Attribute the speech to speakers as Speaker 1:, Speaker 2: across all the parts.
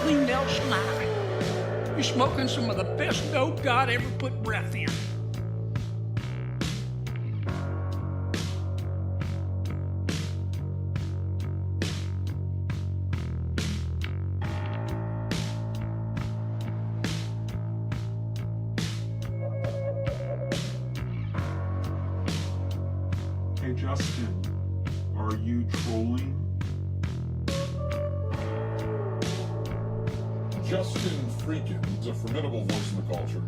Speaker 1: clean Nelson High. You're smoking some of the best dope God ever put breath in.
Speaker 2: Hey Justin, are you trolling?
Speaker 3: Justin FREAKIN is a formidable voice in the culture.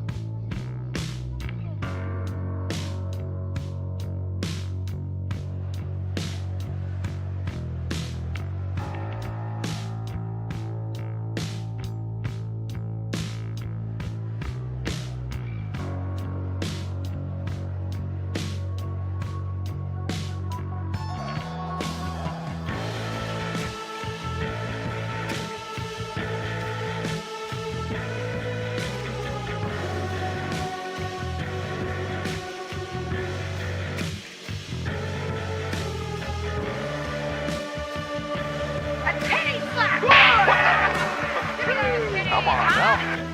Speaker 4: Come on now.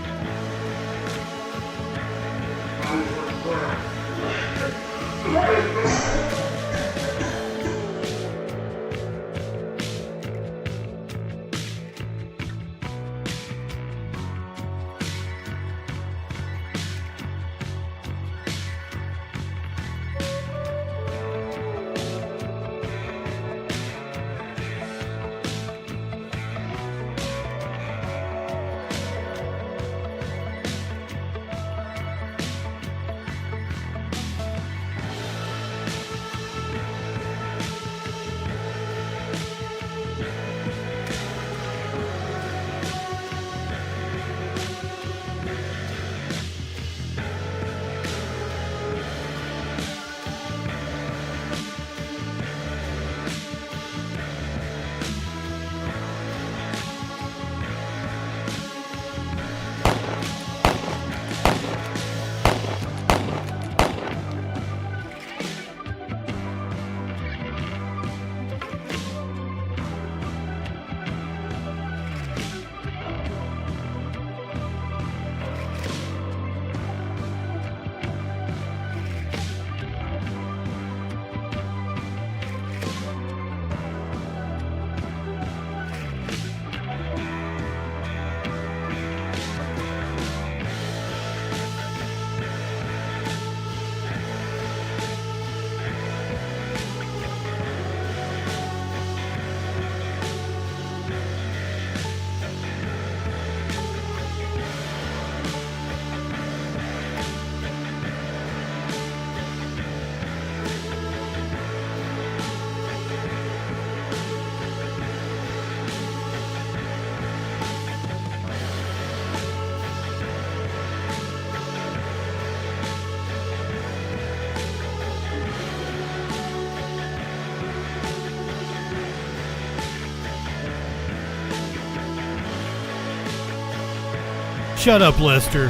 Speaker 5: Shut up, Lester.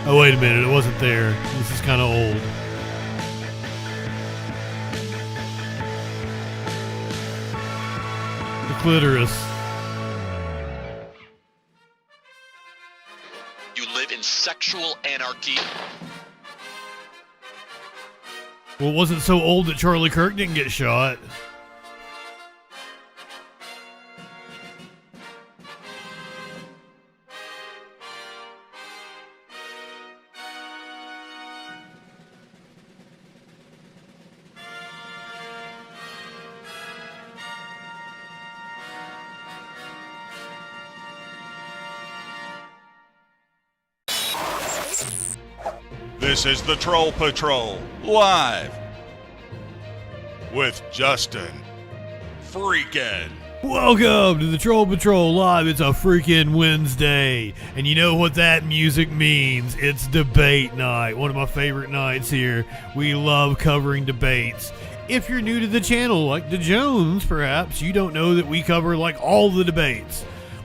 Speaker 5: Oh, wait a minute. It wasn't there. This is kind of old. The clitoris.
Speaker 6: You live in sexual anarchy.
Speaker 5: Well, it wasn't so old that Charlie Kirk didn't get shot.
Speaker 7: This is the Troll Patrol, live with Justin FREAKIN.
Speaker 5: Welcome to the Troll Patrol Live. It's a freaking Wednesday. And you know what that music means. It's debate night. One of my favorite nights here. We love covering debates. If you're new to the channel, like the Jones, perhaps, you don't know that we cover like all the debates.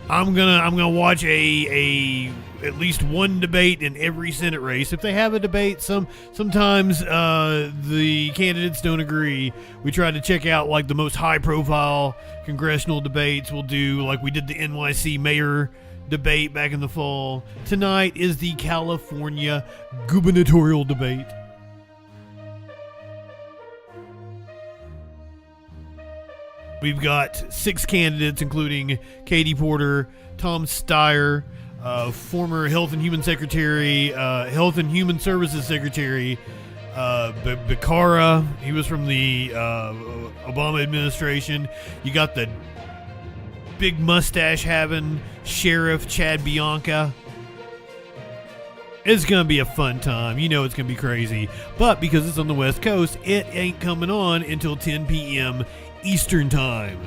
Speaker 5: I'm gonna watch a at least one debate in every Senate race. If they have a debate, sometimes the candidates don't agree. We try to check out like the most high-profile congressional debates. We'll do like we did the NYC mayor debate back in the fall. Tonight is the California gubernatorial debate. We've got 6 candidates, including Katie Porter, Tom Steyer, former Health and Human Secretary, Health and Human Services Secretary, Becerra. He was from the Obama administration. You got the big mustache having Sheriff Chad Bianca. It's going to be a fun time. You know it's going to be crazy. But because it's on the West Coast, it ain't coming on until 10 p.m. Eastern Time.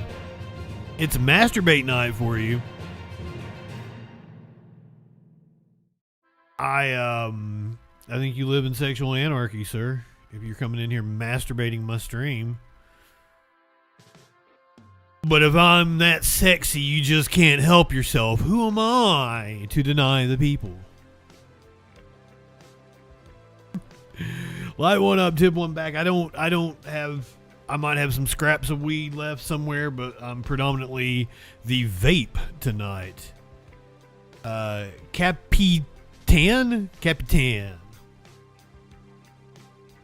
Speaker 5: It's masturbate night for you. I think you live in sexual anarchy, sir. If you're coming in here masturbating my stream. But if I'm that sexy, you just can't help yourself. Who am I to deny the people? Light one up, tip one back. I might have some scraps of weed left somewhere, but I'm predominantly the vape tonight. Capitan.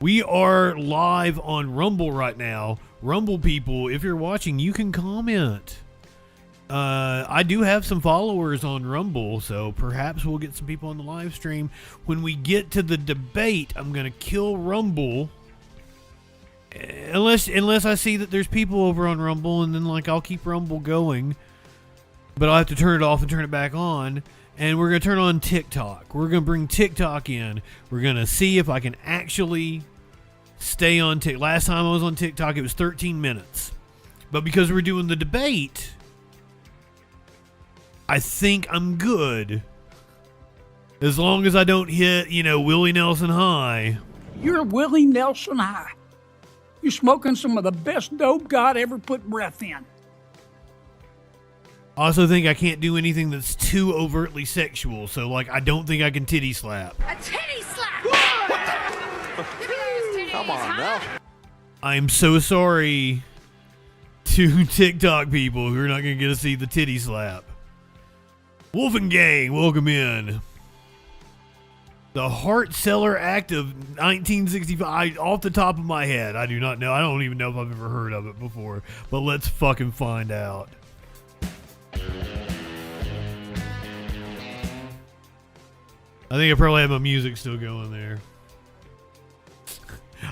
Speaker 5: We are live on Rumble right now. Rumble people, if you're watching, you can comment. I do have some followers on Rumble, so perhaps we'll get some people on the live stream. When we get to the debate, I'm going to kill Rumble. Unless I see that there's people over on Rumble, and then like I'll keep Rumble going. But I'll have to turn it off and turn it back on. And we're going to turn on TikTok. We're going to bring TikTok in. We're going to see if I can actually stay on TikTok. Last time I was on TikTok, it was 13 minutes. But because we're doing the debate, I think I'm good. As long as I don't hit, Willie Nelson high.
Speaker 1: You're Willie Nelson high. You're smoking some of the best dope God ever put breath in.
Speaker 5: I also think I can't do anything that's too overtly sexual, so I don't think I can titty slap.
Speaker 4: A titty slap! What the? Come on now.
Speaker 5: I'm so sorry to TikTok people who are not going to get to see the titty slap. Wolfen Gang, welcome in. The Hart Cellar Act of 1965, off the top of my head, I do not know. I don't even know if I've ever heard of it before, but let's fucking find out. I think I probably have my music still going there.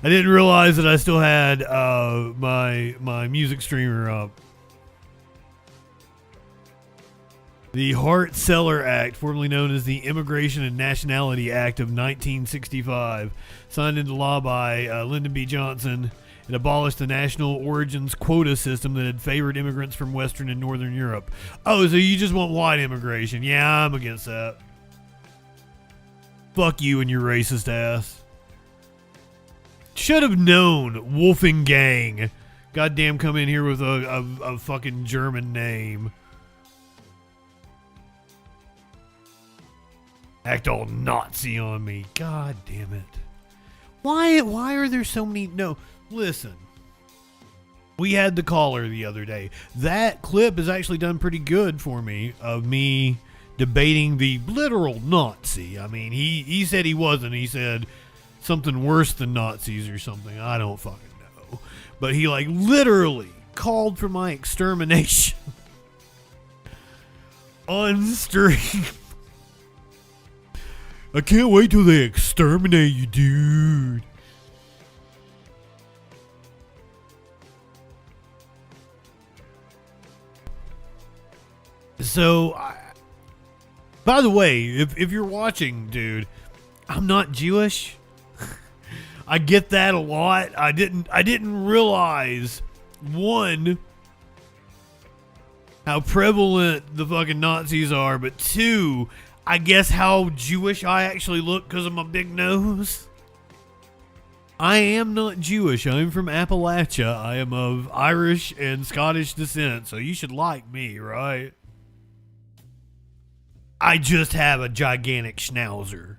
Speaker 5: I didn't realize that I still had my music streamer up. The Hart Cellar Act, formerly known as the Immigration and Nationality Act of 1965, signed into law by Lyndon B. Johnson. It abolished the national origins quota system that had favored immigrants from Western and Northern Europe. Oh, so you just want white immigration? Yeah, I'm against that. Fuck you and your racist ass. Should have known, Wolfen Gang. Goddamn, come in here with a fucking German name. Act all Nazi on me. God damn it. Why are there so many... No, listen. We had the caller the other day. That clip has actually done pretty good for me, of me debating the literal Nazi. I mean, he said he wasn't. He said something worse than Nazis or something. I don't fucking know. But he literally called for my extermination on stream. I can't wait till they exterminate you, dude. So, by the way, if you're watching, dude, I'm not Jewish. I get that a lot. I didn't realize, one, how prevalent the fucking Nazis are, but two, I guess how Jewish I actually look because of my big nose. I am not Jewish. I'm from Appalachia. I am of Irish and Scottish descent, so you should like me, right? I just have a gigantic schnauzer.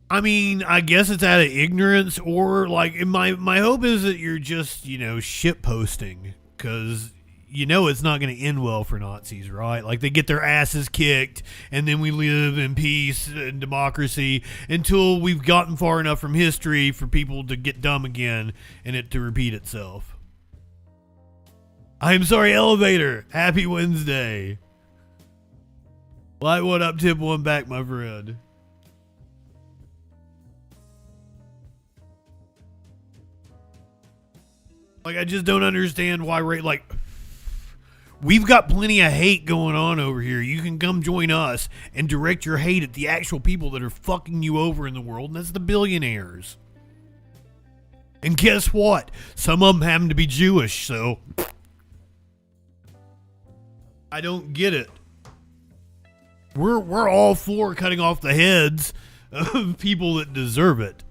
Speaker 5: I mean, I guess it's out of ignorance, or like my hope is that you're just, shit posting, because it's not going to end well for Nazis, right? Like, they get their asses kicked, and then we live in peace and democracy until we've gotten far enough from history for people to get dumb again and it to repeat itself. I'm sorry, elevator. Happy Wednesday. Light one up, tip one back, my friend. Like, I just don't understand why, we've got plenty of hate going on over here. You can come join us and direct your hate at the actual people that are fucking you over in the world, and that's the billionaires. And guess what? Some of them happen to be Jewish, so I don't get it. We're all for cutting off the heads of people that deserve it.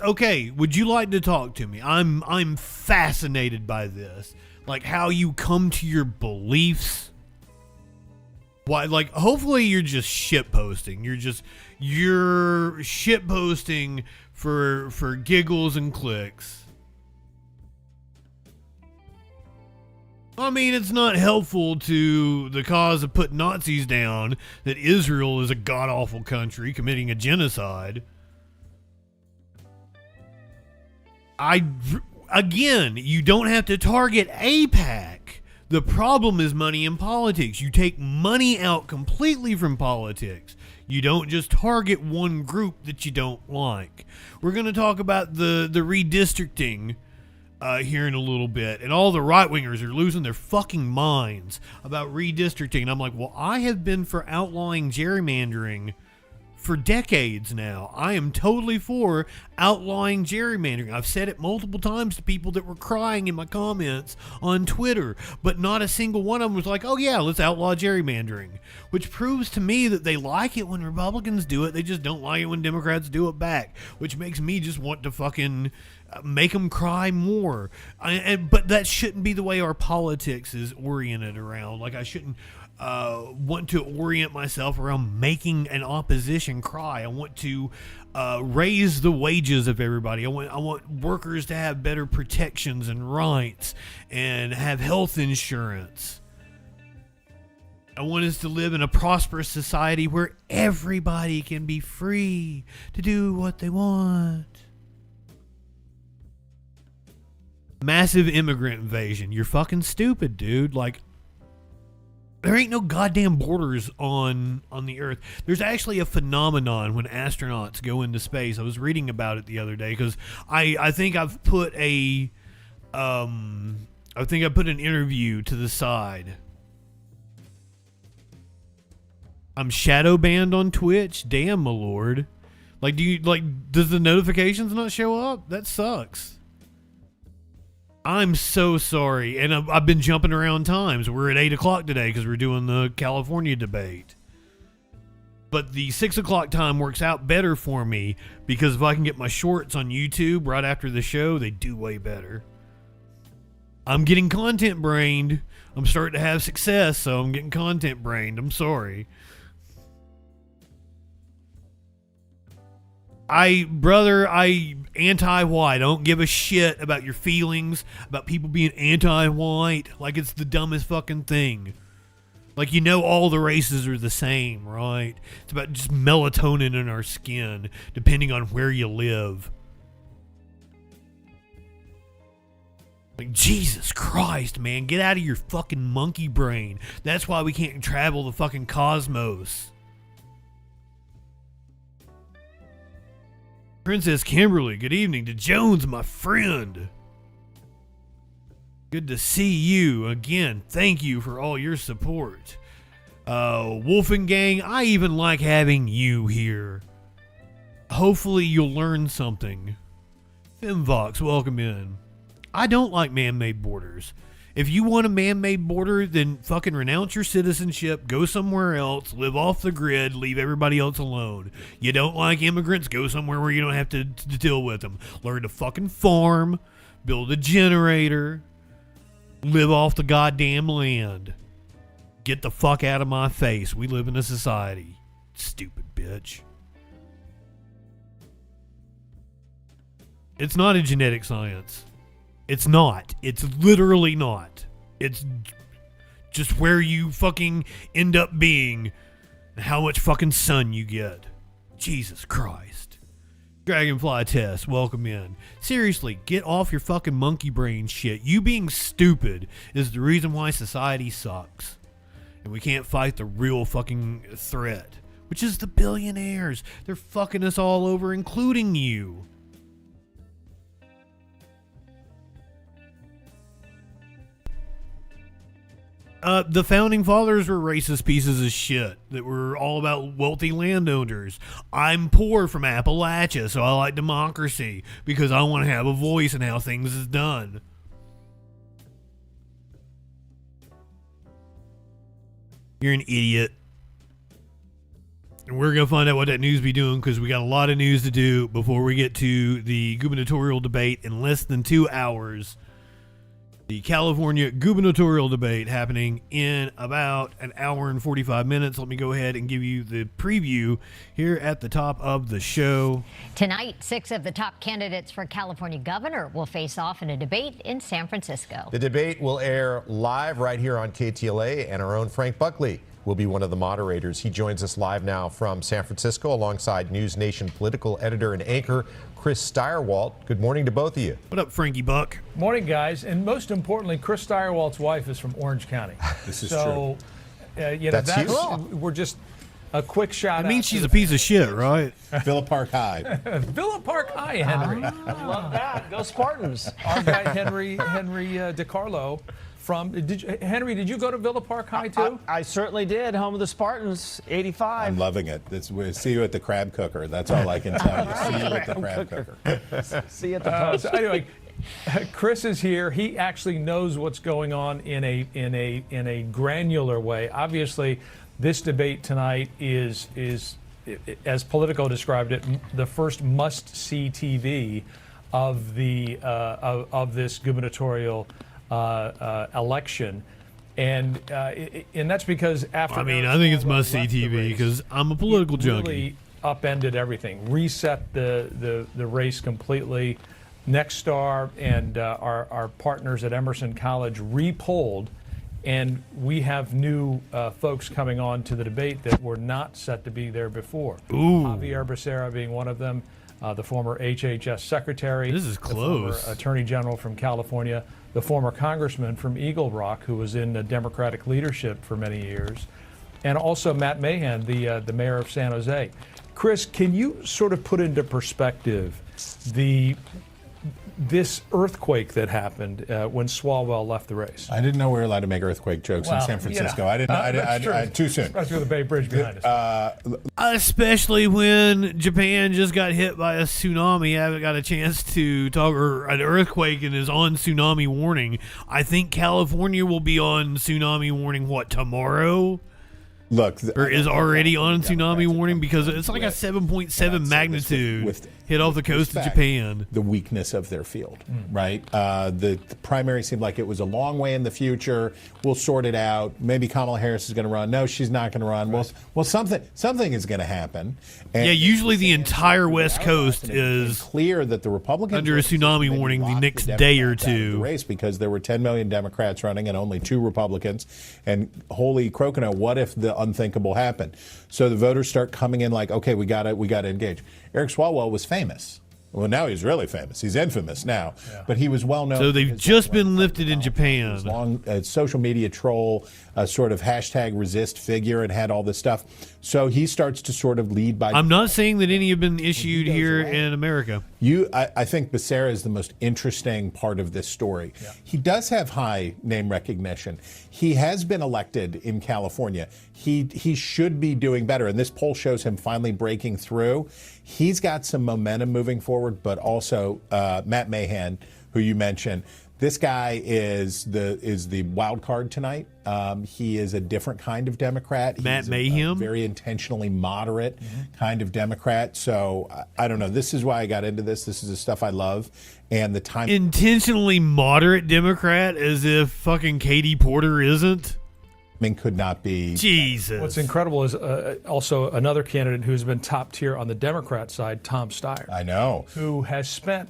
Speaker 5: Okay, would you like to talk to me? I'm fascinated by this. Like, how you come to your beliefs. Why, like, hopefully you're just shit posting. You're shit posting for giggles and clicks. I mean, it's not helpful to the cause of putting Nazis down that Israel is a god-awful country committing a genocide. Again, you don't have to target AIPAC. The problem is money in politics. You take money out completely from politics. You don't just target one group that you don't like. We're going to talk about the redistricting here in a little bit, and all the right-wingers are losing their fucking minds about redistricting. And I'm like, well, I have been for outlawing gerrymandering for decades now. I am totally for outlawing gerrymandering. I've said it multiple times to people that were crying in my comments on Twitter, but not a single one of them was like, oh yeah, let's outlaw gerrymandering, which proves to me that they like it when Republicans do it. They just don't like it when Democrats do it back, which makes me just want to fucking make them cry more. But that shouldn't be the way our politics is oriented around. Like, I shouldn't want to orient myself around making an opposition cry. I want to raise the wages of everybody. I want workers to have better protections and rights and have health insurance. I want us to live in a prosperous society where everybody can be free to do what they want. Massive immigrant invasion. You're fucking stupid, dude. Like, there ain't no goddamn borders on the earth. There's actually a phenomenon when astronauts go into space. I was reading about it the other day because I think I've put an interview to the side. I'm shadow banned on Twitch. Damn, my lord. Like, does the notifications not show up? That sucks. I'm so sorry, and I've been jumping around times. We're at 8 o'clock today because we're doing the California debate. But the 6 o'clock time works out better for me because if I can get my shorts on YouTube right after the show, they do way better. I'm getting content brained. I'm starting to have success, so I'm getting content brained. I'm sorry. I anti-white. I don't give a shit about your feelings, about people being anti-white. Like, it's the dumbest fucking thing. Like, all the races are the same, right? It's about just melatonin in our skin, depending on where you live. Like, Jesus Christ, man. Get out of your fucking monkey brain. That's why we can't travel the fucking cosmos. Princess Kimberly, good evening. To Jones, my friend. Good to see you again. Thank you for all your support. Wolfen Gang, I even like having you here. Hopefully you'll learn something. Femvox, welcome in. I don't like man-made borders. If you want a man-made border, then fucking renounce your citizenship, go somewhere else, live off the grid, leave everybody else alone. You don't like immigrants, go somewhere where you don't have to deal with them. Learn to fucking farm, build a generator, live off the goddamn land. Get the fuck out of my face. We live in a society. Stupid bitch. It's not a genetic science. It's not. It's literally not. It's just where you fucking end up being and how much fucking sun you get. Jesus Christ. Dragonfly Test, welcome in. Seriously, get off your fucking monkey brain shit. You being stupid is the reason why society sucks. And we can't fight the real fucking threat, which is the billionaires. They're fucking us all over, including you. The founding fathers were racist pieces of shit that were all about wealthy landowners. I'm poor from Appalachia, so I like democracy because I want to have a voice in how things is done. You're an idiot. And we're going to find out what that news be doing because we got a lot of news to do before we get to the gubernatorial debate in less than 2 hours. The California gubernatorial debate happening in about an hour and 45 minutes. Let me go ahead and give you the preview here at the top of the show.
Speaker 8: Tonight, 6 of the top candidates for California governor will face off in a debate in San Francisco.
Speaker 9: The debate will air live right here on KTLA, and our own Frank Buckley will be one of the moderators. He joins us live now from San Francisco alongside News Nation political editor and anchor Chris Steyerwalt. Good morning to both of you.
Speaker 5: What up, Frankie Buck?
Speaker 10: Morning, guys. And most importantly, Chris Steyerwalt's wife is from Orange County.
Speaker 3: This is true.
Speaker 10: That's
Speaker 9: huge.
Speaker 10: we're just a quick shout out.
Speaker 5: I mean, she's a piece of shit, right?
Speaker 3: Villa Park High.
Speaker 10: Villa Park High, Henry.
Speaker 11: I love that. Go Spartans.
Speaker 10: Our guy Henry DiCarlo from. Henry, did you go to Villa Park High too?
Speaker 11: I certainly did. Home of the Spartans, 85.
Speaker 3: I'm loving it. We see you at the crab cooker. That's all I can tell you. See you at the crab cooker.
Speaker 11: See you at the post.
Speaker 10: So anyway, Chris is here. He actually knows what's going on in a granular way. Obviously, this debate tonight is as Politico described it, the first must-see TV of the of this gubernatorial election, and that's because after.
Speaker 5: I mean, I think it's must-see TV because I'm a political junkie.
Speaker 10: Really upended everything, reset the race completely. Nexstar and our partners at Emerson College repolled, and we have new folks coming on to the debate that were not set to be there before.
Speaker 5: Ooh.
Speaker 10: Javier Becerra being one of them, the former HHS secretary.
Speaker 5: This is close.
Speaker 10: The former attorney general from California, the former congressman from Eagle Rock who was in Democratic leadership for many years, and also Matt Mahan, the mayor of San Jose. Chris, can you sort of put into perspective this earthquake that happened when Swalwell left the race?
Speaker 3: I didn't know we were allowed to make earthquake jokes in San Francisco.
Speaker 10: Yeah.
Speaker 3: I didn't. I too soon.
Speaker 10: Especially with the Bay Bridge behind us.
Speaker 5: Especially when Japan just got hit by a tsunami. I haven't got a chance to talk, or an earthquake and is on tsunami warning. I think California will be on tsunami warning, tomorrow?
Speaker 3: Look,
Speaker 5: or is already on tsunami warning because it's like a 7.7 magnitude hit off the coast of Japan.
Speaker 3: The weakness of their field, right? The primary seemed like it was a long way in the future. We'll sort it out. Maybe Kamala Harris is going to run. No, she's not going to run. Right. Well, something is going to happen. And
Speaker 5: usually the entire West Coast is
Speaker 3: clear that the Republicans
Speaker 5: under a tsunami warning the next day or two.
Speaker 3: The race because there were 10 million Democrats running and only 2 Republicans. And holy crokinole, what if the unthinkable happened? So the voters start coming in like, okay, we got to engage. Eric Swalwell was famous. Well, now he's really famous. He's infamous now, but he was well known.
Speaker 5: So they've just been lifted in Japan.
Speaker 3: Long social media troll, sort of hashtag resist figure, and had all this stuff. So he starts to sort of lead by.
Speaker 5: I'm not saying that any have been issued here in America.
Speaker 3: I think Becerra is the most interesting part of this story. Yeah. He does have high name recognition. He has been elected in California. He should be doing better, and this poll shows him finally breaking through. He's got some momentum moving forward, but also Matt Mahan, who you mentioned, This guy is the wild card tonight. He is a different kind of Democrat.
Speaker 5: Matt
Speaker 3: He's
Speaker 5: Mayhem,
Speaker 3: a very intentionally moderate kind of Democrat. So I don't know. This is why I got into this. This is the stuff I love. And the time
Speaker 5: intentionally moderate Democrat, as if fucking Katie Porter isn't.
Speaker 3: Could not be.
Speaker 5: Jesus.
Speaker 10: What's incredible is also another candidate who's been top tier on the Democrat side, Tom Steyer.
Speaker 3: I know.
Speaker 10: Who has spent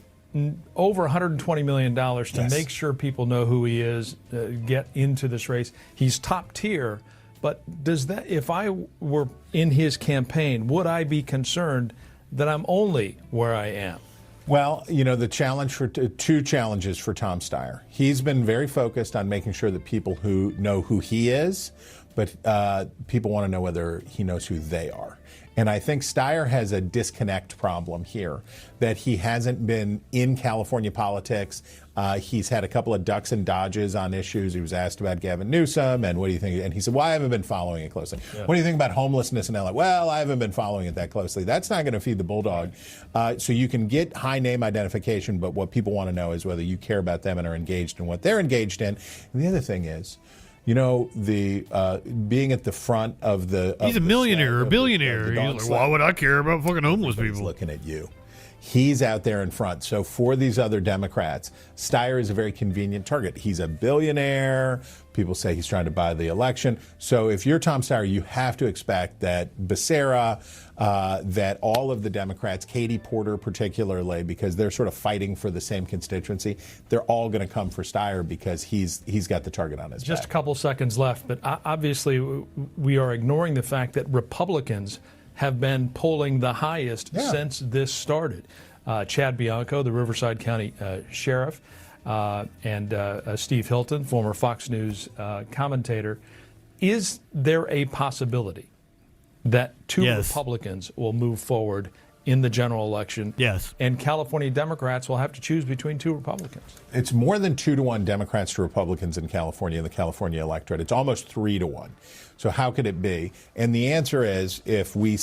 Speaker 10: over $120 million to make sure people know who he is, get into this race. He's top tier, but does that, if I were in his campaign, would I be concerned that I'm only where I am?
Speaker 3: Well, you know, the challenge for two challenges for Tom Steyer. He's been very focused on making sure that people who know who he is, but people want to know whether he knows who they are. And I think Steyer has a disconnect problem here, that he hasn't been in California politics. He's had a couple of ducks and dodges on issues. He was asked about Gavin Newsom, and what do you think? And he said, well, I haven't been following it closely. Yeah. What do you think about homelessness in LA? Well, I haven't been following it that closely. That's not going to feed the bulldog. So you can get high name identification, but what people want to know is whether you care about them and are engaged in what they're engaged in. And the other thing is, you know, the being at the front of the...
Speaker 5: He's a millionaire or billionaire. He's like, why would I care about fucking homeless people?
Speaker 3: Looking at you. He's out there in front. So for these other Democrats, Steyer is a very convenient target. He's a billionaire. People say he's trying to buy the election. So if you're Tom Steyer, you have to expect that Becerra, that all of the Democrats, Katie Porter particularly, because they're sort of fighting for the same constituency, they're all going to come for Steyer because he's got the target on his back.
Speaker 10: Just a couple seconds left, but obviously we are ignoring the fact that Republicans have been polling the highest since this started. Chad Bianco, the Riverside County sheriff, and Steve Hilton, former Fox News commentator. Is there a possibility that two Republicans will move forward in the general election?
Speaker 5: Yes.
Speaker 10: And California Democrats will have to choose between two Republicans?
Speaker 3: It's more than 2-1 Democrats to Republicans in California, in the California electorate. It's almost 3-1. So how could it be? And the answer is, if we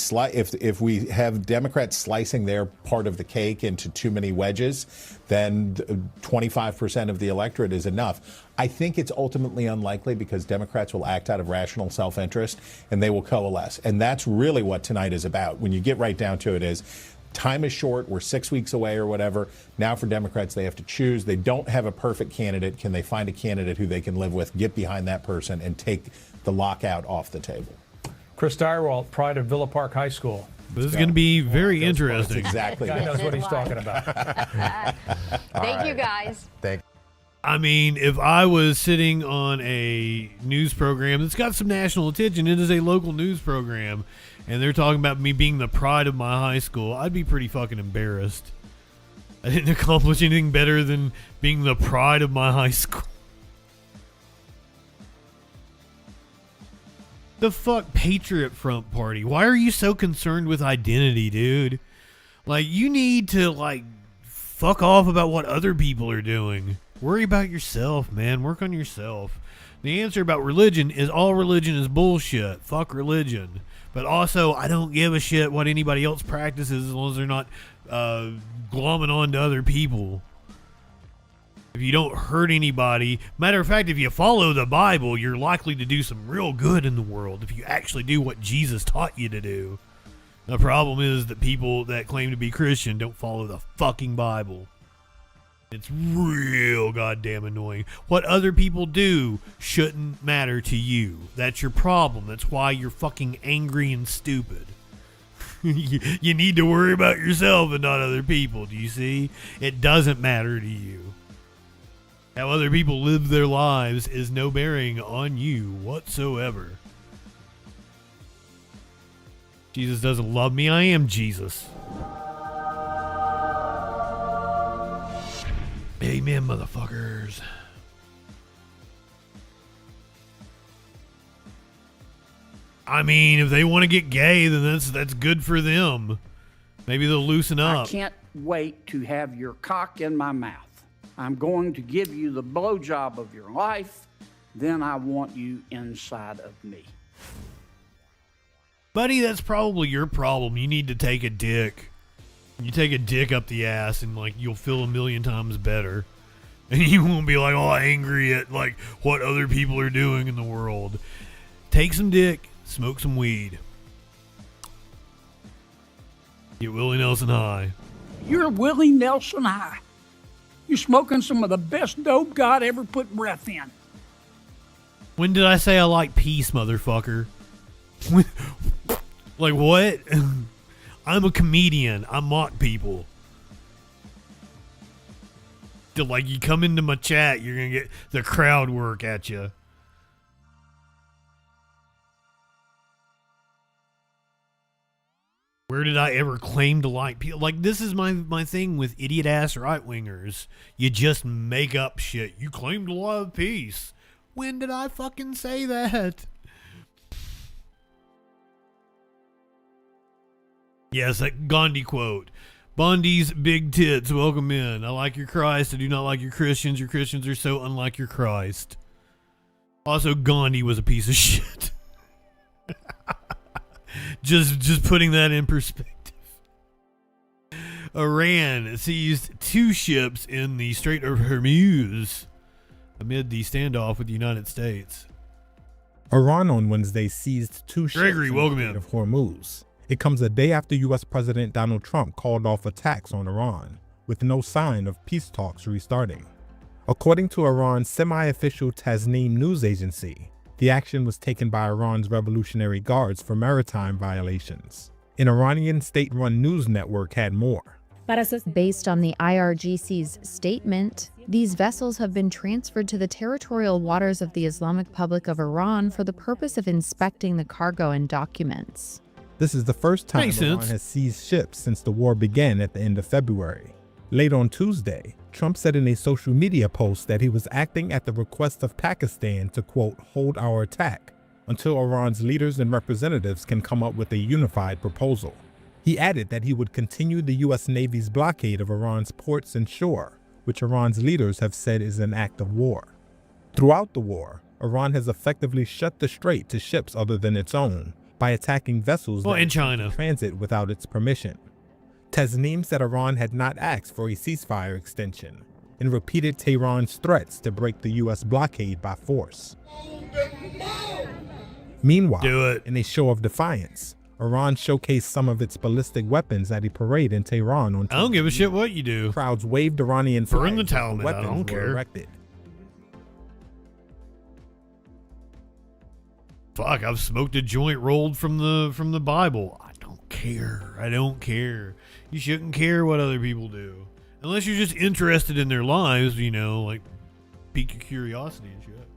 Speaker 3: have Democrats slicing their part of the cake into too many wedges, then 25% of the electorate is enough. I think it's ultimately unlikely because Democrats will act out of rational self-interest and they will coalesce. And that's really what tonight is about. When you get right down to it is, time is short. We're 6 weeks away or whatever. Now for Democrats, they have to choose. They don't have a perfect candidate. Can they find a candidate who they can live with, get behind that person, and take the lockout off the table?
Speaker 10: Chris Direwalt, pride of Villa Park High School.
Speaker 5: This is going to be very interesting.
Speaker 3: Exactly.
Speaker 10: Guy knows what he's talking about.
Speaker 8: Thank you, guys.
Speaker 9: Thank you.
Speaker 5: I mean, if I was sitting on a news program that's got some national attention, it is a local news program, and they're talking about me being the pride of my high school, I'd be pretty fucking embarrassed. I didn't accomplish anything better than being the pride of my high school. The fuck Patriot Front Party? Why are you so concerned with identity, dude? Like, you need to, like, fuck off about what other people are doing. Worry about yourself, man. Work on yourself. The answer about religion is all religion is bullshit. Fuck religion. But also, I don't give a shit what anybody else practices as long as they're not glomming on to other people. If you don't hurt anybody, matter of fact, if you follow the Bible, you're likely to do some real good in the world if you actually do what Jesus taught you to do. The problem is that people that claim to be Christian don't follow the fucking Bible. It's real goddamn annoying. What other people do shouldn't matter to you. That's your problem. That's why you're fucking angry and stupid. You need to worry about yourself and not other people. Do you see? It doesn't matter to you. How other people live their lives is no bearing on you whatsoever. Jesus doesn't love me. I am Jesus. Amen, motherfuckers. I mean, if they want to get gay, then that's good for them. Maybe they'll loosen up.
Speaker 1: I can't wait to have your cock in my mouth. I'm going to give you the blowjob of your life. Then I want you inside of me.
Speaker 5: Buddy, that's probably your problem. You need to take a dick. You take a dick up the ass and, like, you'll feel a million times better. And you won't be like all angry at like what other people are doing in the world. Take some dick, smoke some weed. Get Willie Nelson high.
Speaker 1: You're Willie Nelson high. You're smoking some of the best dope God ever put breath in.
Speaker 5: When did I say I like peace, motherfucker? Like what? I'm a comedian. I mock people. Like you come into my chat, you're gonna get the crowd work at you. Where did I ever claim to like people? Like this is my thing with idiot ass right wingers. You just make up shit. You claim to love peace. When did I fucking say that? Yes, that Gandhi quote. Bondi's big tits, welcome in. I like your Christ. I do not like your Christians. Your Christians are so unlike your Christ. Also, Gandhi was a piece of shit. just putting that in perspective. Iran seized 2 ships in the Strait of Hormuz amid the standoff with the United States.
Speaker 12: Iran on Wednesday seized 2 ships
Speaker 5: Gregory, welcome
Speaker 12: in the Strait of Hormuz. It comes a day after U.S. President Donald Trump called off attacks on Iran, with no sign of peace talks restarting. According to Iran's semi-official Tasnim news agency, the action was taken by Iran's Revolutionary Guards for maritime violations. An Iranian state-run news network had more.
Speaker 13: Based on the IRGC's statement, these vessels have been transferred to the territorial waters of the Islamic Republic of Iran for the purpose of inspecting the cargo and documents.
Speaker 12: This is the first time Iran has seized ships since the war began at the end of February. Late on Tuesday, Trump said in a social media post that he was acting at the request of Pakistan to, quote, hold our attack until Iran's leaders and representatives can come up with a unified proposal. He added that he would continue the U.S. Navy's blockade of Iran's ports and shore, which Iran's leaders have said is an act of war. Throughout the war, Iran has effectively shut the strait to ships other than its own, by attacking vessels
Speaker 5: in China
Speaker 12: transit without its permission. Tasnim said Iran had not asked for a ceasefire extension and repeated Tehran's threats to break the U.S. blockade by force. Meanwhile, in a show of defiance, Iran showcased some of its ballistic weapons at a parade in Tehran on Tuesday.
Speaker 5: I don't give a shit what you do.
Speaker 12: Crowds waved Iranian flags.
Speaker 5: Burn the Taliban. I don't care.
Speaker 12: Erected.
Speaker 5: Fuck, I've smoked a joint rolled from the Bible. I don't care. I don't care. You shouldn't care what other people do. Unless you're just interested in their lives, you know, like pique your curiosity and shit.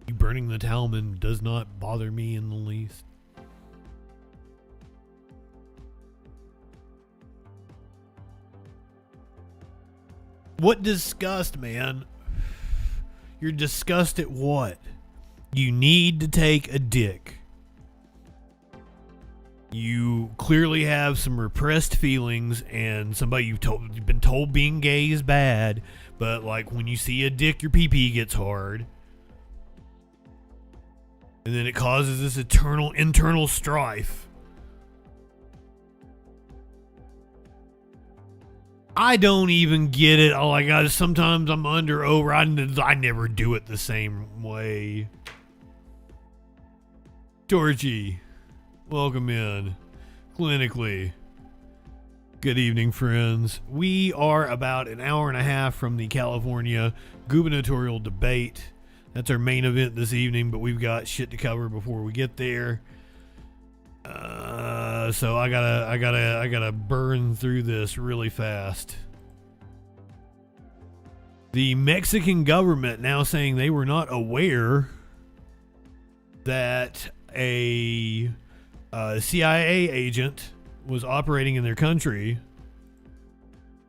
Speaker 5: You burning the Talmud does not bother me in the least. What disgust, man? You're disgust at what? You need to take a dick. You clearly have some repressed feelings, and somebody you've been told being gay is bad, but like when you see a dick, your pee-pee gets hard. And then it causes this eternal internal strife. I don't even get it. Like, sometimes I'm over. I never do it the same way. Georgie, welcome in. Clinically. Good evening, friends. We are about an hour and a half from the California gubernatorial debate. That's our main event this evening, but we've got shit to cover before we get there. So I gotta burn through this really fast. The Mexican government now saying they were not aware that a CIA agent was operating in their country.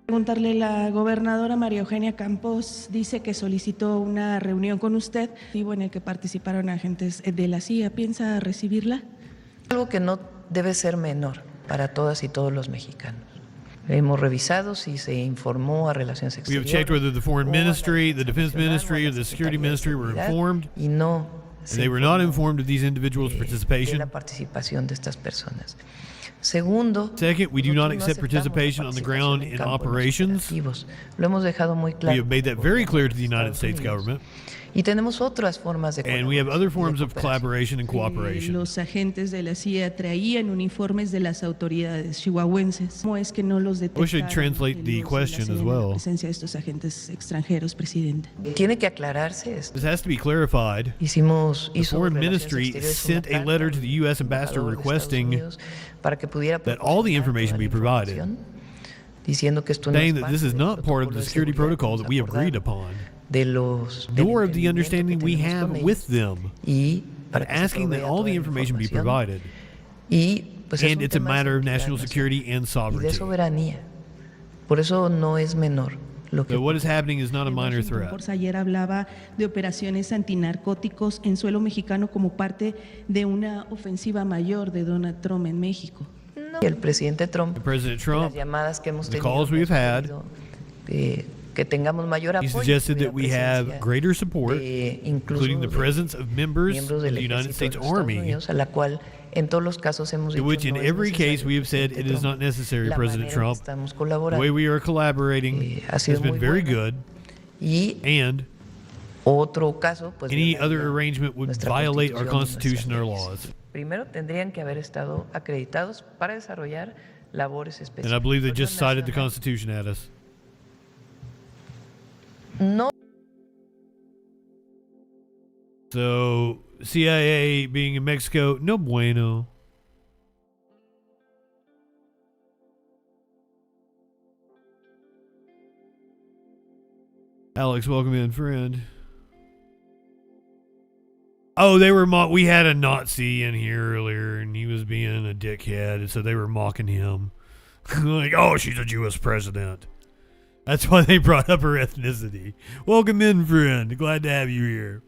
Speaker 14: Preguntarle, la gobernadora María Eugenia Campos dice que solicitó una reunión con usted en el que participaron agentes de la CIA. ¿Piensa recibirla?
Speaker 15: Algo que no debe ser menor para todas y todos los mexicanos. Hemos revisado si se informó a Relaciones Exteriores.
Speaker 5: We have checked whether the Foreign Ministry, the Defense Ministry, or the Security Ministry were informed.
Speaker 15: Y no
Speaker 5: and they were not informed of these individuals' participation.
Speaker 15: De la participación de estas personas. Segundo,
Speaker 5: second, we do not accept participation on the ground in operations.
Speaker 15: Lo hemos dejado muy claro.
Speaker 5: We have made that very clear to the United States government.
Speaker 15: Y tenemos otras formas de
Speaker 5: And we have other forms of collaboration and cooperation.
Speaker 14: Los agentes de la CIA traían uniformes de las autoridades chihuahuenses. ¿Cómo es que no los detectaron?
Speaker 5: We should translate the question as well.
Speaker 14: La presencia de estos agentes extranjeros, presidente.
Speaker 15: Tiene que aclararse esto.
Speaker 5: This has to be clarified. The Foreign Ministry sent a letter to the U.S. ambassador requesting that all the information be provided, saying that this is not part of the security protocol that we have agreed upon, nor of the understanding we have with them, but asking that all the information be provided. And it's a matter of national security and sovereignty.
Speaker 15: Por eso no es menor.
Speaker 5: So what is happening is not a minor threat.
Speaker 14: Ayer hablaba de operaciones antinarcóticos en suelo mexicano como parte de una ofensiva mayor de Donald Trump en México.
Speaker 15: El presidente Trump,
Speaker 5: las
Speaker 15: llamadas que hemos
Speaker 5: the calls we've had,
Speaker 15: que tengamos mayor apoyo,
Speaker 5: he suggested that we have greater support, including the presence of members of the United States Army,
Speaker 15: a la cual en todos los casos hemos dicho,
Speaker 5: which in every case we have said it is not necessary, President Trump. The way we are collaborating has been very good, and any other arrangement would violate our Constitution and our laws.
Speaker 15: Primero tendrían que haber estado acreditados para desarrollar labores específicas.
Speaker 5: And I believe they just cited the Constitution at us.
Speaker 15: No.
Speaker 5: So, CIA being in Mexico, no bueno. Alex, welcome in, friend. Oh, they were we had a Nazi in here earlier, and he was being a dickhead, and so they were mocking him. Like, oh, she's a Jewish president. That's why they brought up her ethnicity. Welcome in, friend. Glad to have you here.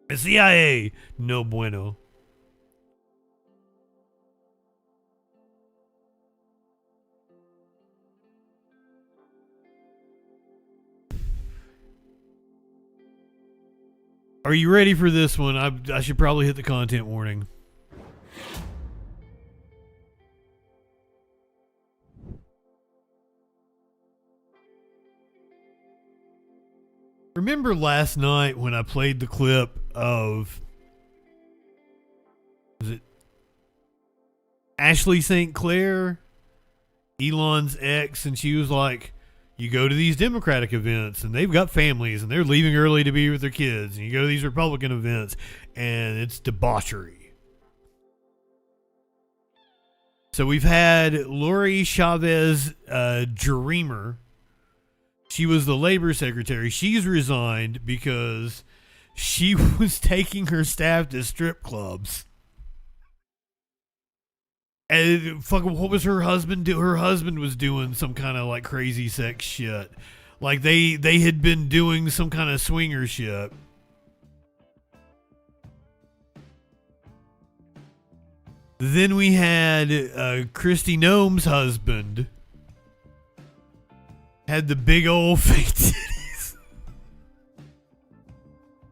Speaker 5: The CIA, no bueno. Are you ready for this one? I should probably hit the content warning. Remember last night when I played the clip of, was it Ashley St. Clair, Elon's ex, and she was like, you go to these Democratic events and they've got families and they're leaving early to be with their kids, and you go to these Republican events and it's debauchery. So we've had Lori Chavez Dreamer. She was the labor secretary. She's resigned because she was taking her staff to strip clubs. And fucking, what was her husband do? Her husband was doing some kind of like crazy sex shit. Like they had been doing some kind of swinger shit. Then we had Kristi Noem's husband. Had the big old fake titties.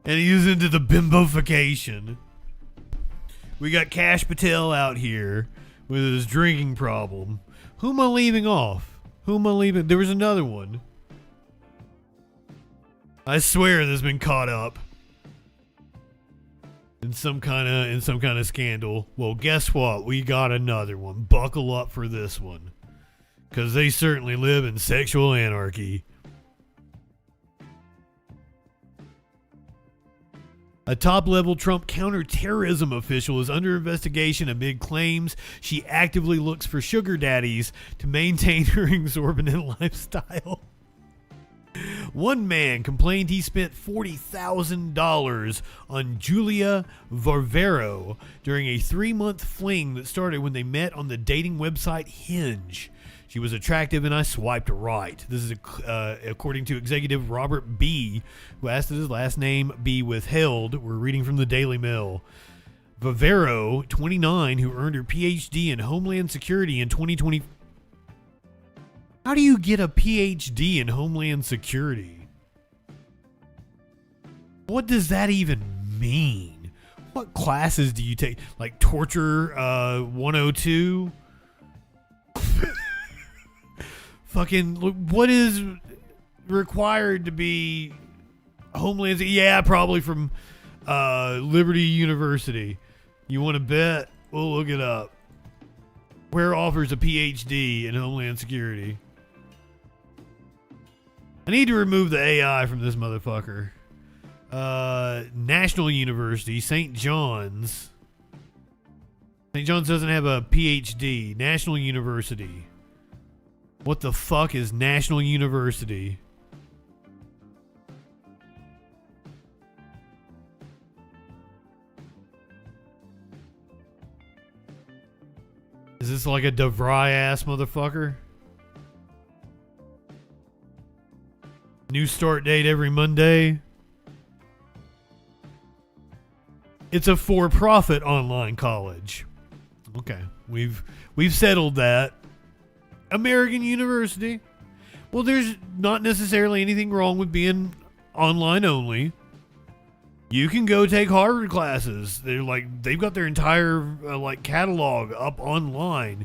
Speaker 5: And he was into the bimbofication. We got Kash Patel out here with his drinking problem. Who am I leaving off? Who am I leaving? There was another one. I swear that's been caught up in some kind of scandal. Well, guess what? We got another one. Buckle up for this one. Because they certainly live in sexual anarchy. A top-level Trump counterterrorism official is under investigation amid claims she actively looks for sugar daddies to maintain her exorbitant lifestyle. One man complained he spent $40,000 on Julia Varvero during a 3-month fling that started when they met on the dating website Hinge. She was attractive and I swiped right. This is according to executive Robert B., who asked that his last name be withheld. We're reading from the Daily Mail. Vivero, 29, who earned her PhD in Homeland Security in 2020. How do you get a PhD in Homeland Security? What does that even mean? What classes do you take? Like Torture 102? Fucking, what is required to be Homeland? Yeah, probably from Liberty University. You want to bet? We'll look it up. Where offers a PhD in Homeland Security? I need to remove the AI from this motherfucker. National University, St. John's. St. John's doesn't have a PhD. National University. What the fuck is National University? Is this like a DeVry ass motherfucker? New start date every Monday. It's a for-profit online college. Okay, we've settled that. American University. Well, there's not necessarily anything wrong with being online only. You can go take Harvard classes. They've got their entire catalog up online.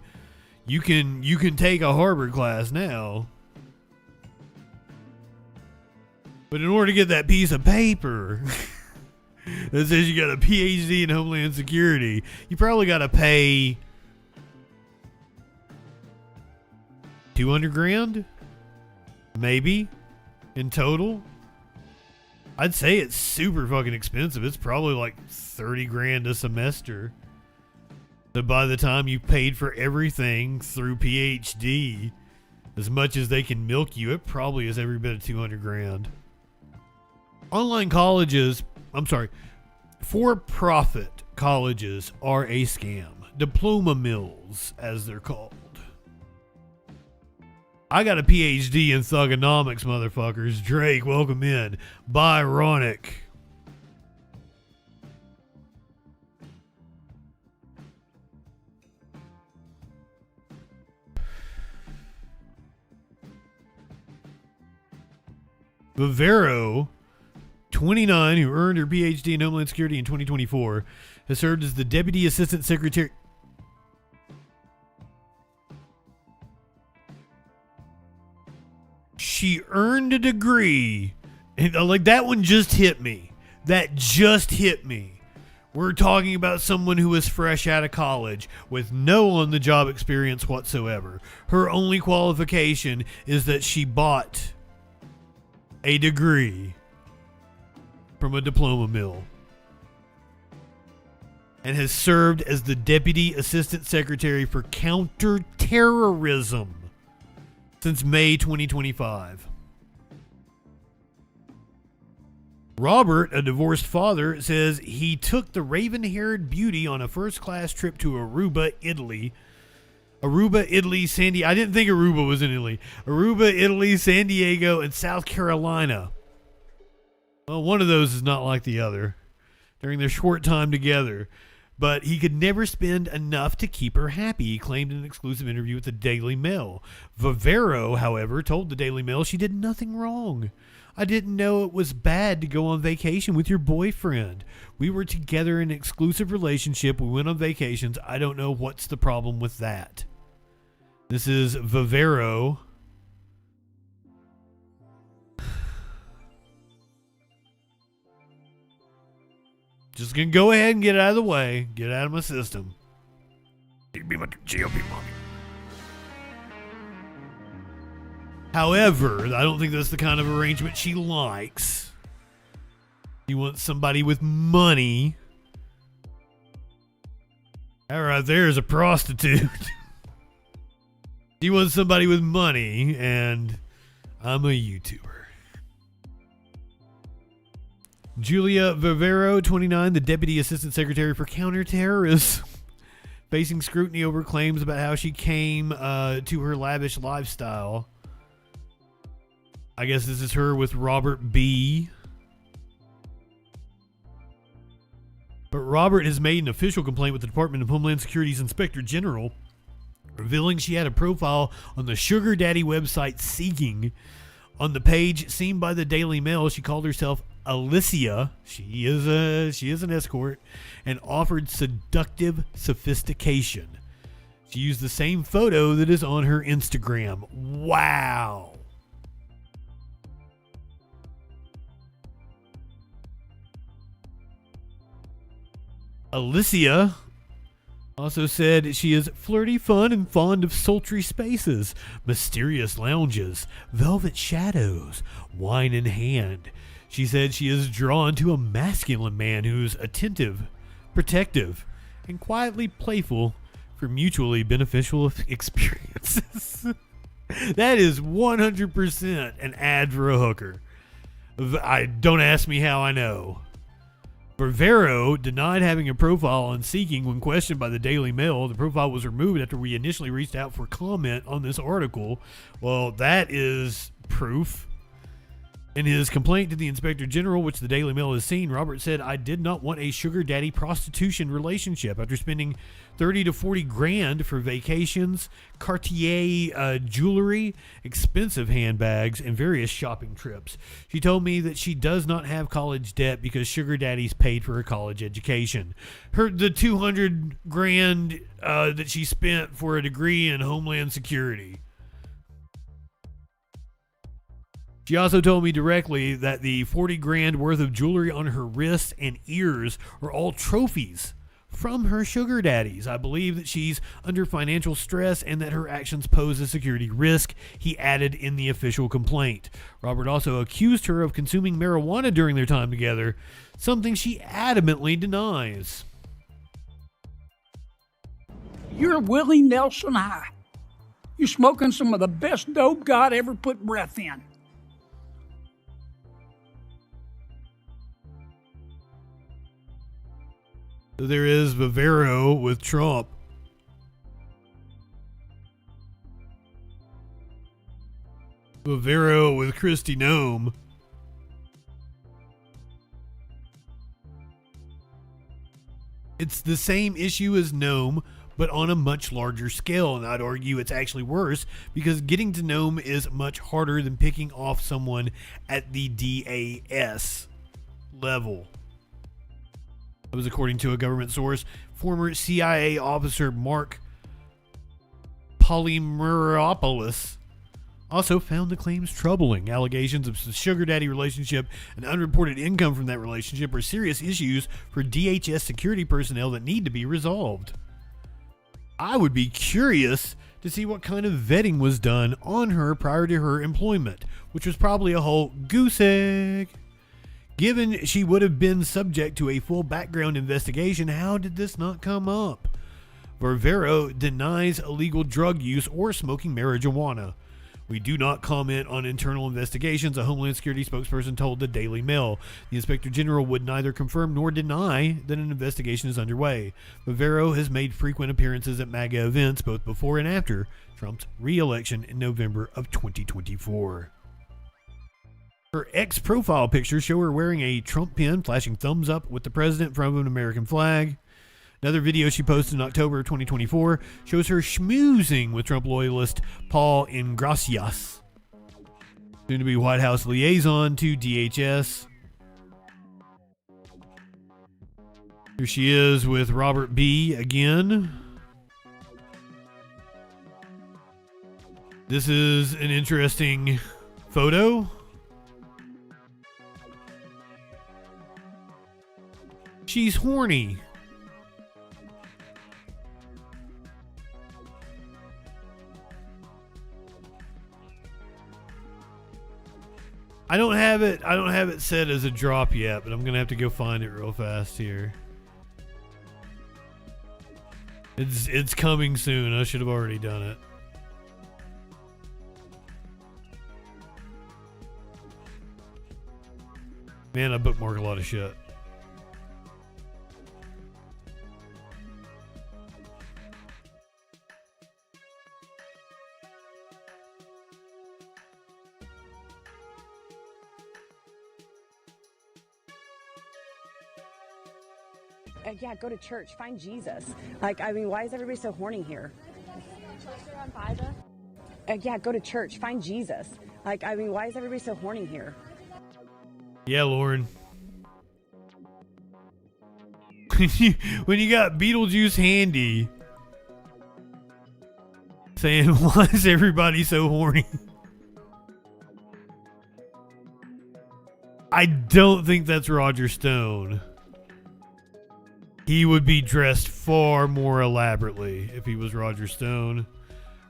Speaker 5: You can take a Harvard class now. But in order to get that piece of paper that says you got a PhD in Homeland Security, you probably got to pay $200,000, maybe, in total. I'd say it's super fucking expensive. It's probably like $30,000 a semester. So by the time you paid for everything through PhD, as much as they can milk you, it probably is every bit of $200,000. Online colleges, for-profit colleges are a scam. Diploma mills, as they're called. I got a PhD in thugonomics, motherfuckers. Drake, welcome in. Byronic. Vivero, 29, who earned her PhD in Homeland Security in 2024, has served as the Deputy Assistant Secretary. She earned a degree. And that one just hit me. That just hit me. We're talking about someone who is fresh out of college with no on-the-job experience whatsoever. Her only qualification is that she bought a degree from a diploma mill and has served as the Deputy Assistant Secretary for Counterterrorism since May 2025. Robert, a divorced father, says he took the raven-haired beauty on a first-class trip to Aruba, Italy. Aruba, Italy, San Diego. I didn't think Aruba was in Italy. Aruba, Italy, San Diego, and South Carolina. Well, one of those is not like the other during their short time together. But he could never spend enough to keep her happy, he claimed in an exclusive interview with the Daily Mail. Vivero, however, told the Daily Mail she did nothing wrong. I didn't know it was bad to go on vacation with your boyfriend. We were together in an exclusive relationship. We went on vacations. I don't know what's the problem with that. This is Vivero. Just gonna go ahead and get it out of the way. Get it out of my system. Be my GOP mommy. However, I don't think that's the kind of arrangement she likes. She wants somebody with money. That right there is a prostitute. She wants somebody with money, and I'm a YouTuber. Julia Vivero, 29, the Deputy Assistant Secretary for Counterterrorism, facing scrutiny over claims about how she came to her lavish lifestyle. I guess this is her with Robert B. But Robert has made an official complaint with the Department of Homeland Security's Inspector General, revealing she had a profile on the Sugar Daddy website Seeking. On the page seen by the Daily Mail, she called herself Alicia. She is an escort, and offered seductive sophistication. She used the same photo that is on her Instagram. Wow. Alicia also said she is flirty, fun, and fond of sultry spaces, mysterious lounges, velvet shadows, wine in hand. She said she is drawn to a masculine man who's attentive, protective, and quietly playful for mutually beneficial experiences. That is 100% an ad for a hooker. Don't ask me how I know. Bavaro denied having a profile on Seeking when questioned by the Daily Mail. The profile was removed after we initially reached out for comment on this article. Well, that is proof. In his complaint to the Inspector General, which the Daily Mail has seen, Robert said, "I did not want a sugar daddy prostitution relationship." After spending 30 to 40 grand for vacations, Cartier jewelry, expensive handbags, and various shopping trips. She told me that she does not have college debt because sugar daddies paid for her college education. The 200 grand that she spent for a degree in Homeland Security. She also told me directly that the 40 grand worth of jewelry on her wrists and ears are all trophies from her sugar daddies. I believe that she's under financial stress and that her actions pose a security risk, he added in the official complaint. Robert also accused her of consuming marijuana during their time together, something she adamantly denies.
Speaker 1: You're Willie Nelson high. You're smoking some of the best dope God ever put breath in.
Speaker 5: There is Bavaro with Trump. Bavaro with Kristi Noem. It's the same issue as Noem, but on a much larger scale, and I'd argue it's actually worse because getting to Noem is much harder than picking off someone at the DAS level. That was according to a government source. Former CIA officer Mark Polymeropoulos also found the claims troubling. Allegations of sugar daddy relationship and unreported income from that relationship are serious issues for DHS security personnel that need to be resolved. I would be curious to see what kind of vetting was done on her prior to her employment, which was probably a whole goose egg. Given she would have been subject to a full background investigation, how did this not come up? Bavaro denies illegal drug use or smoking marijuana. We do not comment on internal investigations, a Homeland Security spokesperson told the Daily Mail. The Inspector General would neither confirm nor deny that an investigation is underway. Bavaro has made frequent appearances at MAGA events both before and after Trump's re-election in November of 2024. Her ex-profile pictures show her wearing a Trump pin, flashing thumbs up with the president in front of an American flag. Another video she posted in October 2024 shows her schmoozing with Trump loyalist Paul Ingracias, soon-to-be White House liaison to DHS. Here she is with Robert B. again. This is an interesting photo. She's horny. I don't have it set as a drop yet, but I'm gonna have to go find it real fast here. It's coming soon. I should have already done it. Man, I bookmark a lot of shit.
Speaker 16: Yeah, go to church. Find Jesus. Like, I mean, why is everybody so horny here? Yeah, go to church. Find Jesus. Like, I mean, why is everybody so horny here?
Speaker 5: Yeah, Lauren. When you got Beetlejuice handy, saying, why is everybody so horny? I don't think that's Roger Stone. He would be dressed far more elaborately if he was Roger Stone.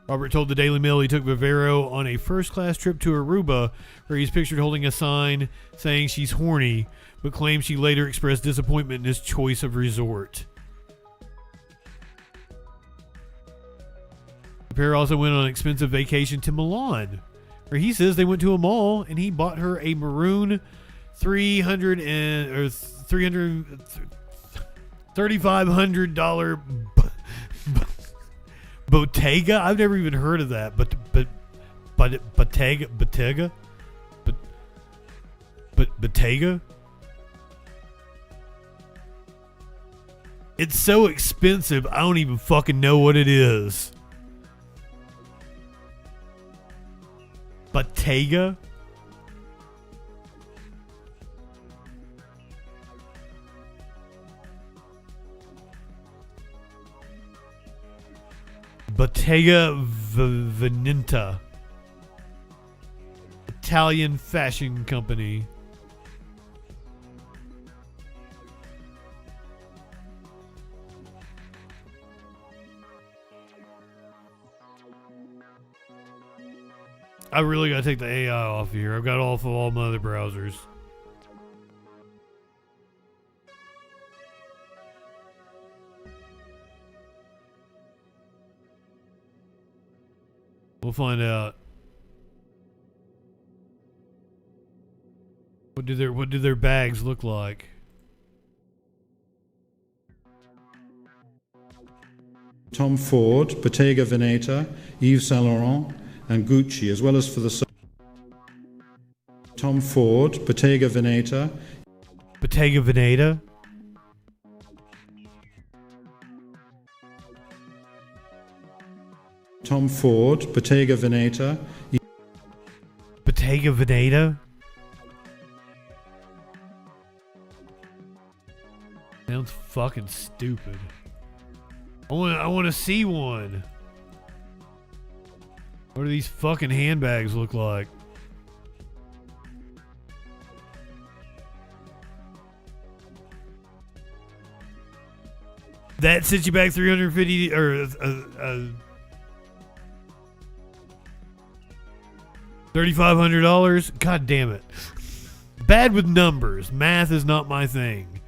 Speaker 5: Robert told the Daily Mail he took Vivero on a first-class trip to Aruba, where he's pictured holding a sign saying she's horny, but claims she later expressed disappointment in his choice of resort. The pair also went on an expensive vacation to Milan, where he says they went to a mall and he bought her a maroon $3,500 Bottega. I've never even heard of that, but Bottega. It's so expensive, I don't even fucking know what it is. Bottega? Bottega Veneta, Italian fashion company. I really gotta take the AI off of here. I've got it off of all my other browsers. We'll find out. What do their bags look like?
Speaker 17: Tom Ford, Bottega Veneta, Yves Saint Laurent, and Gucci, as well as for the Tom Ford, Bottega Veneta.
Speaker 5: Bottega Veneta?
Speaker 17: Tom Ford, Bottega Veneta.
Speaker 5: Bottega Veneta? Sounds fucking stupid. I want to see one. What do these fucking handbags look like? That sets you back $350 or $3,500. God damn it! Bad with numbers. Math is not my thing.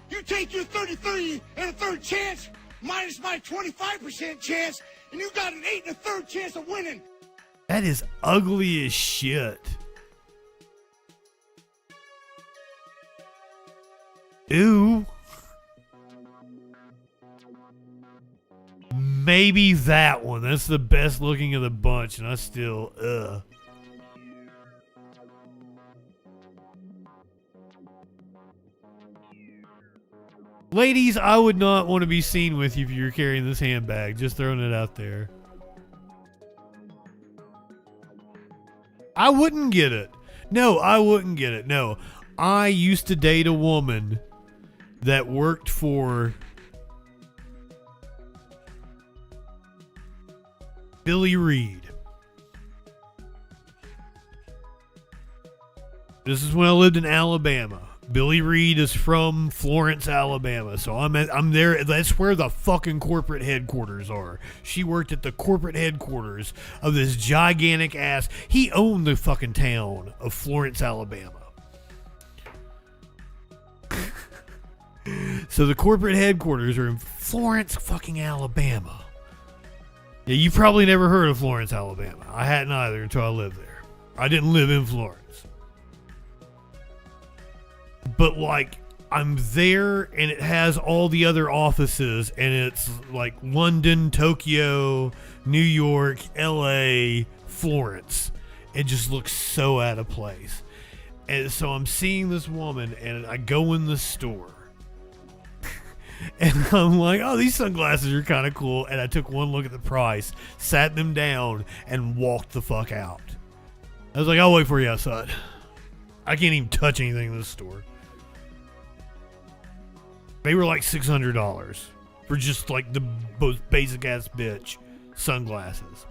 Speaker 18: You take your 33 and a third chance minus my 25% chance, and you got an 8 and a third chance of winning.
Speaker 5: That is ugly as shit. Ew. Maybe that one. That's the best looking of the bunch, and I still, ugh. Ladies, I would not want to be seen with you if you're carrying this handbag. Just throwing it out there. I wouldn't get it. No, I wouldn't get it. No. I used to date a woman that worked for Billy Reed. This is when I lived in Alabama. Billy Reed is from Florence, Alabama. So I'm there. That's where the fucking corporate headquarters are. She worked at the corporate headquarters of this gigantic ass. He owned the fucking town of Florence, Alabama. So the corporate headquarters are in Florence, fucking Alabama. Yeah, you probably never heard of Florence, Alabama. I hadn't either until I lived there. I didn't live in Florence. But like, I'm there and it has all the other offices, and it's like London, Tokyo, New York, LA, Florence. It just looks so out of place. And so I'm seeing this woman, and I go in the store. And I'm like, oh, these sunglasses are kind of cool. And I took one look at the price, sat them down, and walked the fuck out. I was like, I'll wait for you outside. I can't even touch anything in this store. They were like $600 for just like the most basic ass bitch sunglasses.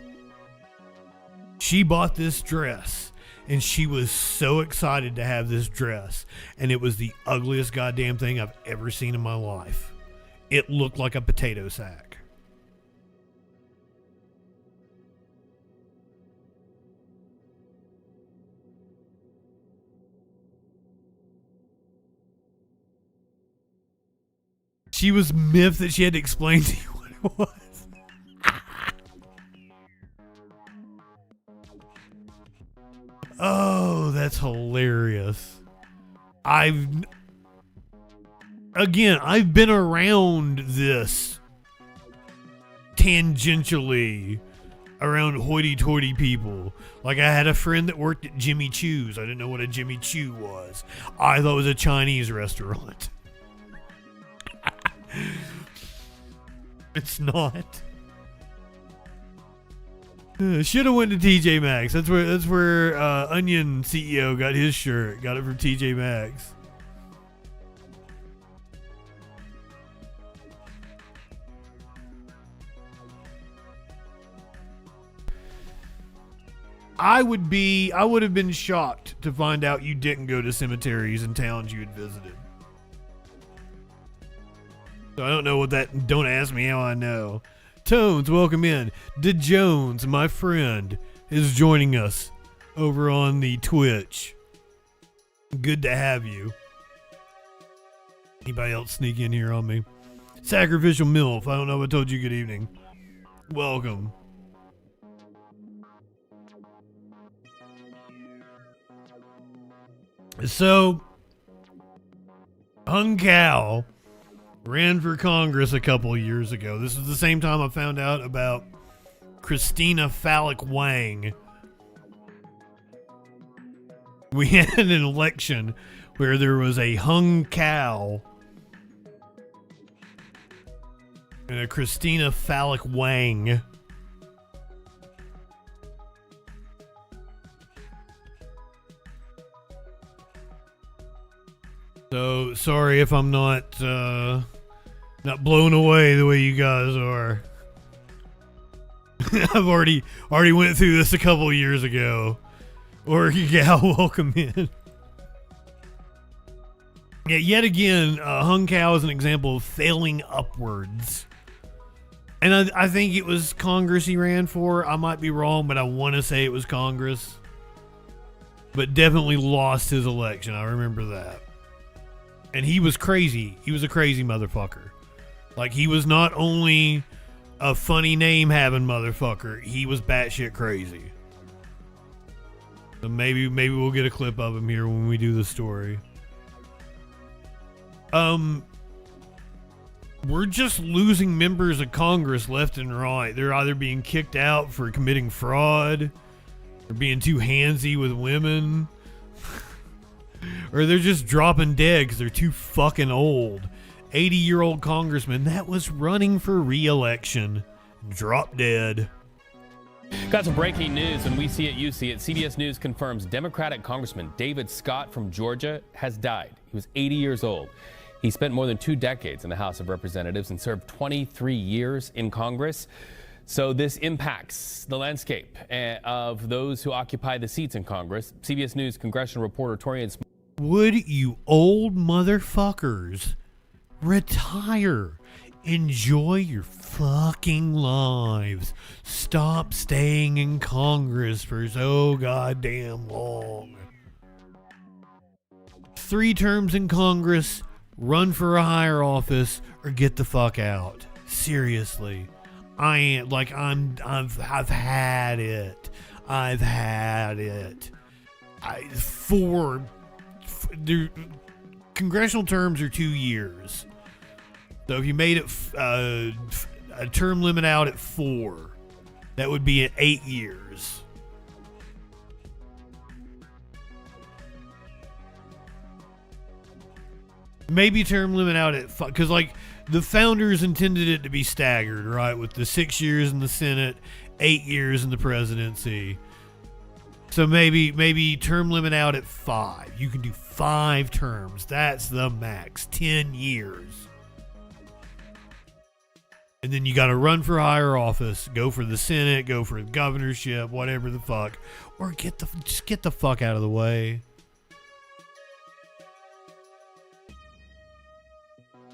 Speaker 5: She bought this dress, and she was so excited to have this dress, and it was the ugliest goddamn thing I've ever seen in my life. It looked like a potato sack. She was miffed that she had to explain to you what it was. Oh, that's hilarious. I've been around this tangentially around hoity-toity people. Like, I had a friend that worked at Jimmy Choo's. I didn't know what a Jimmy Choo was. I thought it was a Chinese restaurant. It's not. Should have went to TJ Maxx. That's where Onion CEO got his shirt. Got it from TJ Maxx. I would have been shocked to find out you didn't go to cemeteries in towns you had visited. So I don't know what that, don't ask me how I know. Tones, welcome in. DeJones, my friend, is joining us over on the Twitch. Good to have you. Anybody else sneak in here on me? Sacrificial MILF, I don't know if I told you good evening. Welcome. So, Hung Cow ran for Congress a couple of years ago. This is the same time I found out about Christina Phallic Wang. We had an election where there was a hung cow and a Christina Phallic Wang. So sorry if I'm not blown away the way you guys are. I've already went through this a couple of years ago. Or Gal, welcome in. Yeah, yet again, hung cow is an example of failing upwards. And I think it was Congress he ran for. I might be wrong, but I want to say it was Congress. But definitely lost his election. I remember that. And he was crazy. He was a crazy motherfucker. Like, he was not only a funny name having motherfucker, he was batshit crazy. So maybe we'll get a clip of him here when we do the story. We're just losing members of Congress left and right. They're either being kicked out for committing fraud, or being too handsy with women, or they're just dropping dead because they're too fucking old. 80-year-old congressman that was running for re-election dropped dead.
Speaker 19: Got some breaking news. When we see it, you see it. CBS News confirms Democratic Congressman David Scott from Georgia has died. He was 80 years old. He spent more than 2 decades in the House of Representatives and served 23 years in Congress. So this impacts the landscape of those who occupy the seats in Congress. CBS News congressional reporter Torian.
Speaker 5: Would you old motherfuckers retire? Enjoy your fucking lives. Stop staying in Congress for so goddamn long. 3 terms in Congress, run for a higher office, or get the fuck out. Seriously. I've had it. I've had it. Congressional terms are 2 years. So if you made it a term limit out at 4, that would be at 8 years. Maybe term limit out at 5, because like the founders intended it to be staggered, right? With the 6 years in the Senate, 8 years in the presidency. So maybe term limit out at 5. You can do 5 terms. That's the max. 10 years. And then you got to run for higher office, go for the Senate, go for the governorship, whatever the fuck, or just get the fuck out of the way.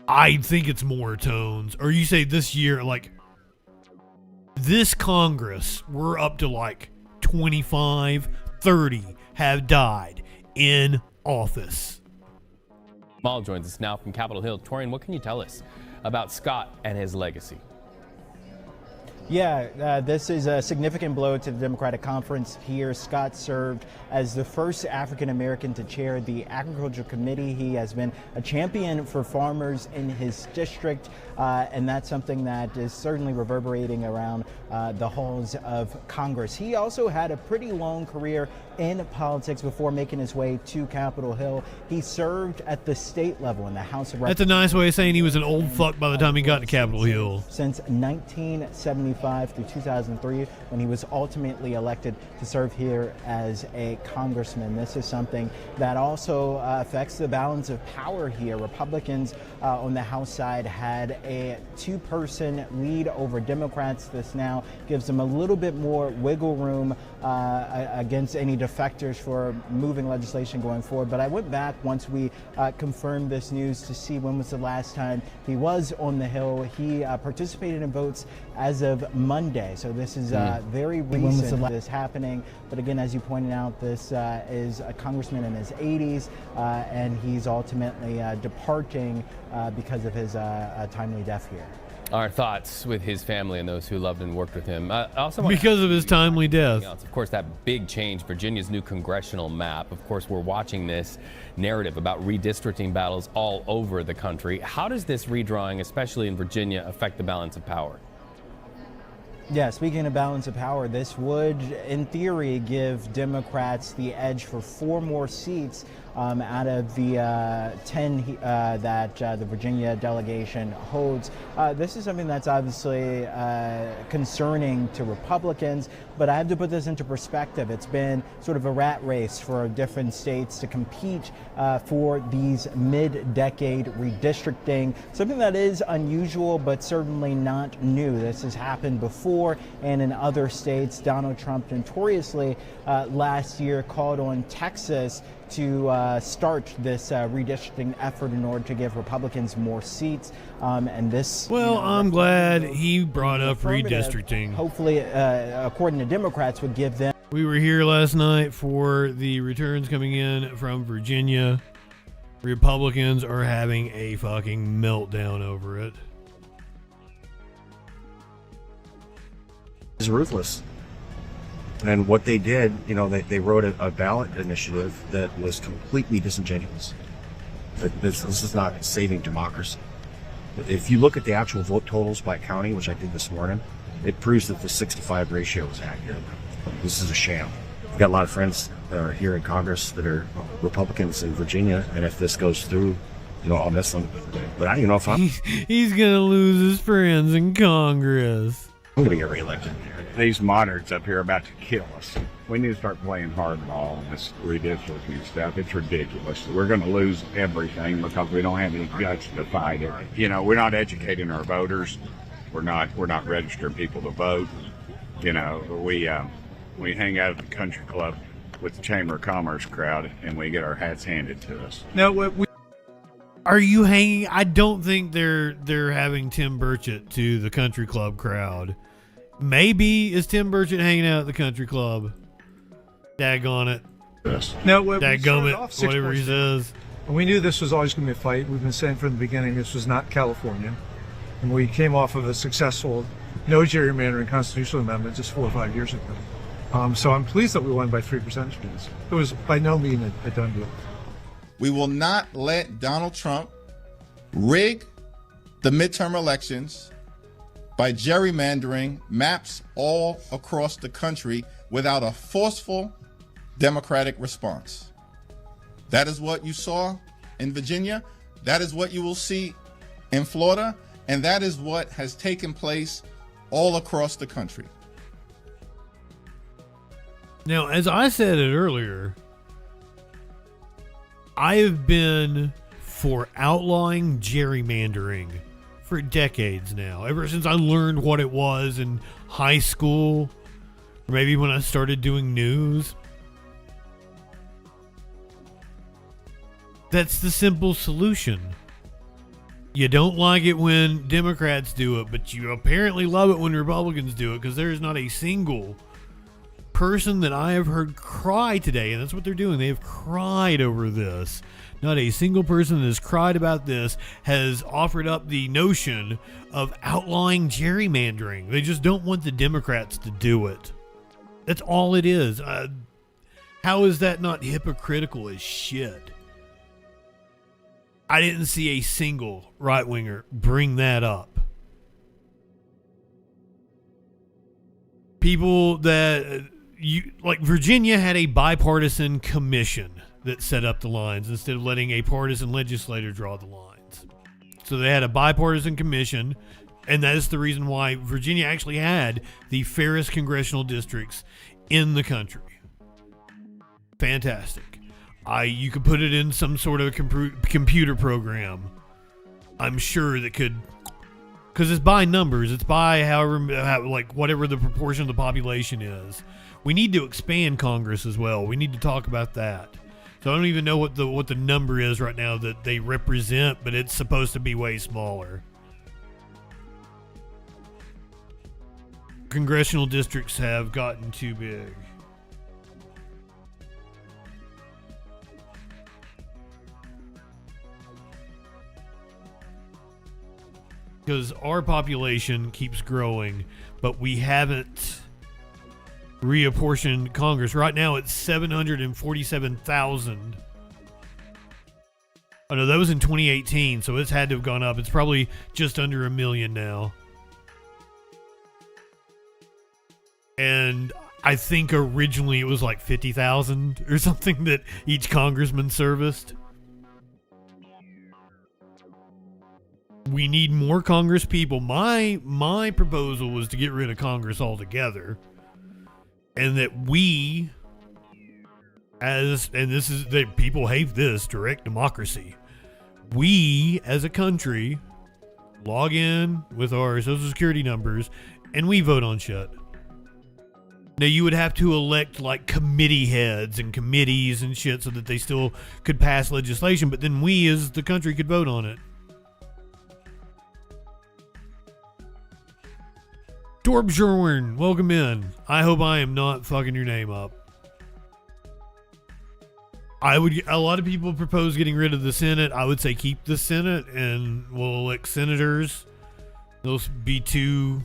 Speaker 5: I think it's more tones. Or you say this year, like this Congress, we're up to like 25, 30 have died in office.
Speaker 19: Mal joins us now from Capitol Hill. Torian, what can you tell us about Scott and his legacy?
Speaker 20: Yeah, this is a significant blow to the Democratic Conference here. Scott served as the first African American to chair the Agriculture Committee. He has been a champion for farmers in his district, and that's something that is certainly reverberating around the halls of Congress. He also had a pretty long career in politics before making his way to Capitol Hill. He served at the state level in the House of Representatives.
Speaker 5: That's a nice way of saying he was an old fuck by the time he got to Capitol Hill.
Speaker 20: Since 1975 through 2003, when he was ultimately elected to serve here as a congressman. This is something that also affects the balance of power here. Republicans on the House side had a two-person lead over Democrats. This now gives them a little bit more wiggle room against any defectors for moving legislation going forward. But I went back once we confirmed this news to see when was the last time he was on the Hill. He participated in votes as of Monday, so this is very recent this happening. But again, as you pointed out, this is a congressman in his 80s, and he's ultimately departing because of his timely death here.
Speaker 19: Our thoughts with his family and those who loved and worked with him.
Speaker 5: Because of his timely death.
Speaker 19: Of course, that big change, Virginia's new congressional map. Of course, we're watching this narrative about redistricting battles all over the country. How does this redrawing, especially in Virginia, affect the balance of power?
Speaker 20: Yeah, speaking of balance of power, this would, in theory, give Democrats the edge for 4 more seats out of the 10 that the Virginia delegation holds. This is something that's obviously concerning to Republicans, but I have to put this into perspective. It's been sort of a rat race for different states to compete for these mid-decade redistricting, something that is unusual but certainly not new. This has happened before and in other states. Donald Trump notoriously last year called on Texas to start this redistricting effort in order to give Republicans more seats. And this.
Speaker 5: Well, I'm glad he brought up redistricting.
Speaker 20: Hopefully, according to Democrats, would give them.
Speaker 5: We were here last night for the returns coming in from Virginia. Republicans are having a fucking meltdown over it.
Speaker 21: It's ruthless. And what they did, you know, they wrote a ballot initiative that was completely disingenuous. This is not saving democracy. If you look at the actual vote totals by county, which I did this morning, it proves that the 65 ratio is accurate. This is a sham. I've got a lot of friends that are here in Congress that are Republicans in Virginia, and if this goes through, you know, I'll miss them. But I don't know if
Speaker 5: He's gonna lose his friends in Congress.
Speaker 21: I'm gonna get reelected.
Speaker 22: These moderates up here are about to kill us. We need to start playing hardball on this redistricting stuff. It's ridiculous. We're going to lose everything because we don't have any guts to fight it. You know, we're not educating our voters. We're not registering people to vote. You know, we hang out at the country club with the Chamber of Commerce crowd, and we get our hats handed to us.
Speaker 5: No, are you hanging? I don't think they're having Tim Burchett to the country club crowd. Maybe is Tim Burchett hanging out at the country club? Daggone it.
Speaker 22: Yes.
Speaker 23: No,
Speaker 5: Dadgummit, whatever he says.
Speaker 23: We knew this was always going to be a fight. We've been saying from the beginning this was not California. And we came off of a successful no gerrymandering constitutional amendment just 4 or 5 years ago. So I'm pleased that we won by 3 percentage points. It was by no means a done deal.
Speaker 24: We will not let Donald Trump rig the midterm elections by gerrymandering maps all across the country without a forceful Democratic response. That is what you saw in Virginia. That is what you will see in Florida. And that is what has taken place all across the country.
Speaker 5: Now, as I said it earlier, I have been for outlawing gerrymandering for decades now. Ever since I learned what it was in high school, or maybe when I started doing news. That's the simple solution. You don't like it when Democrats do it, but you apparently love it when Republicans do it, because there is not a single person that I have heard cry today, and that's what they're doing. They have cried over this. Not a single person that has cried about this has offered up the notion of outlawing gerrymandering. They just don't want the Democrats to do it. That's all it is. How is that not hypocritical as shit? I didn't see a single right-winger bring that up. People that, like Virginia had a bipartisan commission that set up the lines instead of letting a partisan legislator draw the lines. So they had a bipartisan commission, and that is the reason why Virginia actually had the fairest congressional districts in the country. Fantastic. You could put it in some sort of computer program, I'm sure, that could, because it's by numbers. It's by whatever the proportion of the population is. We need to expand Congress as well. We need to talk about that. So I don't even know what the number is right now that they represent, but it's supposed to be way smaller. Congressional districts have gotten too big. Because our population keeps growing, but we haven't reapportioned Congress. Right now it's 747,000. Oh no, that was in 2018, so it's had to have gone up. It's probably just under 1 million now. And I think originally it was like 50,000 or something that each congressman serviced. We need more Congress people. My proposal was to get rid of Congress altogether, and that we, people hate this, direct democracy. We, as a country, log in with our social security numbers, and we vote on shit. Now, you would have to elect like committee heads and committees and shit so that they still could pass legislation, but then we, as the country, could vote on it. Dorbjorn, welcome in. I hope I am not fucking your name up. A lot of people propose getting rid of the Senate. I would say keep the Senate and we'll elect senators. They'll be 2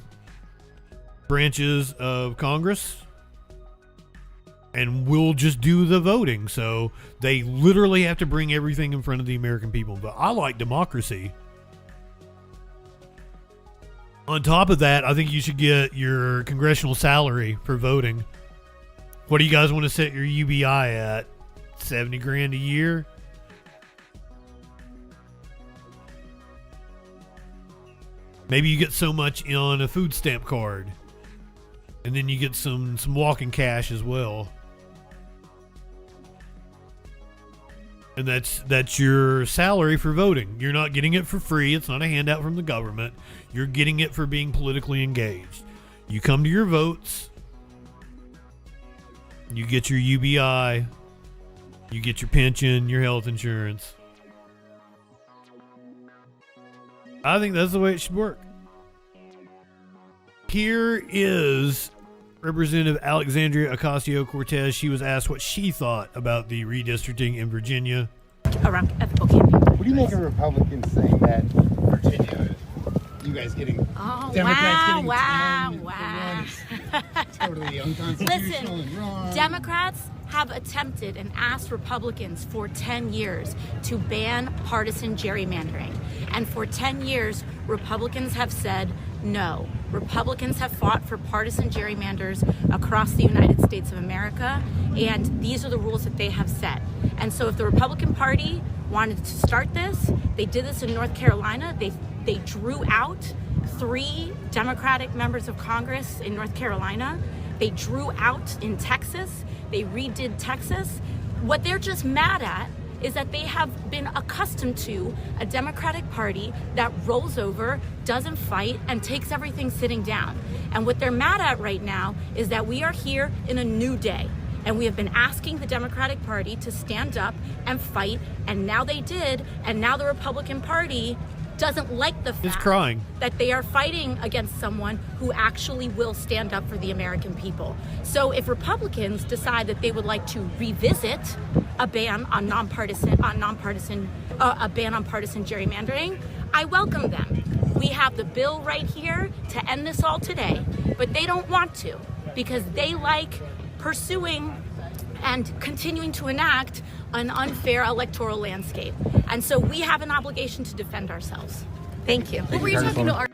Speaker 5: branches of Congress. And we'll just do the voting. So they literally have to bring everything in front of the American people. But I like democracy. On top of that, I think you should get your congressional salary for voting. What do you guys want to set your UBI at? 70 grand a year? Maybe you get so much on a food stamp card. And then you get some walking cash as well. And that's your salary for voting. You're not getting it for free. It's not a handout from the government. You're getting it for being politically engaged. You come to your votes. You get your UBI. You get your pension, your health insurance. I think that's the way it should work. Here is Representative Alexandria Ocasio-Cortez. She was asked what she thought about the redistricting in Virginia.
Speaker 2: Around ethical campaign.
Speaker 4: What do you make of Republicans saying that Virginia, you guys getting Democrats getting 10 is totally unconstitutional and wrong?
Speaker 2: Democrats have attempted and asked Republicans for 10 years to ban partisan gerrymandering. And for 10 years, Republicans have said no. Republicans have fought for partisan gerrymanders across the United States of America, and these are the rules that they have set. And so if the Republican Party wanted to start this, they did this in North Carolina. They drew out 3 Democratic members of Congress in North Carolina. They drew out in Texas. They redid Texas. What they're just mad at is that they have been accustomed to a Democratic Party that rolls over, doesn't fight, and takes everything sitting down. And what they're mad at right now is that we are here in a new day. And we have been asking the Democratic Party to stand up and fight, and now they did, and now the Republican Party doesn't like the fact that they are fighting against someone who actually will stand up for the American people. So if Republicans decide that they would like to revisit a ban on partisan gerrymandering, I welcome them. We have the bill right here to end this all today, but they don't want to because they like pursuing and continuing to enact an unfair electoral landscape. And so we have an obligation to defend ourselves. Thank you. What were you talking to?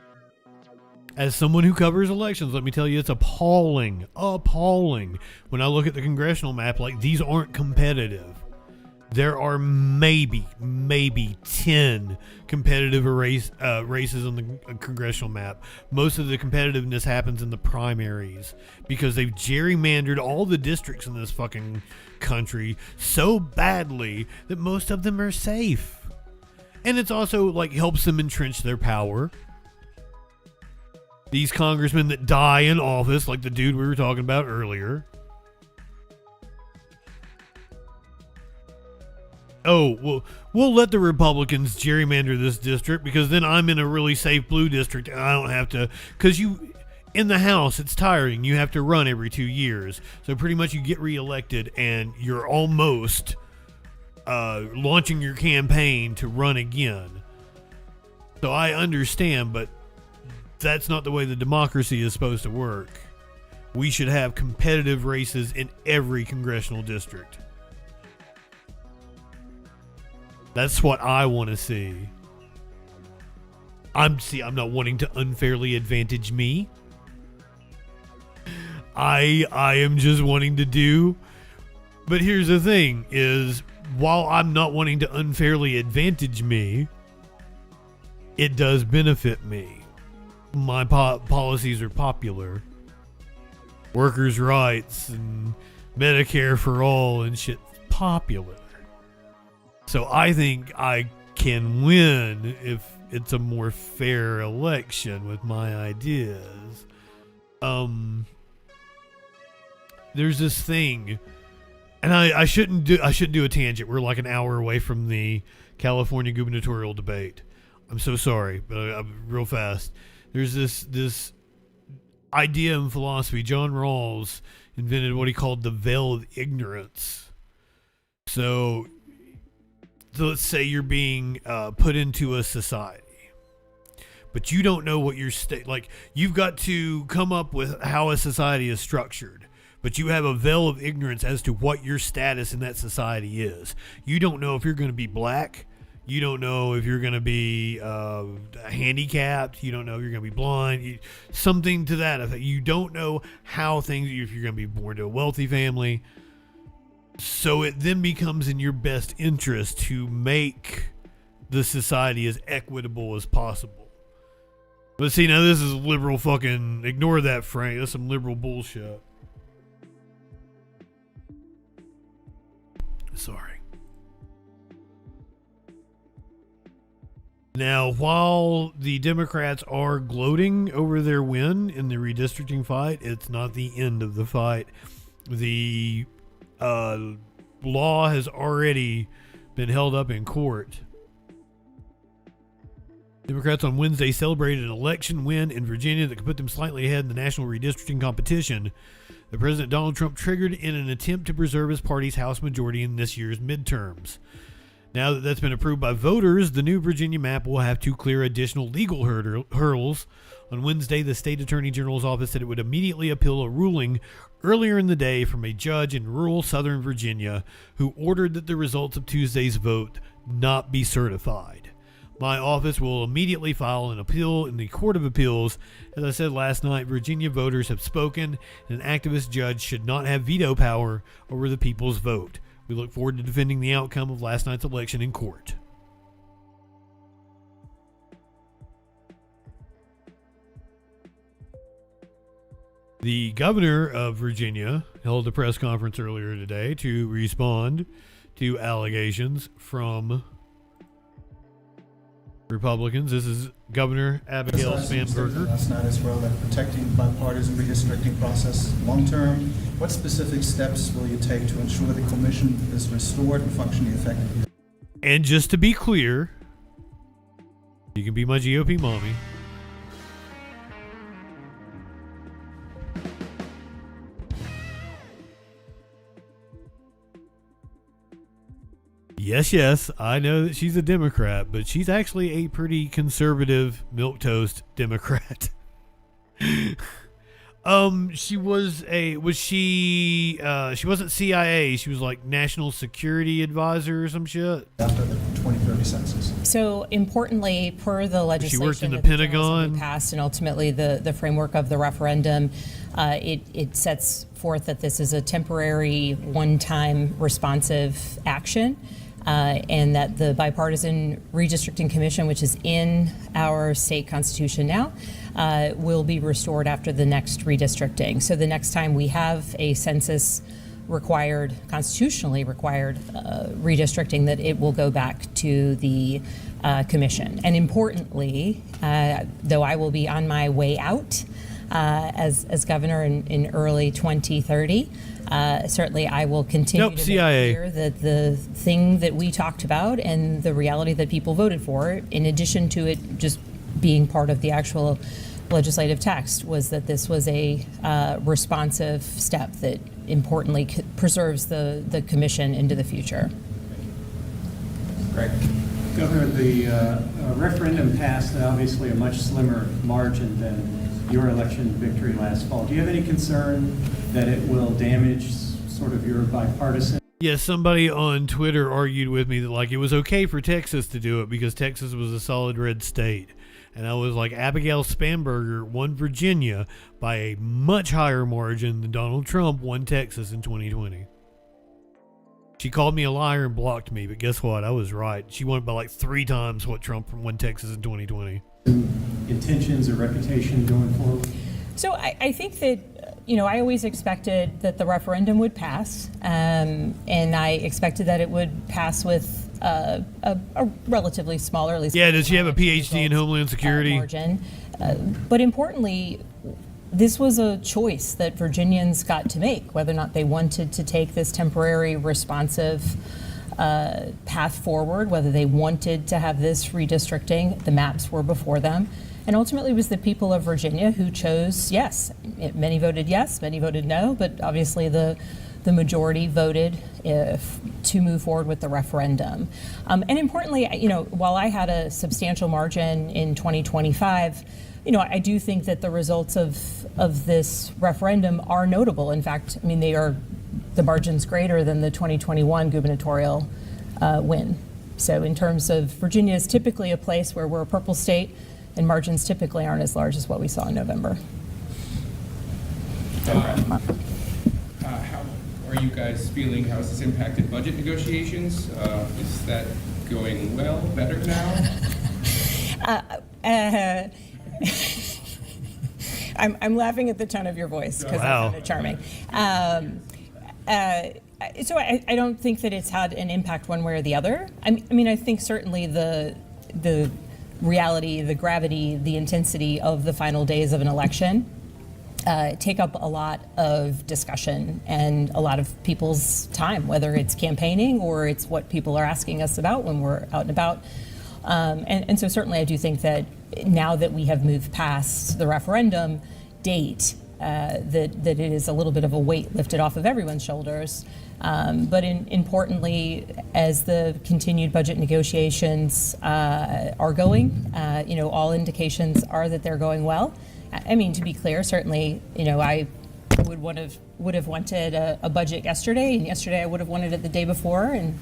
Speaker 5: As someone who covers elections, let me tell you, it's appalling when I look at the congressional map. Like, these aren't competitive. There are maybe 10 competitive races on the congressional map. Most of the competitiveness happens in the primaries because they've gerrymandered all the districts in this fucking country so badly that most of them are safe. And it's also like helps them entrench their power. These congressmen that die in office, like the dude we were talking about earlier. Oh, well, we'll let the Republicans gerrymander this district because then I'm in a really safe blue district and I don't have to, because in the House, it's tiring. You have to run every 2 years. So pretty much you get reelected and you're almost launching your campaign to run again. So I understand, but that's not the way the democracy is supposed to work. We should have competitive races in every congressional district. That's what I want to see. I'm not wanting to unfairly advantage me. I am just wanting to do. But here's the thing is, while I'm not wanting to unfairly advantage me, it does benefit me. My policies are popular. Workers' rights and Medicare for all and shit popular. So I think I can win if it's a more fair election with my ideas. There's this thing, and I shouldn't do a tangent. We're like an hour away from the California gubernatorial debate. I'm so sorry, but real fast. There's this idea in philosophy. John Rawls invented what he called the veil of ignorance. So let's say you're being put into a society, but you don't know what your state, like you've got to come up with how a society is structured, but you have a veil of ignorance as to what your status in that society is. You don't know if you're going to be black. You don't know if you're going to be handicapped. You don't know if you're going to be blind. Something to that effect. You don't know how things, if you're going to be born to a wealthy family. So it then becomes in your best interest to make the society as equitable as possible. But see, now this is liberal fucking, ignore that, Frank. That's some liberal bullshit. Sorry. Now, while the Democrats are gloating over their win in the redistricting fight, it's not the end of the fight. The law has already been held up in court. Democrats on Wednesday celebrated an election win in Virginia that could put them slightly ahead in the national redistricting competition that President Donald Trump triggered in an attempt to preserve his party's House majority in this year's midterms. Now that that's been approved by voters, the new Virginia map will have to clear additional legal hurdles. On Wednesday, the state attorney general's office said it would immediately appeal a ruling earlier in the day from a judge in rural southern Virginia who ordered that the results of Tuesday's vote not be certified. My office will immediately file an appeal in the Court of Appeals. As I said last night, Virginia voters have spoken, and an activist judge should not have veto power over the people's vote. We look forward to defending the outcome of last night's election in court. The governor of Virginia held a press conference earlier today to respond to allegations from Republicans. This is Governor Abigail Spanberger.
Speaker 3: Last night as well, that protecting bipartisan redistricting process long term. What specific steps will you take to ensure the commission is restored and functioning effectively?
Speaker 5: And just to be clear, you can be my GOP mommy. Yes, I know that she's a Democrat, but she's actually a pretty conservative milquetoast Democrat. She wasn't CIA, she was like National Security Advisor or some shit.
Speaker 3: After the 2030 census.
Speaker 6: So importantly, per the legislation
Speaker 5: she worked in the
Speaker 6: that
Speaker 5: Pentagon,
Speaker 6: passed, and ultimately the framework of the referendum, it sets forth that this is a temporary, one-time responsive action. And that the Bipartisan Redistricting Commission, which is in our state constitution now, will be restored after the next redistricting. So the next time we have a census required, constitutionally required redistricting, that it will go back to the commission. And importantly, though I will be on my way out as governor in early 2030, certainly I will continue to make clear that the thing that we talked about and the reality that people voted for, in addition to it just being part of the actual legislative text, was that this was a responsive step that importantly preserves the commission into the future.
Speaker 7: Greg. Governor, the referendum passed obviously a much slimmer margin than your election victory last fall. Do you have any concern that it will damage sort of your bipartisan?
Speaker 5: Yeah, somebody on Twitter argued with me that like it was okay for Texas to do it because Texas was a solid red state. And I was like, Abigail Spanberger won Virginia by a much higher margin than Donald Trump won Texas in 2020. She called me a liar and blocked me, but guess what? I was right. She won by like 3 times what Trump won Texas in 2020.
Speaker 7: Intentions or reputation going forward?
Speaker 6: So I think that, I always expected that the referendum would pass, and I expected that it would pass with a relatively smaller, at least.
Speaker 5: Yeah, does she have a PhD in Homeland Security?
Speaker 6: Margin. But importantly, this was a choice that Virginians got to make, whether or not they wanted to take this temporary responsive path forward, whether they wanted to have this redistricting. The maps were before them. And ultimately it was the people of Virginia who chose yes. Many voted yes, many voted no, but obviously the majority voted to move forward with the referendum. And importantly, while I had a substantial margin in 2025, I do think that the results of this referendum are notable. In fact, the margin's greater than the 2021 gubernatorial win. So in terms of Virginia is typically a place where we're a purple state, and margins typically aren't as large as what we saw in November.
Speaker 11: How are you guys feeling? How has this impacted budget negotiations? Is that going well, better now?
Speaker 6: I'm laughing at the tone of your voice because I found it charming. So I don't think that it's had an impact one way or the other. I think certainly the reality, the gravity, the intensity of the final days of an election take up a lot of discussion and a lot of people's time, whether it's campaigning or it's what people are asking us about when we're out and about. And so certainly I do think that now that we have moved past the referendum date, that it is a little bit of a weight lifted off of everyone's shoulders. But importantly, as the continued budget negotiations are going, all indications are that they're going well. To be clear, certainly, I would have wanted a budget yesterday, and yesterday I would have wanted it the day before, and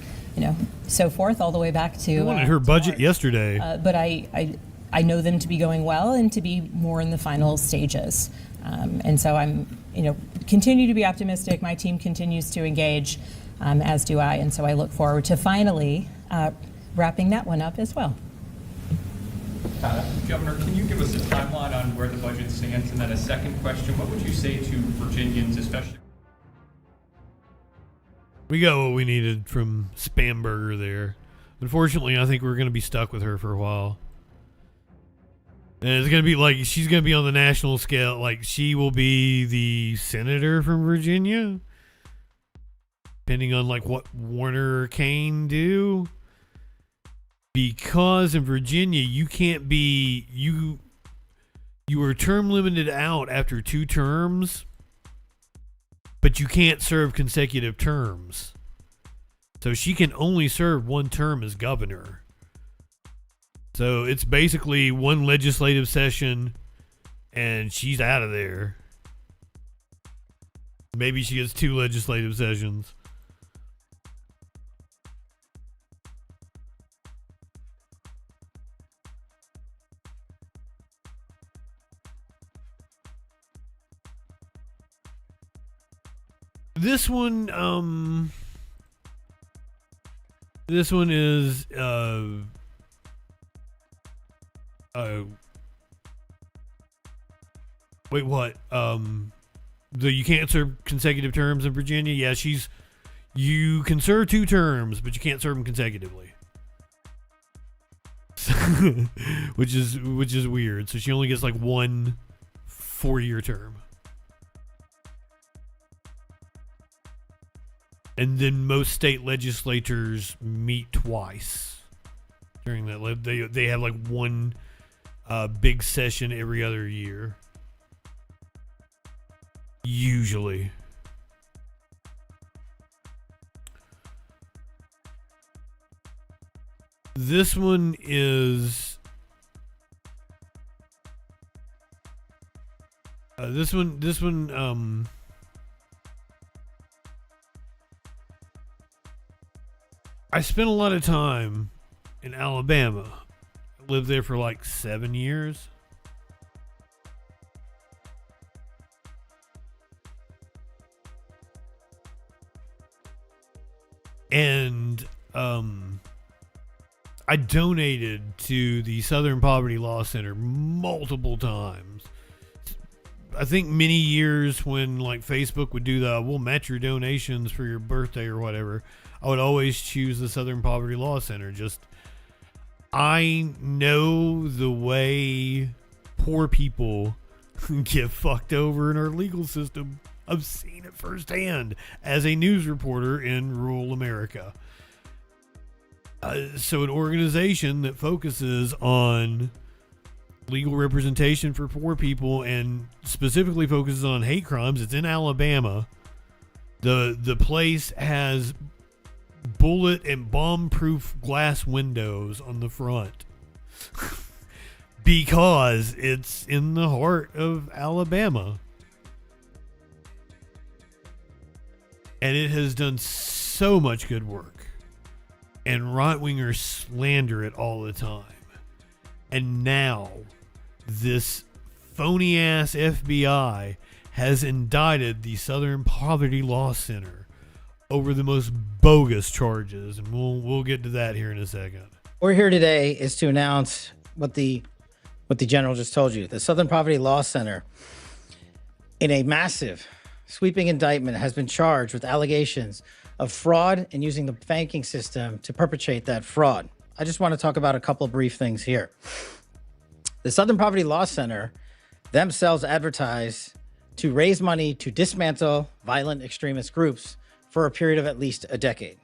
Speaker 6: so forth, all the way back to.
Speaker 5: You wanted her budget yesterday.
Speaker 6: But I know them to be going well and to be more in the final stages. And so I'm, continue to be optimistic. My team continues to engage, as do I. And so I look forward to finally wrapping that one up as well.
Speaker 11: Governor, can you give us a timeline on where the budget stands? And then a second question, what would you say to Virginians, especially?
Speaker 5: We got what we needed from Spamberger there. Unfortunately, I think we're going to be stuck with her for a while. And it's going to be like, she's going to be on the national scale. Like, she will be the senator from Virginia. Depending on, like, what Warner or Kane do. Because in Virginia, you can't be... You are term limited out after 2 terms. But you can't serve consecutive terms. So she can only serve 1 term as governor. So it's basically 1 legislative session and she's out of there. Maybe she gets 2 legislative sessions. This one is wait, what? You can't serve consecutive terms in Virginia? Yeah, you can serve 2 terms, but you can't serve them consecutively. which is weird. So she only gets like 1 4-year term. And then most state legislatures meet twice during that. They have like 1 big session every other year. Usually. This one is... This one, I spent a lot of time in Alabama. I lived there for like 7 years. And I donated to the Southern Poverty Law Center multiple times. I think many years when like Facebook would do we'll match your donations for your birthday or whatever, I would always choose the Southern Poverty Law Center. I know the way poor people get fucked over in our legal system. I've seen it firsthand as a news reporter in rural America. So an organization that focuses on legal representation for poor people and specifically focuses on hate crimes. It's in Alabama. The place has bullet and bomb-proof glass windows on the front because it's in the heart of Alabama. And it has done so much good work. And right-wingers slander it all the time. And now, this phony-ass FBI has indicted the Southern Poverty Law Center over the most bogus charges. And we'll get to that here in a second.
Speaker 8: We're here today is to announce what the general just told you. The Southern Poverty Law Center, in a massive sweeping indictment, has been charged with allegations of fraud and using the banking system to perpetrate that fraud. I just want to talk about a couple of brief things here. The Southern Poverty Law Center themselves advertise to raise money to dismantle violent extremist groups for a period of at least a decade.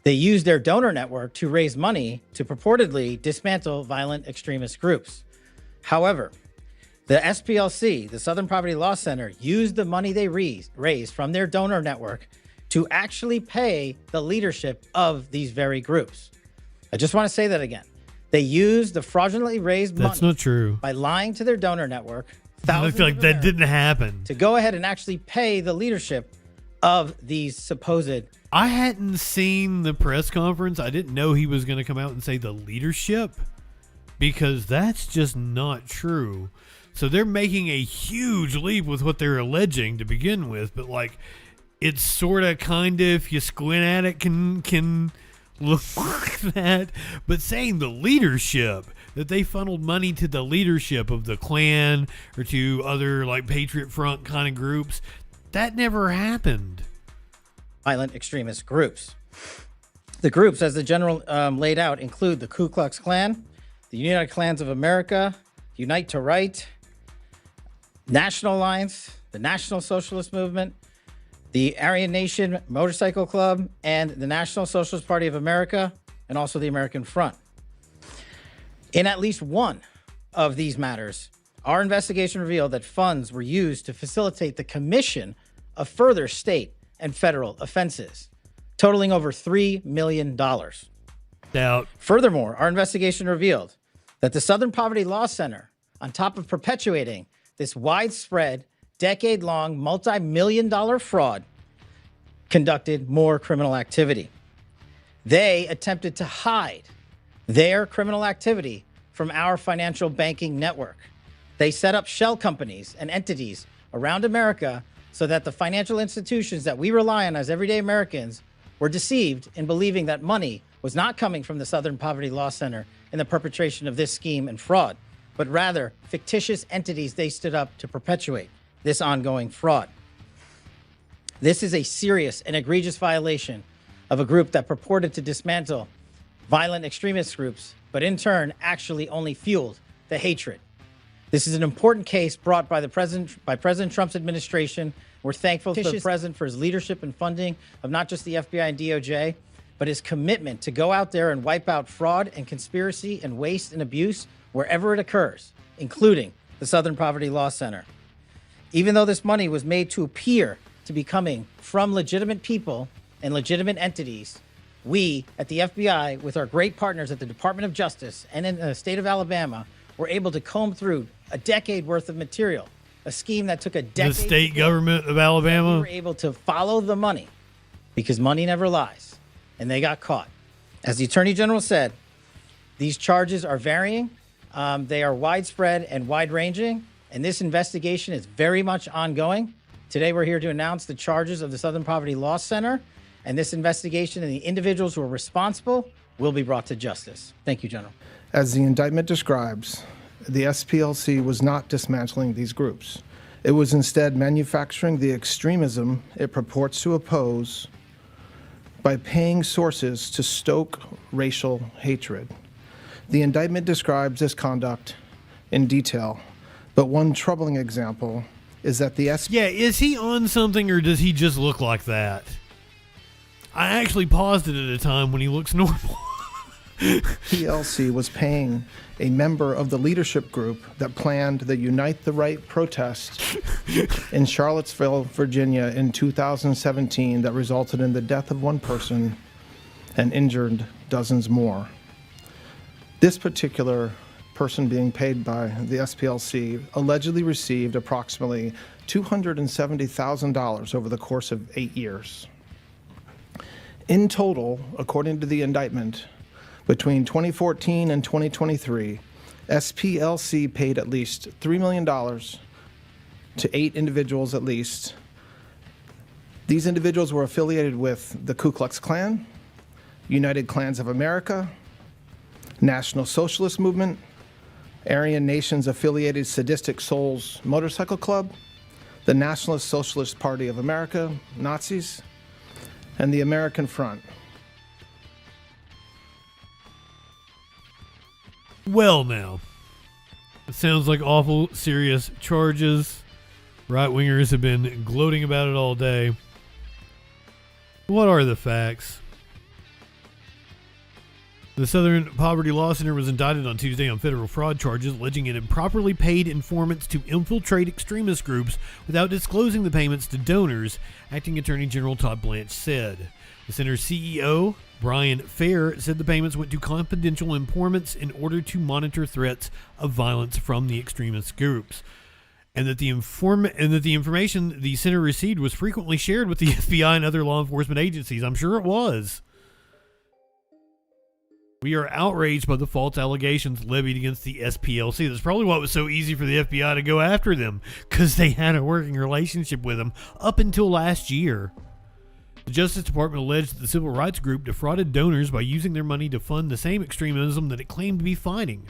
Speaker 8: They use their donor network to raise money to purportedly dismantle violent extremist groups. However, the SPLC, the Southern Poverty Law Center, used the money they raised from their donor network to actually pay the leadership of these very groups. I just want to say that again. They used the fraudulently raised money.
Speaker 5: That's not true.
Speaker 8: By lying to their donor network.
Speaker 5: I feel like that didn't happen.
Speaker 8: To go ahead and actually pay the leadership of these supposed...
Speaker 5: I hadn't seen the press conference. I didn't know he was going to come out and say the leadership, because that's just not true. So they're making a huge leap with what they're alleging to begin with, but like it's sort of kind of, if you squint at it, can look like that. But saying the leadership, that they funneled money to the leadership of the Klan or to other like Patriot Front kind of groups, that never happened.
Speaker 8: violent extremist groups. The groups, as the general laid out, include the Ku Klux Klan, the United Klans of America, Unite to Right, National Alliance, the National Socialist Movement, the Aryan Nation Motorcycle Club, and the National Socialist Party of America, and also the American Front. In at least one of these matters, our investigation revealed that funds were used to facilitate the commission of further state and federal offenses, totaling over $3 million. Furthermore, our investigation revealed that the Southern Poverty Law Center, on top of perpetuating this widespread, decade-long, multi-million-dollar fraud, conducted more criminal activity. They attempted to hide their criminal activity from our financial banking network. They set up shell companies and entities around America so that the financial institutions that we rely on as everyday Americans were deceived in believing that money was not coming from the Southern Poverty Law Center in the perpetration of this scheme and fraud, but rather fictitious entities they stood up to perpetuate this ongoing fraud. This is a serious and egregious violation of a group that purported to dismantle violent extremist groups, but in turn actually only fueled the hatred. This is an important case brought by President Trump's administration. We're thankful to the president for his leadership and funding of not just the FBI and DOJ, but his commitment to go out there and wipe out fraud and conspiracy and waste and abuse wherever it occurs, including the Southern Poverty Law Center. Even though this money was made to appear to be coming from legitimate people and legitimate entities, we at the FBI, with our great partners at the Department of Justice and in the state of Alabama, were able to comb through a decade worth of material, a scheme that took a decade.
Speaker 5: The state government of Alabama.
Speaker 8: We were able to follow the money because money never lies, and they got caught. As the Attorney General said, these charges are varying. They are widespread and wide-ranging, and this investigation is very much ongoing. Today, we're here to announce the charges of the Southern Poverty Law Center, and this investigation and the individuals who are responsible will be brought to justice. Thank you, General.
Speaker 9: As the indictment describes, the SPLC was not dismantling these groups. It was instead manufacturing the extremism it purports to oppose by paying sources to stoke racial hatred. The indictment describes this conduct in detail, but one troubling example is that the
Speaker 5: is he on something or does he just look like that? I actually paused it at a time when he looks normal.
Speaker 9: PLC was paying a member of the leadership group that planned the Unite the Right protest in Charlottesville, Virginia in 2017 that resulted in the death of one person and injured dozens more. This particular person being paid by the SPLC allegedly received approximately $270,000 over the course of 8 years. In total, according to the indictment, between 2014 and 2023, SPLC paid at least $3 million to 8 individuals at least. These individuals were affiliated with the Ku Klux Klan, United Klans of America, National Socialist Movement, Aryan Nations affiliated Sadistic Souls Motorcycle Club, the Nationalist Socialist Party of America, Nazis, and the American Front.
Speaker 5: Well, now, it sounds like awful serious charges. Right-wingers have been gloating about it all day. What are the facts? The Southern Poverty Law Center was indicted on Tuesday on federal fraud charges alleging it improperly paid informants to infiltrate extremist groups without disclosing the payments to donors, Acting Attorney General Todd Blanche said. The center's CEO, Brian Fair, said the payments went to confidential informants in order to monitor threats of violence from the extremist groups, and that the information the center received was frequently shared with the FBI and other law enforcement agencies. I'm sure it was. We are outraged by the false allegations levied against the SPLC. That's probably why it was so easy for the FBI to go after them, because they had a working relationship with them up until last year. The Justice Department alleged that the civil rights group defrauded donors by using their money to fund the same extremism that it claimed to be fighting.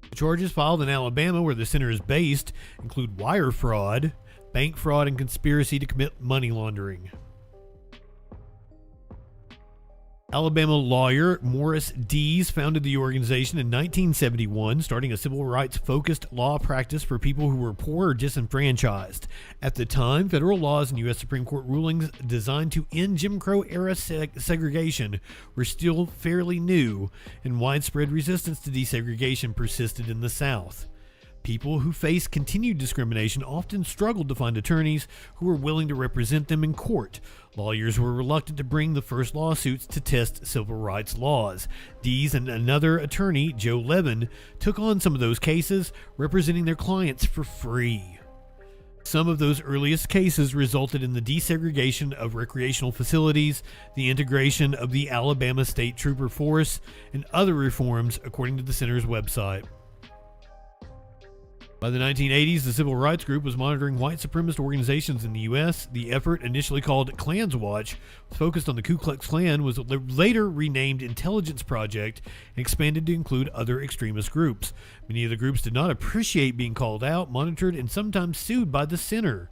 Speaker 5: The charges filed in Alabama, where the center is based, include wire fraud, bank fraud, and conspiracy to commit money laundering. Alabama lawyer Morris Dees founded the organization in 1971, starting a civil rights-focused law practice for people who were poor or disenfranchised. At the time, federal laws and U.S. Supreme Court rulings designed to end Jim Crow-era segregation were still fairly new, and widespread resistance to desegregation persisted in the South. People who faced continued discrimination often struggled to find attorneys who were willing to represent them in court. Lawyers were reluctant to bring the first lawsuits to test civil rights laws. Dees and another attorney, Joe Levin, took on some of those cases, representing their clients for free. Some of those earliest cases resulted in the desegregation of recreational facilities, the integration of the Alabama State Trooper Force, and other reforms, according to the center's website. By the 1980s, the civil rights group was monitoring white supremacist organizations in the U.S. The effort, initially called Klans Watch, focused on the Ku Klux Klan, was later renamed Intelligence Project and expanded to include other extremist groups. Many of the groups did not appreciate being called out, monitored, and sometimes sued by the center.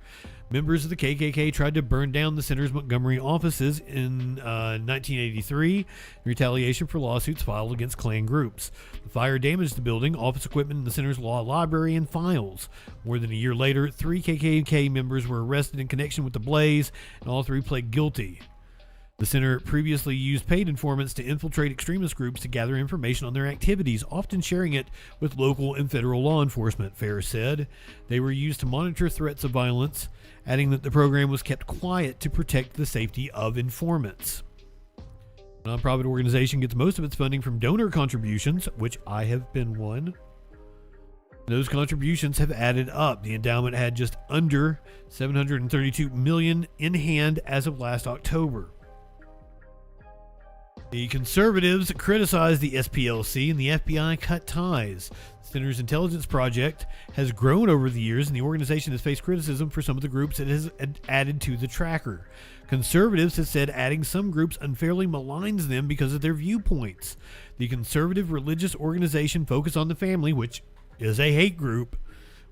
Speaker 5: Members of the KKK tried to burn down the center's Montgomery offices in 1983 in retaliation for lawsuits filed against Klan groups. The fire damaged the building, office equipment, and the center's law library and files. More than a year later, 3 KKK members were arrested in connection with the blaze, and all 3 pled guilty. The center previously used paid informants to infiltrate extremist groups to gather information on their activities, often sharing it with local and federal law enforcement, Fair said. They were used to monitor threats of violence, adding that the program was kept quiet to protect the safety of informants. The nonprofit organization gets most of its funding from donor contributions, which I have been one. Those contributions have added up. The endowment had just under $732 million in hand as of last October. The conservatives criticized the SPLC and the FBI cut ties. The Center's Intelligence Project has grown over the years, and the organization has faced criticism for some of the groups it has added to the tracker. Conservatives have said adding some groups unfairly maligns them because of their viewpoints. The conservative religious organization Focus on the Family, which is a hate group,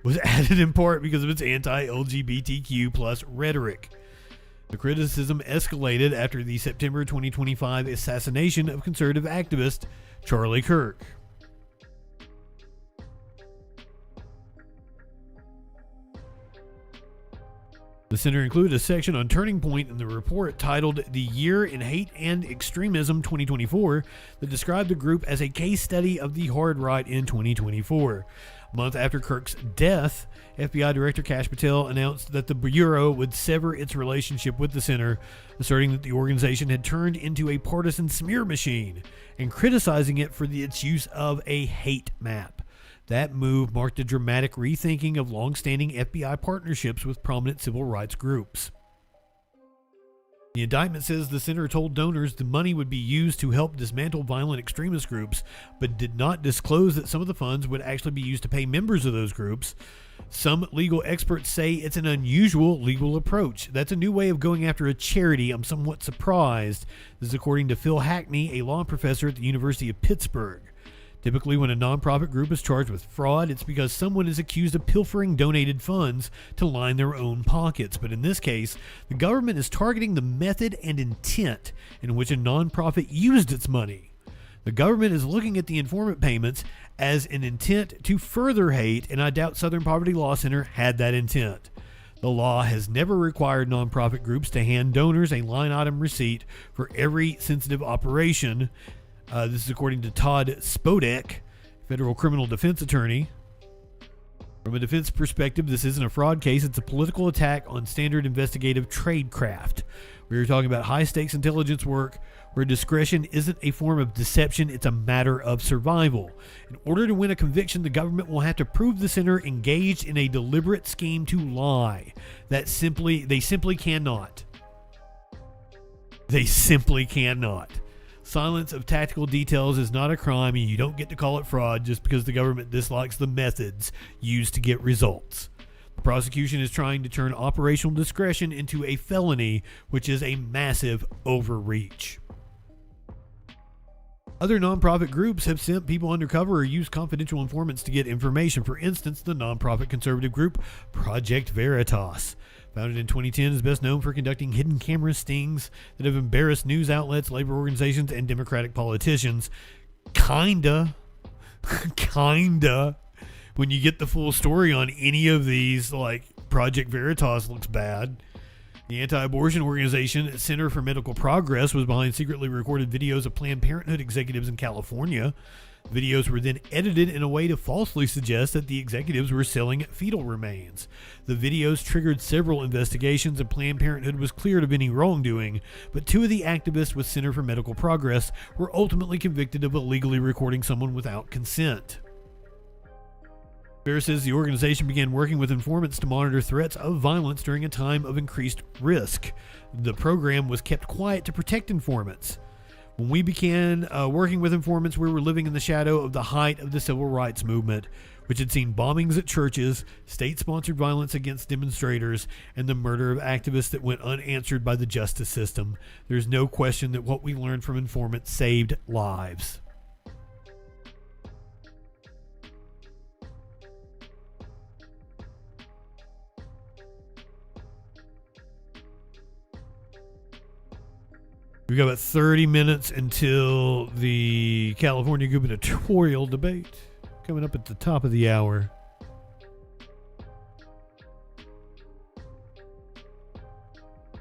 Speaker 5: was added in part because of its anti-LGBTQ plus rhetoric. The criticism escalated after the September 2025 assassination of conservative activist Charlie Kirk. The center included a section on Turning Point in the report titled The Year in Hate and Extremism 2024 that described the group as a case study of the hard right in 2024. A month after Kirk's death, FBI Director Kash Patel announced that the Bureau would sever its relationship with the center, asserting that the organization had turned into a partisan smear machine and criticizing it for its use of a hate map. That move marked a dramatic rethinking of long-standing FBI partnerships with prominent civil rights groups. The indictment says the center told donors the money would be used to help dismantle violent extremist groups, but did not disclose that some of the funds would actually be used to pay members of those groups. Some legal experts say it's an unusual legal approach. That's a new way of going after a charity. I'm somewhat surprised. This is according to Phil Hackney, a law professor at the University of Pittsburgh. Typically, when a nonprofit group is charged with fraud, it's because someone is accused of pilfering donated funds to line their own pockets. But in this case, the government is targeting the method and intent in which a nonprofit used its money. The government is looking at the informant payments as an intent to further hate, and I doubt Southern Poverty Law Center had that intent. The law has never required nonprofit groups to hand donors a line item receipt for every sensitive operation. This is according to Todd Spodek, federal criminal defense attorney. From a defense perspective, this isn't a fraud case. It's a political attack on standard investigative tradecraft. We are talking about high-stakes intelligence work where discretion isn't a form of deception. It's a matter of survival. In order to win a conviction, the government will have to prove the center engaged in a deliberate scheme to lie. They simply cannot. They simply cannot. Silence of tactical details is not a crime, and you don't get to call it fraud just because the government dislikes the methods used to get results. The prosecution is trying to turn operational discretion into a felony, which is a massive overreach. Other nonprofit groups have sent people undercover or used confidential informants to get information. For instance, the nonprofit conservative group Project Veritas. Founded in 2010, is best known for conducting hidden camera stings that have embarrassed news outlets, labor organizations, and Democratic politicians. Kinda. When you get the full story on any of these, like Project Veritas looks bad. The anti-abortion organization Center for Medical Progress was behind secretly recorded videos of Planned Parenthood executives in California. Videos were then edited in a way to falsely suggest that the executives were selling fetal remains. The videos triggered several investigations, and Planned Parenthood was cleared of any wrongdoing, but 2 of the activists with Center for Medical Progress were ultimately convicted of illegally recording someone without consent. Thur says the organization began working with informants to monitor threats of violence during a time of increased risk. The program was kept quiet to protect informants. When we began working with informants, we were living in the shadow of the height of the civil rights movement, which had seen bombings at churches, state-sponsored violence against demonstrators, and the murder of activists that went unanswered by the justice system. There's no question that what we learned from informants saved lives. We've got about 30 minutes until the California gubernatorial debate coming up at the top of the hour.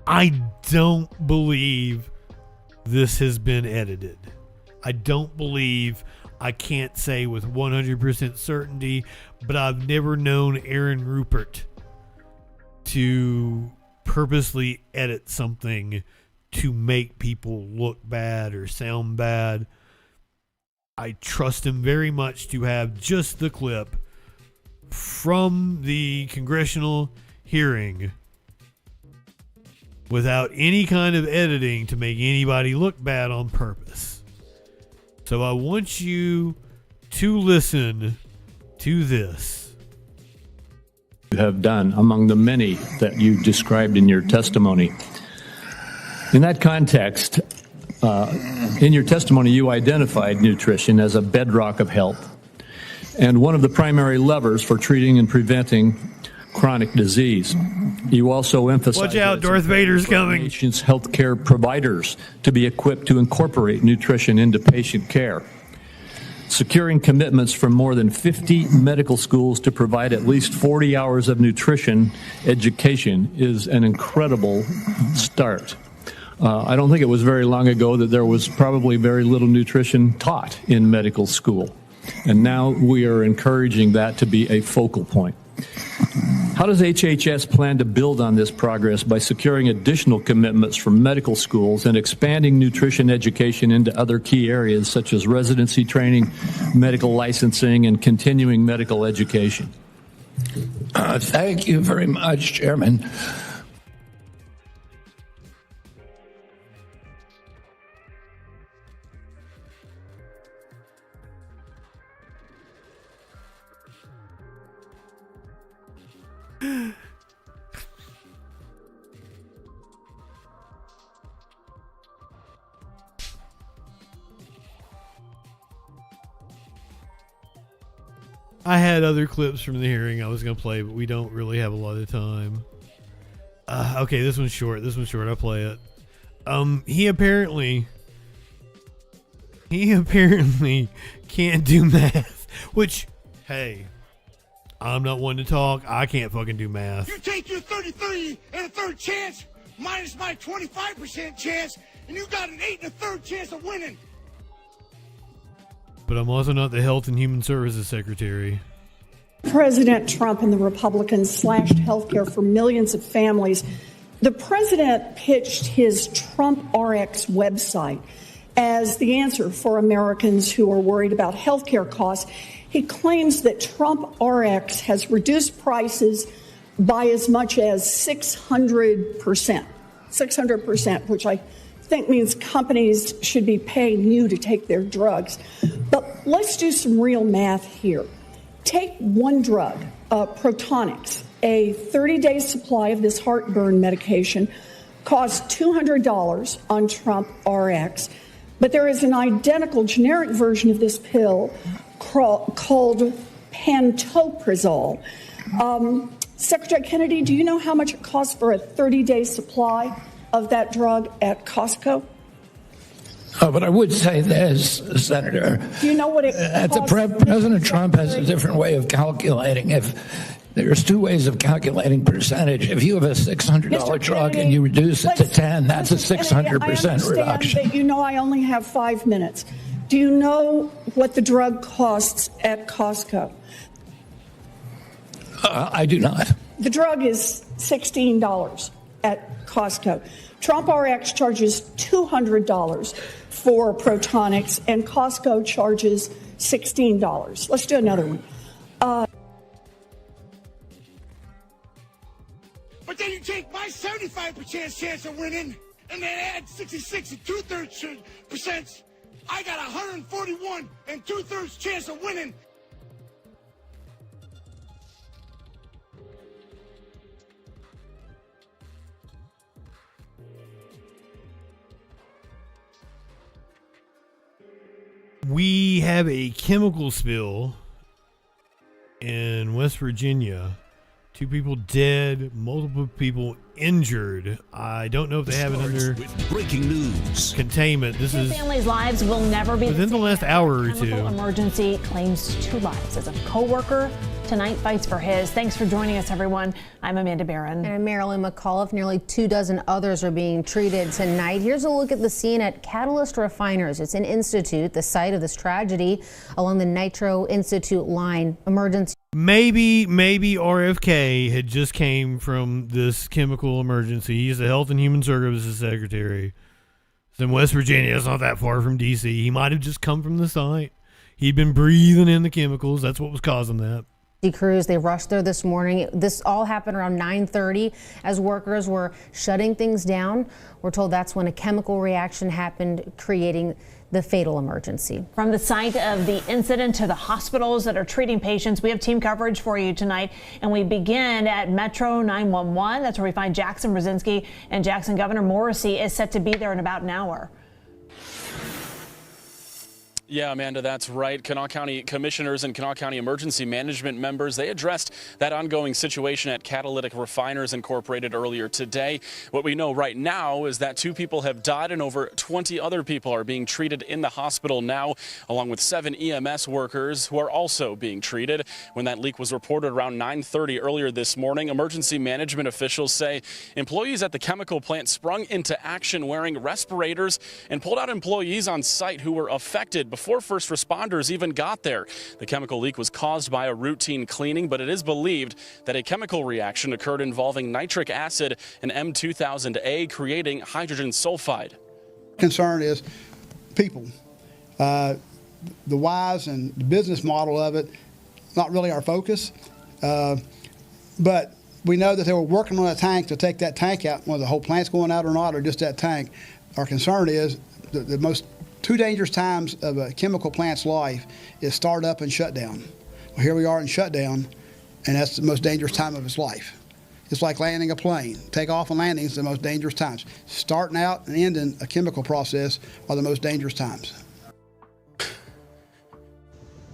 Speaker 5: I don't believe this has been edited. I don't believe, I can't say with 100% certainty, but I've never known Aaron Rupert to purposely edit something to make people look bad or sound bad. I trust him very much to have just the clip from the congressional hearing without any kind of editing to make anybody look bad on purpose. So I want you to listen to this.
Speaker 10: You have done among the many that you described in your testimony. In that context, in your testimony, you identified nutrition as a bedrock of health and one of the primary levers for treating and preventing chronic disease. You also emphasized
Speaker 5: watch out, Darth Vader's coming.
Speaker 10: Nation's healthcare providers to be equipped to incorporate nutrition into patient care. Securing commitments from more than 50 medical schools to provide at least 40 hours of nutrition education is an incredible start. I don't think it was very long ago that there was probably very little nutrition taught in medical school. And now we are encouraging that to be a focal point. How does HHS plan to build on this progress by securing additional commitments from medical schools and expanding nutrition education into other key areas such as residency training, medical licensing, and continuing medical education?
Speaker 12: Thank you very much, Chairman.
Speaker 5: I had other clips from the hearing I was going to play, but we don't really have a lot of time. Okay, this one's short. I'll play it. He apparently can't do math, which, hey, I'm not one to talk. I can't fucking do math.
Speaker 18: You take your 33 and a third chance minus my 25% chance, and you got an 8 and a third chance of winning.
Speaker 5: But I'm also not the Health and Human Services Secretary.
Speaker 13: President Trump and the Republicans slashed health care for millions of families. The president pitched his Trump RX website as the answer for Americans who are worried about health care costs. He claims that Trump RX has reduced prices by as much as 600%, which I think means companies should be paying you to take their drugs. But let's do some real math here. Take one drug, Protonix, a 30-day supply of this heartburn medication, costs $200 on Trump RX. But there is an identical generic version of this pill called pantoprazole. Secretary Kennedy, do you know how much it costs for a 30-day supply of that drug at Costco?
Speaker 12: But I would say this, Senator.
Speaker 13: Do you know what it costs?
Speaker 12: President Trump has a different way of calculating. If there's two ways of calculating percentage. If you have a $600 drug and you reduce it to 10, that's a 600% reduction.
Speaker 13: That you know I only have 5 minutes. Do you know what the drug costs at Costco?
Speaker 12: I do not.
Speaker 13: The drug is $16 at Costco. Trump RX charges $200 for Protonics, and Costco charges $16. Let's do another one.
Speaker 18: But then you take my 75% chance of winning and then add 66 and 2/3%. I got 141 and 2/3 chance of winning.
Speaker 5: We have a chemical spill in West Virginia. 2 people dead, multiple people injured. I don't know if they have it under
Speaker 1: breaking news
Speaker 5: containment. This is
Speaker 14: families' lives will never be
Speaker 5: within the last hour or two.
Speaker 14: Emergency claims 2 lives as a co-worker tonight fights for his. Thanks for joining us, everyone. I'm Amanda Barron.
Speaker 15: And Marilyn McAuliffe. Nearly 24 others are being treated tonight. Here's a look at the scene at Catalyst Refiners. It's in Institute, the site of this tragedy along the Nitro Institute line. Emergency.
Speaker 5: Maybe RFK had just came from this chemical emergency. He's the Health and Human Services Secretary. It's in West Virginia. It's not that far from D.C. He might have just come from the site. He'd been breathing in the chemicals. That's what was causing that.
Speaker 15: Crews, they rushed there this morning. This all happened around 9:30 as workers were shutting things down. We're told that's when a chemical reaction happened, creating the fatal emergency.
Speaker 14: From the site of the incident to the hospitals that are treating patients, we have team coverage for you tonight. And we begin at Metro 911. That's where we find Jackson Brzezinski. And Jackson, Governor Morrissey is set to be there in about an hour.
Speaker 16: Yeah, Amanda, that's right. Kanawha County commissioners and Kanawha County emergency management members, they addressed that ongoing situation at Catalytic Refiners Incorporated earlier today. What we know right now is that 2 people have died and over 20 other people are being treated in the hospital now, along with 7 EMS workers who are also being treated. When that leak was reported around 9:30 earlier this morning, emergency management officials say employees at the chemical plant sprung into action wearing respirators and pulled out employees on site who were affected before first responders even got there. The chemical leak was caused by a routine cleaning, but it is believed that a chemical reaction occurred involving nitric acid and M2000A, creating hydrogen sulfide.
Speaker 25: Concern is people. The whys and the business model of it, not really our focus. But we know that they were working on a tank to take that tank out, whether the whole plant's going out or not, or just that tank. Our concern is the most 2 dangerous times of a chemical plant's life is start up and shut down. Well, here we are in shutdown, and that's the most dangerous time of its life. It's like landing a plane. Takeoff and landing is the most dangerous times. Starting out and ending a chemical process are the most dangerous times.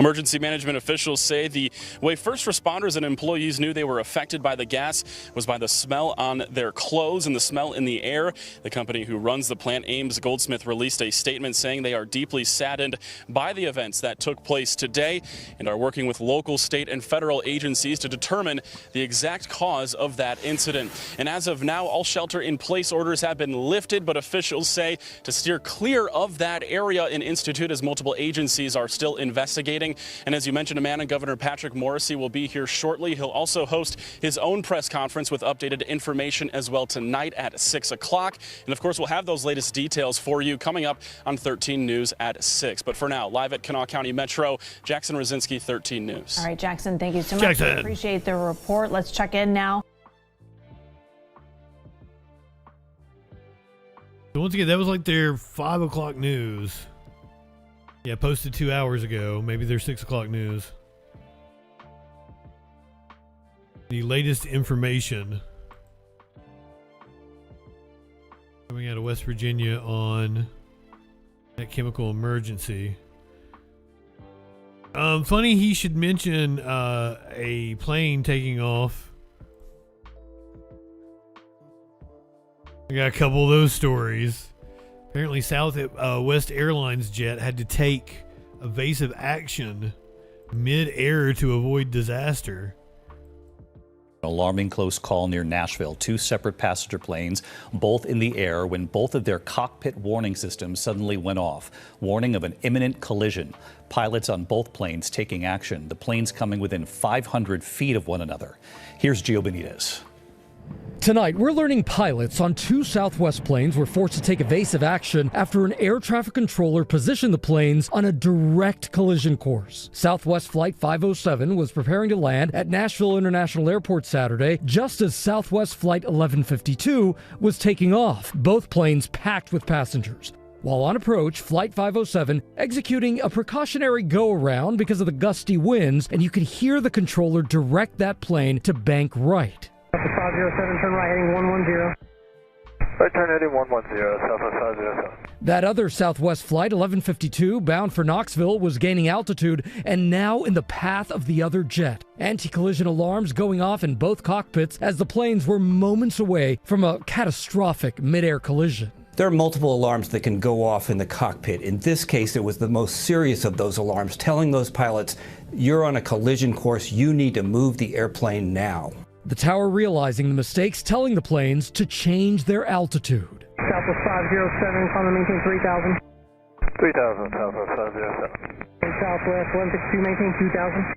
Speaker 16: Emergency management officials say the way first responders and employees knew they were affected by the gas was by the smell on their clothes and the smell in the air. The company who runs the plant, Ames Goldsmith, released a statement saying they are deeply saddened by the events that took place today and are working with local, state, and federal agencies to determine the exact cause of that incident. And as of now, all shelter-in-place orders have been lifted, but officials say to steer clear of that area in Institute as multiple agencies are still investigating. And as you mentioned, Amanda, Governor Patrick Morrissey will be here shortly. He'll also host his own press conference with updated information as well tonight at 6 o'clock. And of course, we'll have those latest details for you coming up on 13 News at 6. But for now, live at Kanawha County Metro, Jackson Brzezinski, 13 News.
Speaker 14: All right, Jackson, thank you so much.
Speaker 5: Jackson.
Speaker 14: I appreciate the report. Let's check in now.
Speaker 5: So once again, that was like their 5 o'clock news. Yeah, posted 2 hours ago. Maybe their 6 o'clock news. The latest information coming out of West Virginia on that chemical emergency. Funny he should mention a plane taking off We got a couple of those stories. Apparently, Southwest Airlines jet had to take evasive action mid-air to avoid disaster.
Speaker 1: Alarming close call near Nashville. 2 separate passenger planes, both in the air, when both of their cockpit warning systems suddenly went off. Warning of an imminent collision. Pilots on both planes taking action. The planes coming within 500 feet of one another. Here's Gio Benitez.
Speaker 17: Tonight, we're learning pilots on 2 Southwest planes were forced to take evasive action after an air traffic controller positioned the planes on a direct collision course. Southwest Flight 507 was preparing to land at Nashville International Airport Saturday, just as Southwest Flight 1152 was taking off, both planes packed with passengers. While on approach, Flight 507 executing a precautionary go-around because of the gusty winds, and you could hear the controller direct that plane to bank right.
Speaker 19: 507, turn right heading 110. Right turn heading 110, Southwest 507.
Speaker 17: That other Southwest Flight 1152 bound for Knoxville was gaining altitude and now in the path of the other jet. Anti-collision alarms going off in both cockpits as the planes were moments away from a catastrophic mid-air collision.
Speaker 20: There are multiple alarms that can go off in the cockpit. In this case, it was the most serious of those alarms, telling those pilots, you're on a collision course, you need to move the airplane now.
Speaker 17: The tower realizing the mistakes, telling the planes to change their altitude.
Speaker 19: Southwest 507, calling to maintain 3,000. 3,000, Southwest 507. Southwest 162, maintain 2,000.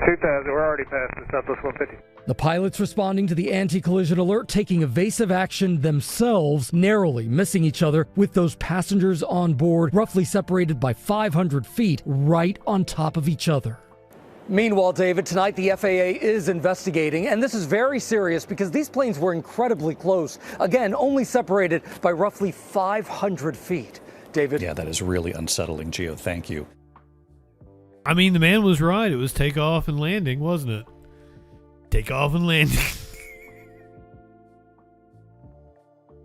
Speaker 19: 2,000, we're already past the Southwest 150.
Speaker 17: The pilots responding to the anti-collision alert, taking evasive action themselves, narrowly missing each other with those passengers on board, roughly separated by 500 feet, right on top of each other. Meanwhile, David, tonight the FAA is investigating, and this is very serious because these planes were incredibly close. Again, only separated by roughly 500 feet. David?
Speaker 1: Yeah, that is really unsettling, Gio. Thank you.
Speaker 5: I mean, the man was right. It was takeoff and landing, wasn't it? Takeoff and landing.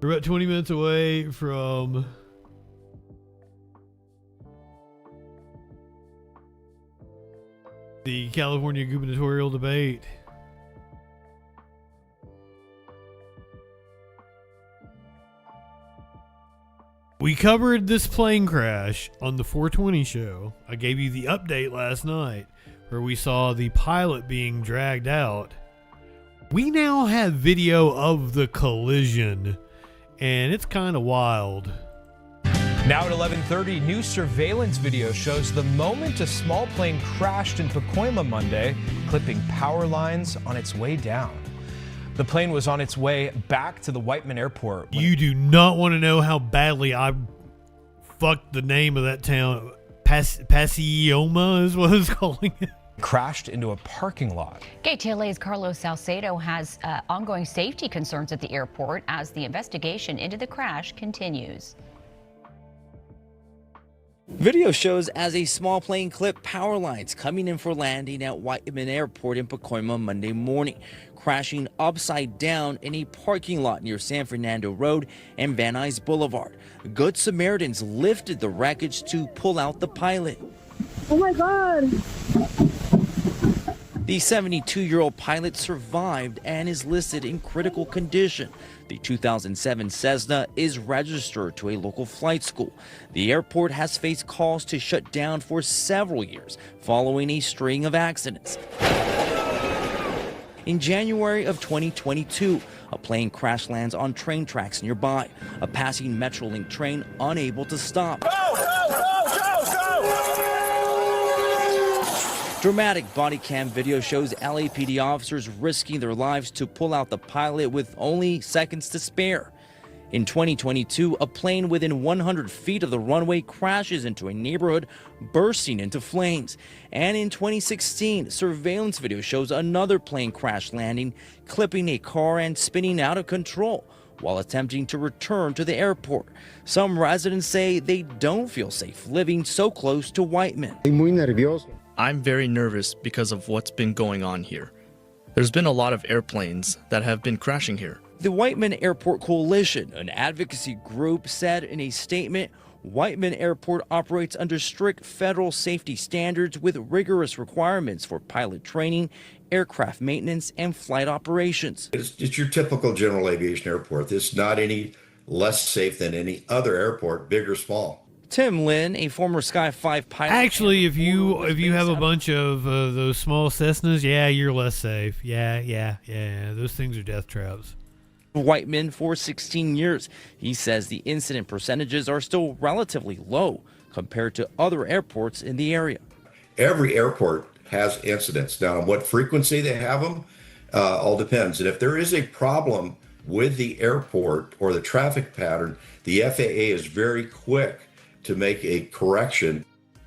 Speaker 5: We're about 20 minutes away from the California gubernatorial debate. We covered this plane crash on the 420 show. I gave you the update last night where we saw the pilot being dragged out. We now have video of the collision, and it's kind of wild.
Speaker 21: Now at 11:30, new surveillance video shows the moment a small plane crashed in Pacoima Monday, clipping power lines on its way down. The plane was on its way back to the Whiteman Airport.
Speaker 5: You do not want to know how badly I fucked the name of that town. Pacioma is what I was calling it.
Speaker 21: Crashed into a parking lot.
Speaker 26: KTLA's Carlos Salcedo has ongoing safety concerns at the airport as the investigation into the crash continues.
Speaker 27: Video shows as a small plane clipped power lines coming in for landing at Whiteman Airport in Pacoima Monday morning, crashing upside down in a parking lot near San Fernando Road and Van Nuys Boulevard. Good Samaritans lifted the wreckage to pull out the pilot.
Speaker 28: Oh my God!
Speaker 27: The 72-year-old pilot survived and is listed in critical condition. The 2007 Cessna is registered to a local flight school. The airport has faced calls to shut down for several years following a string of accidents. In January of 2022, a plane crash lands on train tracks nearby. A passing Metrolink train unable to stop.
Speaker 18: Go, go, go, go, go!
Speaker 27: Dramatic body cam video shows LAPD officers risking their lives to pull out the pilot with only seconds to spare. In 2022, a plane within 100 feet of the runway crashes into a neighborhood, bursting into flames. And in 2016, surveillance video shows another plane crash landing, clipping a car and spinning out of control while attempting to return to the airport. Some residents say they don't feel safe living so close to Whiteman.
Speaker 29: I'm very nervous because of what's been going on here. There's been a lot of airplanes that have been crashing here.
Speaker 27: The Whiteman Airport Coalition, an advocacy group, said in a statement, Whiteman Airport operates under strict federal safety standards with rigorous requirements for pilot training, aircraft maintenance, and flight operations.
Speaker 2: It's your typical general aviation airport. It's not any less safe than any other airport, big or small.
Speaker 27: Tim Lynn, a former Sky 5 pilot.
Speaker 5: Actually, if you have a bunch of those small Cessnas, yeah, you're less safe. Yeah. Those things are death traps.
Speaker 27: Whiteman for 16 years. He says the incident percentages are still relatively low compared to other airports in the area.
Speaker 2: Every airport has incidents. Now, on what frequency they have them, all depends. And if there is a problem with the airport or the traffic pattern, the FAA is very quick to make a correction.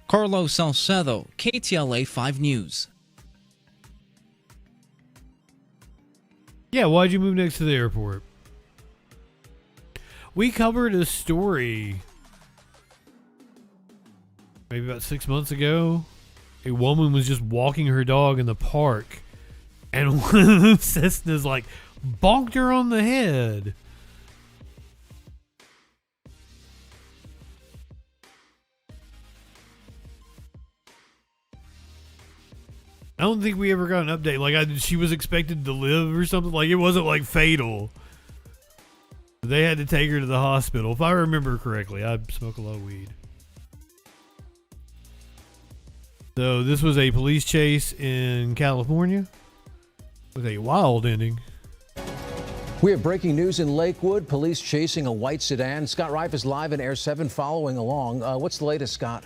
Speaker 3: Carlos Salcedo, KTLA 5 News.
Speaker 5: Yeah, why'd you move next to the airport? We covered a story maybe about 6 months ago. A woman was just walking her dog in the park, and one of the Cessnas like bonked her on the head. I don't think we ever got an update. Like, she was expected to live or something. Like, it wasn't like fatal. They had to take her to the hospital, if I remember correctly. I smoke a lot of weed. So this was a police chase in California with a wild ending.
Speaker 4: We have breaking news in Lakewood. Police chasing a white sedan. Scott Reif is live in Air 7 following along. What's the latest, Scott?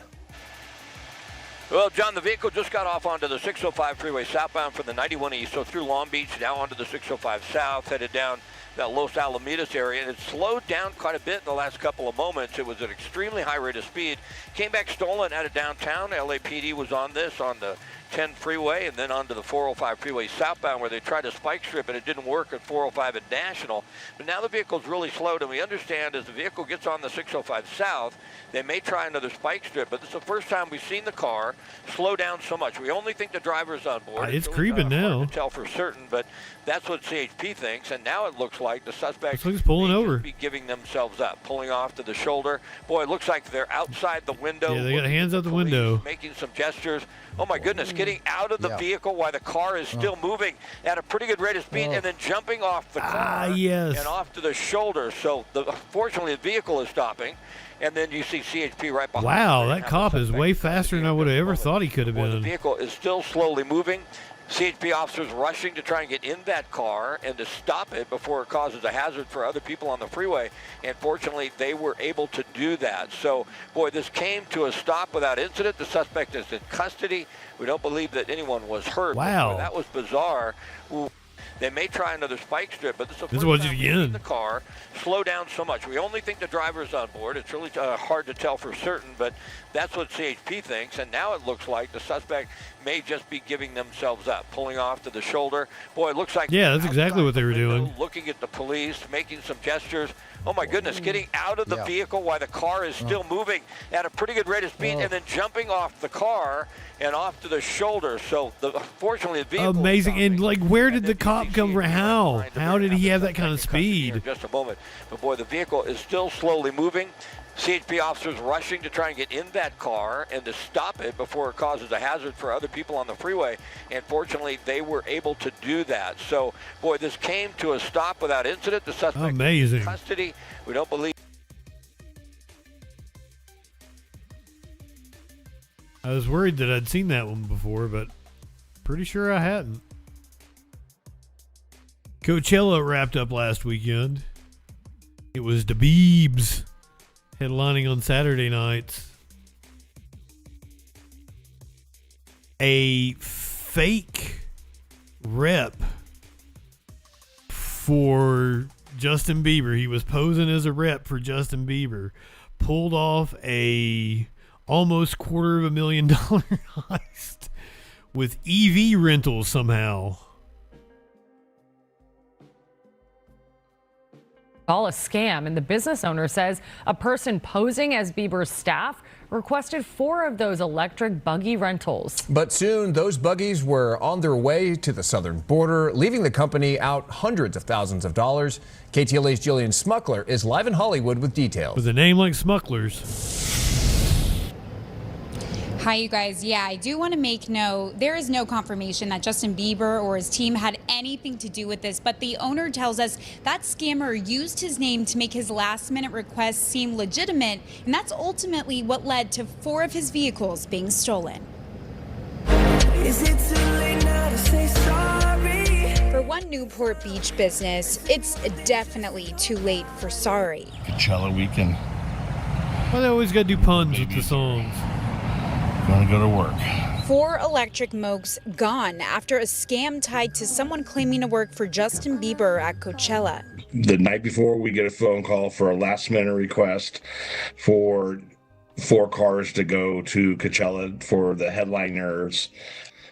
Speaker 6: Well, John, the vehicle just got off onto the 605 freeway southbound from the 91 east, so through Long Beach, now onto the 605 south, headed down that Los Alamitos area, and it slowed down quite a bit in the last couple of moments. It was at an extremely high rate of speed. Came back stolen out of downtown. LAPD was on this on the 10 freeway and then onto the 405 freeway southbound where they tried to spike strip and it didn't work at 405 and National. But now the vehicle's really slowed, and we understand as the vehicle gets on the 605 south, they may try another spike strip, but this is the first time we've seen the car slow down so much. We only think the driver's on board.
Speaker 5: It's
Speaker 6: really,
Speaker 5: creeping now.
Speaker 6: Hard to tell for certain, but that's what CHP thinks, and now it looks like the suspect
Speaker 5: looks pulling over,
Speaker 6: be giving themselves up, pulling off to the shoulder. Boy, it looks like they're outside the window.
Speaker 5: Yeah, they got hands out the window,
Speaker 6: making some gestures. Oh my goodness, getting out of the vehicle while the car is still moving at a pretty good rate of speed, and then jumping off the car and off to the shoulder. So fortunately, the vehicle is stopping, and then you see CHP right behind.
Speaker 5: Wow, that cop is way faster than I would have ever thought he could have been.
Speaker 6: The vehicle is still slowly moving. CHP officers rushing to try and get in that car and to stop it before it causes a hazard for other people on the freeway. And fortunately, they were able to do that. So, boy, this came to a stop without incident. The suspect is in custody. We don't believe that anyone was hurt.
Speaker 5: Wow.
Speaker 6: Boy, that was bizarre. Ooh. They may try another spike strip, but this is the
Speaker 5: was
Speaker 6: first
Speaker 5: it
Speaker 6: time we've seen the car slow down so much. We only think the driver's on board. It's really hard to tell for certain, but that's what CHP thinks. And now it looks like the suspect may just be giving themselves up, pulling off to the shoulder. Boy, it looks like
Speaker 5: that's exactly what they were doing.
Speaker 6: Looking at the police, making some gestures. Oh my goodness, getting out of the vehicle while the car is still moving at a pretty good rate of speed, and then jumping off the car and off to the shoulder. So fortunately, the vehicle
Speaker 5: amazing. And like, where did the cop come from? How did he have that kind of speed?
Speaker 6: In just a moment, but boy, the vehicle is still slowly moving. CHP officers rushing to try and get in that car and to stop it before it causes a hazard for other people on the freeway. And fortunately, they were able to do that. So, boy, this came to a stop without incident. The suspect is in custody. We don't believe.
Speaker 5: I was worried that I'd seen that one before, but pretty sure I hadn't. Coachella wrapped up last weekend. It was the Biebs headlining on Saturday nights. A fake rep for Justin Bieber. He was posing as a rep for Justin Bieber. Pulled off a almost $250,000 heist with EV rentals somehow.
Speaker 7: All a scam, and the business owner says a person posing as Bieber's staff requested 4 of those electric buggy rentals.
Speaker 8: But soon those buggies were on their way to the southern border, leaving the company out hundreds of thousands of dollars. KTLA's Jillian Smuckler is live in Hollywood with details.
Speaker 5: With a name like Smucklers.
Speaker 9: Hi, you guys. Yeah, I do want to make note, there is no confirmation that Justin Bieber or his team had anything to do with this, but the owner tells us that scammer used his name to make his last-minute requests seem legitimate, and that's ultimately what led to 4 of his vehicles being stolen. Is it too late now to say sorry? For one Newport Beach business, it's definitely too late for sorry.
Speaker 10: Coachella weekend.
Speaker 5: Well, they always got to do puns with the songs.
Speaker 10: Gonna go to work.
Speaker 9: 4 electric mokes gone after a scam tied to someone claiming to work for Justin Bieber at Coachella.
Speaker 10: The night before, we get a phone call for a last-minute request for 4 cars to go to Coachella for the headliners,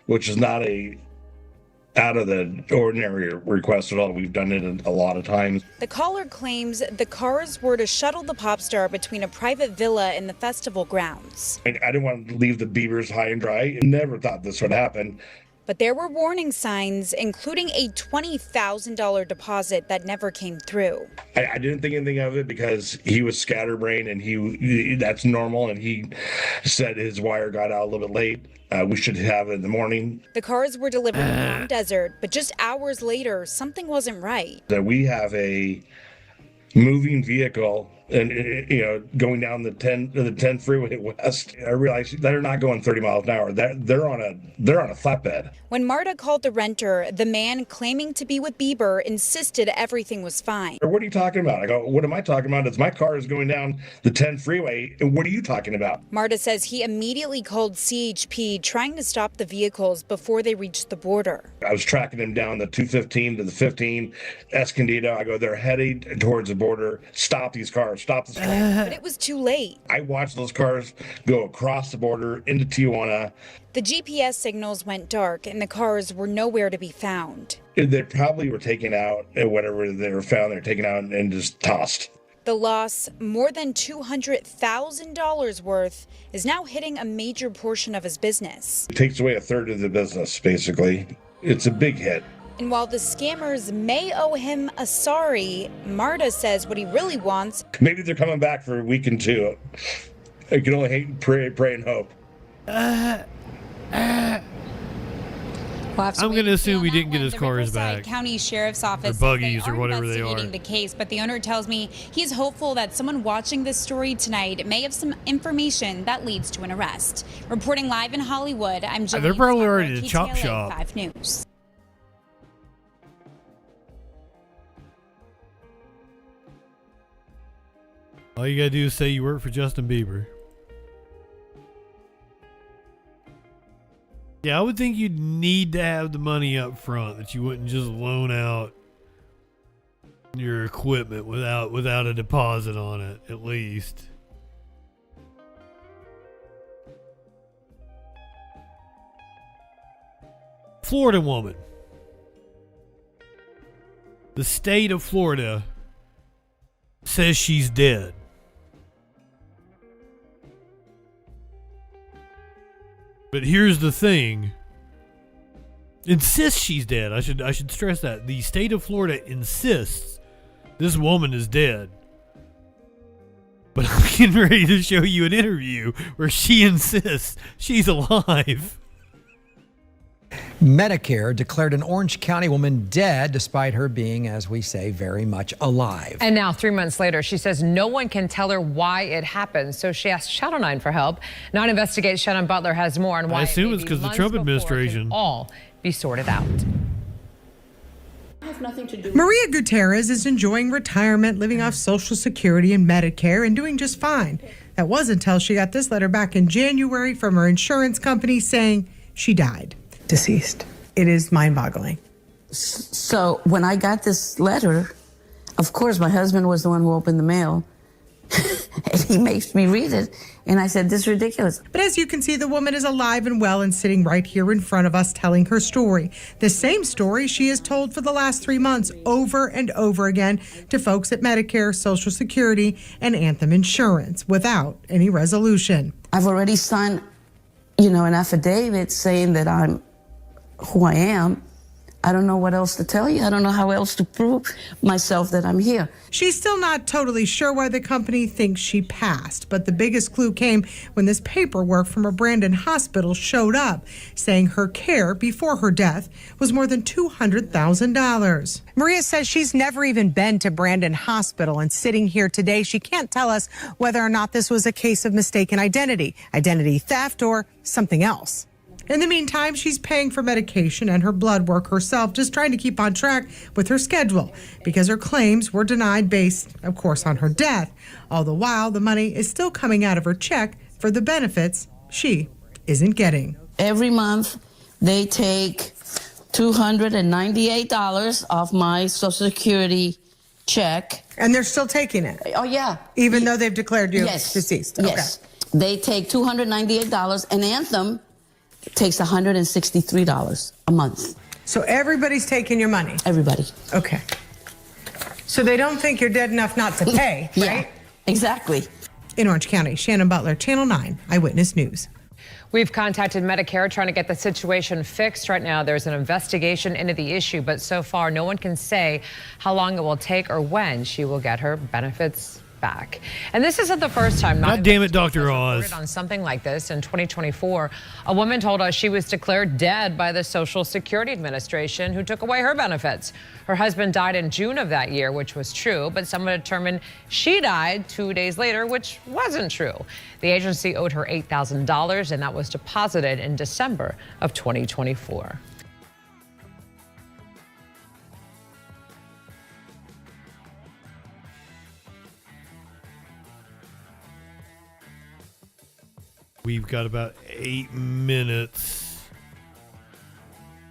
Speaker 10: which is not a out of the ordinary request at all. We've done it a lot of times.
Speaker 9: The caller claims the cars were to shuttle the pop star between a private villa and the festival grounds.
Speaker 10: I didn't want to leave the Beavers high and dry. Never thought this would happen.
Speaker 9: But there were warning signs, including a $20,000 deposit that never came through.
Speaker 10: I didn't think anything of it because he was scatterbrained and that's normal. And he said his wire got out a little bit late. We should have it in the morning.
Speaker 9: The cars were delivered in Palm Desert, but just hours later, something wasn't right.
Speaker 10: That we have a moving vehicle and going down the 10 freeway west. I realized they're not going 30 miles an hour. They're on a flatbed.
Speaker 9: When Marta called the renter, the man claiming to be with Bieber insisted everything was fine.
Speaker 10: What are you talking about? I go, what am I talking about? It's my car is going down the 10 freeway. And what are you talking about?
Speaker 9: Marta says he immediately called CHP trying to stop the vehicles before they reached the border.
Speaker 10: I was tracking them down the 215 to the 15 Escondido. I go, they're heading towards the border. Stop these cars. Stop this car.
Speaker 9: But it was too late.
Speaker 10: I watched those cars go across the border into Tijuana.
Speaker 9: The GPS signals went dark and the cars were nowhere to be found.
Speaker 10: They probably were taken out, and whatever they were found, they're taken out and just tossed.
Speaker 9: The loss, more than $200,000 worth, is now hitting a major portion of his business.
Speaker 10: It takes away a third of the business, basically. It's a big hit.
Speaker 9: And while the scammers may owe him a sorry, Marta says what he really wants.
Speaker 10: Maybe they're coming back for a week and 2. I can only pray and hope.
Speaker 5: I'm going to assume we didn't get his cars back.
Speaker 9: County Sheriff's Office
Speaker 5: or buggies or whatever they are.
Speaker 9: Investigating the case, but the owner tells me he's hopeful that someone watching this story tonight may have some information that leads to an arrest. Reporting live in Hollywood, I'm Jillian.
Speaker 5: They're probably already at the
Speaker 9: KTLA
Speaker 5: chop shop.
Speaker 9: 5 News.
Speaker 5: All you gotta do is say you work for Justin Bieber. Yeah, I would think you'd need to have the money up front, that you wouldn't just loan out your equipment without a deposit on it, at least. Florida woman. The state of Florida says she's dead. But here's the thing. Insists she's dead. I should stress that. The state of Florida insists this woman is dead. But I'm getting ready to show you an interview where she insists she's alive.
Speaker 11: Medicare declared an Orange County woman dead despite her being, as we say, very much alive.
Speaker 12: And now 3 months later, she says no one can tell her why it happened. So she asked Channel 9 for help. 9 investigates. Shannon Butler has more on why.
Speaker 5: I assume it's because the Trump administration.
Speaker 12: All be sorted out.
Speaker 22: Maria Gutierrez is enjoying retirement, living off Social Security and Medicare, and doing just fine. That was until she got this letter back in January from her insurance company saying she died. Deceased. It is mind-boggling.
Speaker 23: So when I got this letter, of course, my husband was the one who opened the mail.
Speaker 13: And he makes me read it. And I said, this is ridiculous.
Speaker 22: But as you can see, the woman is alive and well and sitting right here in front of us telling her story. The same story she has told for the last 3 months over and over again to folks at Medicare, Social Security, and Anthem Insurance without any resolution.
Speaker 13: I've already signed, an affidavit saying that I'm who I am. I don't know what else to tell you. I don't know how else to prove myself that I'm here.
Speaker 22: She's still not totally sure why the company thinks she passed, but the biggest clue came when this paperwork from a Brandon hospital showed up, saying her care before her death was more than $200,000. Maria says she's never even been to Brandon Hospital, and sitting here today, she can't tell us whether or not this was a case of mistaken identity theft, or something else. In the meantime, she's paying for medication and her blood work herself, just trying to keep on track with her schedule because her claims were denied based, of course, on her death. All the while, the money is still coming out of her check for the benefits she isn't getting.
Speaker 13: Every month, they take $298 off my Social Security check.
Speaker 22: And they're still taking it?
Speaker 13: Oh, yeah.
Speaker 22: Even though they've declared you deceased?
Speaker 13: Yes. Okay. They take $298, and Anthem takes $163 a month.
Speaker 22: So everybody's taking your money?
Speaker 13: Everybody.
Speaker 22: Okay. So they don't think you're dead enough not to pay,
Speaker 13: Yeah,
Speaker 22: right?
Speaker 13: Exactly.
Speaker 22: In Orange County, Shannon Butler, Channel 9 Eyewitness News.
Speaker 12: We've contacted Medicare trying to get the situation fixed. Right now, there's an investigation into the issue, but so far, no one can say how long it will take or when she will get her benefits back. And this isn't the first time.
Speaker 5: God damn it, Dr. Oz.
Speaker 12: On something like this in 2024, a woman told us she was declared dead by the Social Security Administration, who took away her benefits. Her husband died in June of that year, which was true, but someone determined she died 2 days later, which wasn't true. The agency owed her $8,000, and that was deposited in December of 2024.
Speaker 5: We've got about 8 minutes.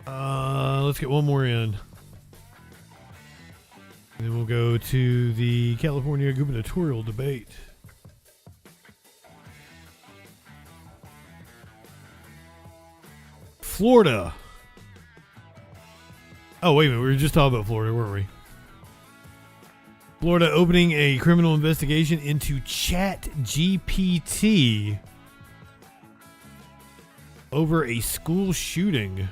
Speaker 5: Let's get one more in. And then we'll go to the California gubernatorial debate. Florida. Oh, wait a minute. We were just talking about Florida, weren't we? Florida opening a criminal investigation into ChatGPT over a school shooting.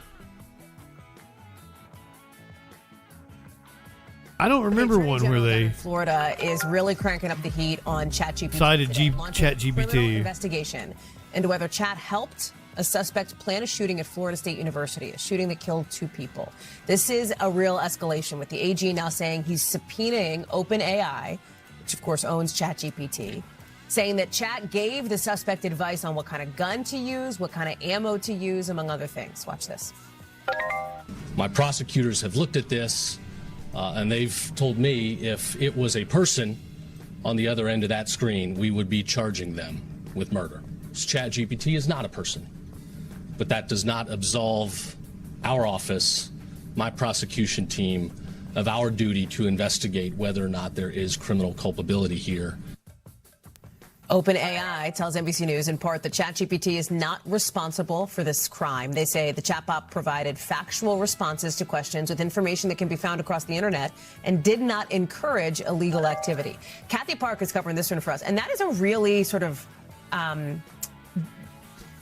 Speaker 5: I don't remember one where they
Speaker 14: Florida is really cranking up the heat on ChatGPT.
Speaker 5: Cited ChatGPT
Speaker 14: Investigation into whether Chat helped a suspect plan a shooting at Florida State University, a shooting that killed 2 people. This is a real escalation, with the AG now saying he's subpoenaing OpenAI, which of course owns ChatGPT, saying that Chat gave the suspect advice on what kind of gun to use, what kind of ammo to use, among other things. Watch this.
Speaker 15: My prosecutors have looked at this, and they've told me if it was a person on the other end of that screen, we would be charging them with murder. ChatGPT is not a person, but that does not absolve our office, my prosecution team, of our duty to investigate whether or not there is criminal culpability here.
Speaker 14: OpenAI tells NBC News in part that ChatGPT is not responsible for this crime. They say the chatbot provided factual responses to questions with information that can be found across the internet and did not encourage illegal activity. Kathy Park is covering this one for us, and that is a really sort of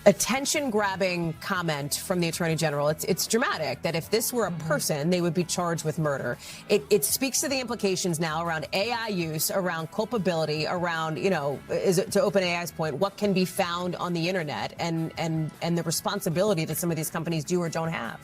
Speaker 14: attention-grabbing comment from the Attorney General. It's dramatic that if this were a person, they would be charged with murder. It speaks to the implications now around AI use, around culpability, around, is it, to OpenAI's point, what can be found on the internet, and the responsibility that some of these companies do or don't have.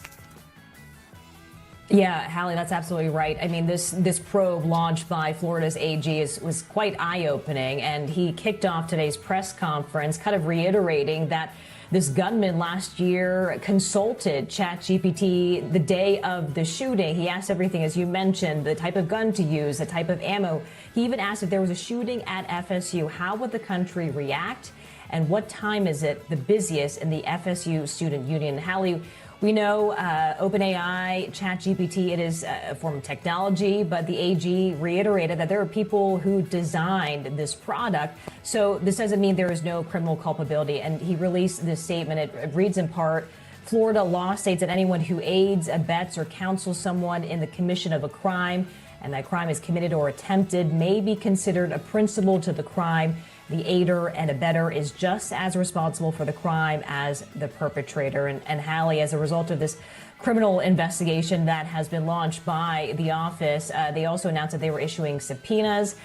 Speaker 16: Yeah, Hallie, that's absolutely right. I mean, this probe launched by Florida's AG was quite eye-opening, and he kicked off today's press conference kind of reiterating that this gunman last year consulted ChatGPT the day of the shooting. He asked everything, as you mentioned, the type of gun to use, the type of ammo. He even asked if there was a shooting at FSU, how would the country react, and what time is it the busiest in the FSU student union? Hallie, We know OpenAI, ChatGPT, it is a form of technology, but the AG reiterated that there are people who designed this product. So this doesn't mean there is no criminal culpability. And he released this statement. It reads in part, Florida law states that anyone who aids, abets, or counsels someone in the commission of a crime, and that crime is committed or attempted, may be considered a principal to the crime. The aider and abettor is just as responsible for the crime as the perpetrator. And Hallie, as a result of this criminal investigation that has been launched by the office, they also announced that they were issuing subpoenas,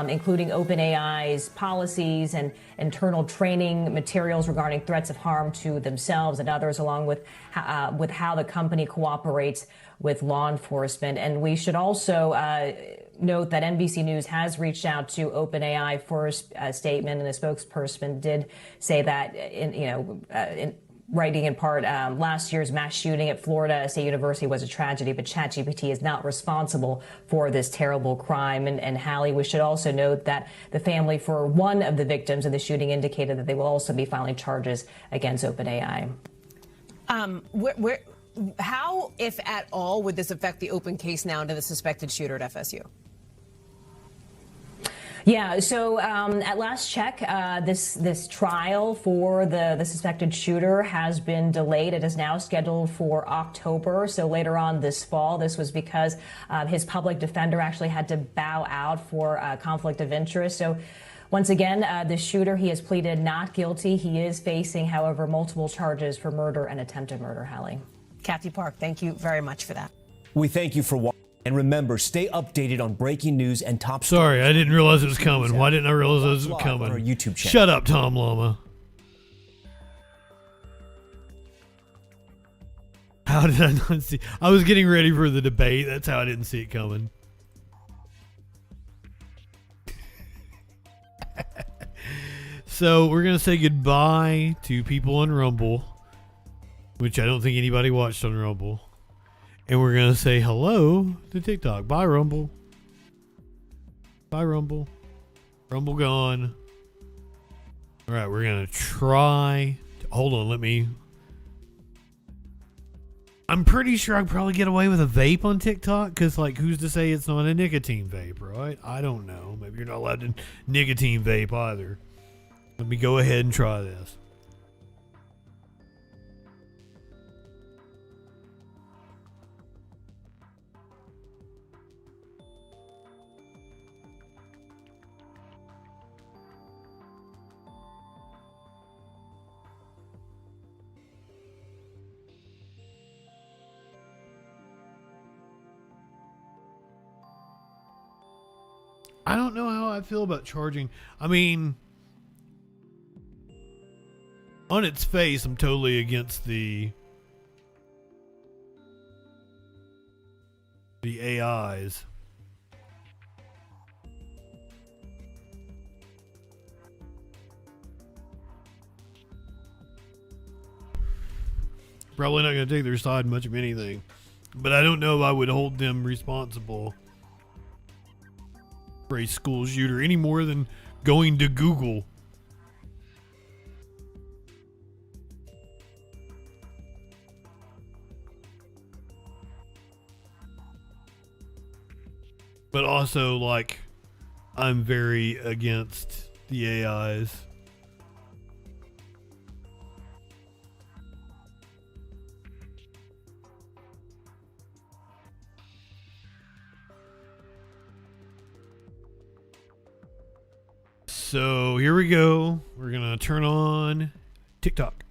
Speaker 16: including OpenAI's policies and internal training materials regarding threats of harm to themselves and others, along with how the company cooperates with law enforcement. And we should also note that NBC News has reached out to OpenAI for a statement, and the spokesperson did say that, in writing in part, last year's mass shooting at Florida State University was a tragedy, but ChatGPT is not responsible for this terrible crime. And Hallie, we should also note that the family for one of the victims of the shooting indicated that they will also be filing charges against OpenAI.
Speaker 14: How, if at all, would this affect the open case now into the suspected shooter at FSU?
Speaker 16: Yeah, so at last check, this trial for the suspected shooter has been delayed. It is now scheduled for October, so later on this fall. This was because his public defender actually had to bow out for conflict of interest. So once again, the shooter, he has pleaded not guilty. He is facing, however, multiple charges for murder and attempted murder, Hallie.
Speaker 14: Kathy Park, thank you very much for that.
Speaker 1: We thank you for watching. And remember, stay updated on breaking news and top
Speaker 5: Sorry, I didn't realize it was coming. Why didn't I realize it was coming?
Speaker 1: On our YouTube channel.
Speaker 5: Shut up, Tom Llama. How did I not see? I was getting ready for the debate. That's how I didn't see it coming. So we're going to say goodbye to people on Rumble, which I don't think anybody watched on Rumble. And we're going to say hello to TikTok. Bye, Rumble. Bye, Rumble. Rumble gone. All right, we're going to try. Hold on, I'm pretty sure I'd probably get away with a vape on TikTok because, like, who's to say it's not a nicotine vape, right? I don't know. Maybe you're not allowed to nicotine vape either. Let me go ahead and try this. I don't know how I feel about charging. I mean, on its face, I'm totally against the AIs. Probably not going to take their side much of anything. But I don't know if I would hold them responsible for a school shooter any more than going to Google. But also, like, I'm very against the AIs. So here we go. We're going to turn on TikTok.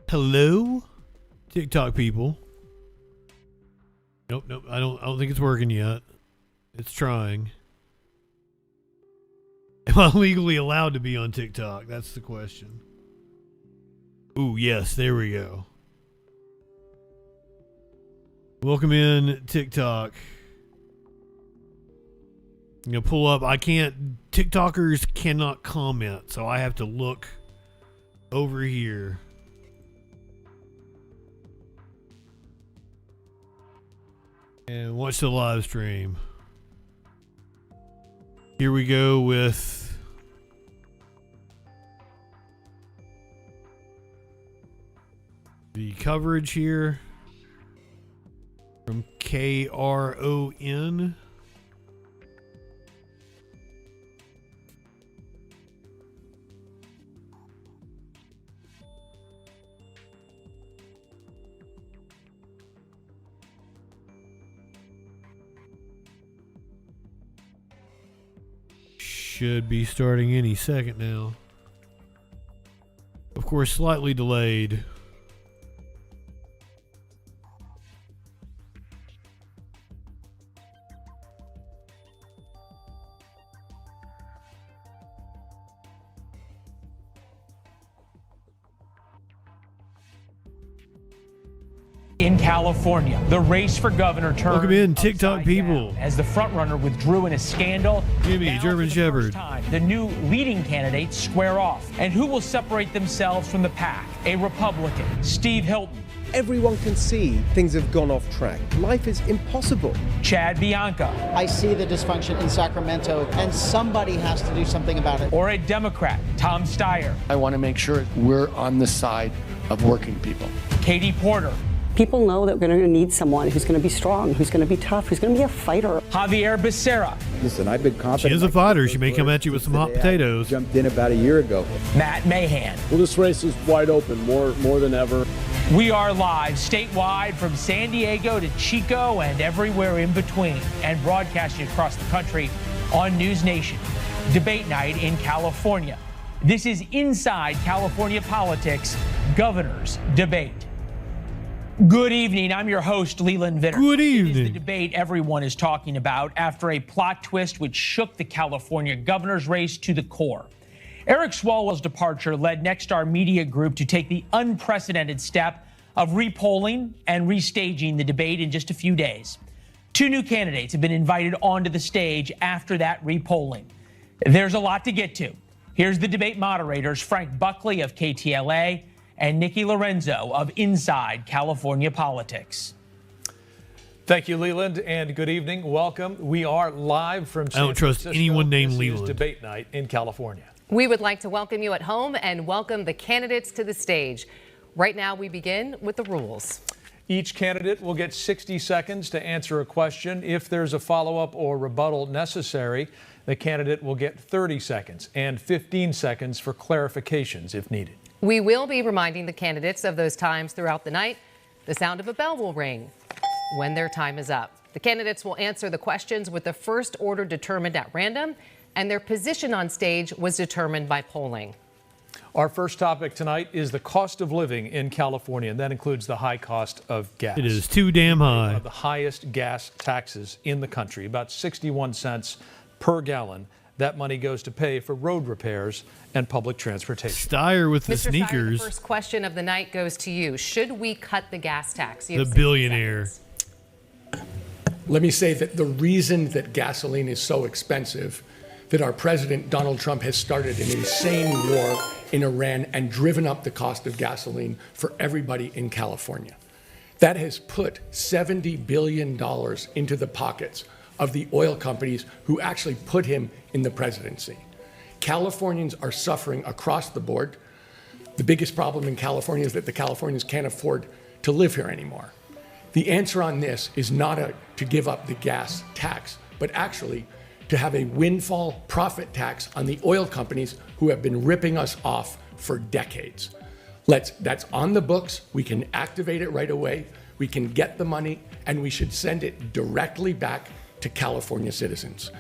Speaker 5: Hello, TikTok people. Nope. I don't think it's working yet. It's trying. Am I legally allowed to be on TikTok? That's the question. Ooh, yes, there we go. Welcome in, TikTok. I'm going to pull up. TikTokers cannot comment, so I have to look over here. And watch the live stream. Here we go with the coverage here from KRON. Should be starting any second now. Of course, slightly delayed.
Speaker 17: In California, the race for governor turned
Speaker 5: Welcome in, TikTok people.
Speaker 17: as the frontrunner withdrew in a scandal.
Speaker 5: Jimmy,
Speaker 17: Now,
Speaker 5: German
Speaker 17: for the
Speaker 5: Shepherd.
Speaker 17: first time, the new leading candidates square off. And who will separate themselves from the pack? A Republican, Steve Hilton.
Speaker 19: Everyone can see things have gone off track. Life is impossible.
Speaker 17: Chad Bianca.
Speaker 20: I see the dysfunction in Sacramento, and somebody has to do something about it.
Speaker 17: Or a Democrat, Tom Steyer. I want to make sure we're on the side of working people. Katie Porter.
Speaker 21: People know that we're going to need someone who's going to be strong, who's going to be tough, who's going to be a fighter.
Speaker 17: Javier Becerra.
Speaker 19: Listen, I've been confident.
Speaker 5: She is a fighter. She may come at you with some hot potatoes.
Speaker 19: Jumped in about a year ago.
Speaker 17: Matt Mahan.
Speaker 23: Well, this race is wide open, more than ever.
Speaker 17: We are live statewide from San Diego to Chico and everywhere in between, and broadcasting across the country on News Nation. Debate night in California. This is Inside California Politics, Governor's Debate. Good evening. I'm your host, Leland Vitter.
Speaker 5: Good evening.
Speaker 17: It is the debate everyone is talking about after a plot twist which shook the California governor's race to the core. Eric Swalwell's departure led Nexstar Media Group to take the unprecedented step of repolling and restaging the debate in just a few days. Two new candidates have been invited onto the stage after that repolling. There's a lot to get to. Here's the debate moderators, Frank Buckley of KTLA and Nikki Lorenzo of Inside California Politics.
Speaker 24: Thank you, Leland, and good evening. Welcome. We are live from San
Speaker 5: I don't trust
Speaker 24: Francisco.
Speaker 5: anyone named
Speaker 24: This is
Speaker 5: Leland.
Speaker 24: Debate night in California.
Speaker 25: We would like to welcome you at home and welcome the candidates to the stage. Right now, we begin with the rules.
Speaker 24: Each candidate will get 60 seconds to answer a question. If there's a follow-up or rebuttal necessary, the candidate will get 30 seconds and 15 seconds for clarifications if needed.
Speaker 25: We will be reminding the candidates of those times throughout the night. The sound of a bell will ring when their time is up. The candidates will answer the questions with the first order determined at random, and their position on stage was determined by polling.
Speaker 24: Our first topic tonight is the cost of living in California, and that includes the high cost of gas.
Speaker 5: It is too damn high.
Speaker 24: One of the highest gas taxes in the country, about 61 cents per gallon. That money goes to pay for road repairs and public transportation.
Speaker 5: Steyer with the
Speaker 25: Mr. Steyer,
Speaker 5: sneakers.
Speaker 25: the first question of the night goes to you. Should we cut the gas tax? You
Speaker 5: The
Speaker 25: have 60
Speaker 5: billionaire.
Speaker 25: seconds.
Speaker 26: Let me say that the reason that gasoline is so expensive, that our president, Donald Trump, has started an insane war in Iran and driven up the cost of gasoline for everybody in California. That has put $70 billion into the pockets of the oil companies who actually put him in the presidency. Californians are suffering across the board. The biggest problem in California is that the Californians can't afford to live here anymore. The answer on this is not to give up the gas tax, but actually to have a windfall profit tax on the oil companies who have been ripping us off for decades. That's on the books. We can activate it right away. We can get the money, and we should send it directly back to California citizens.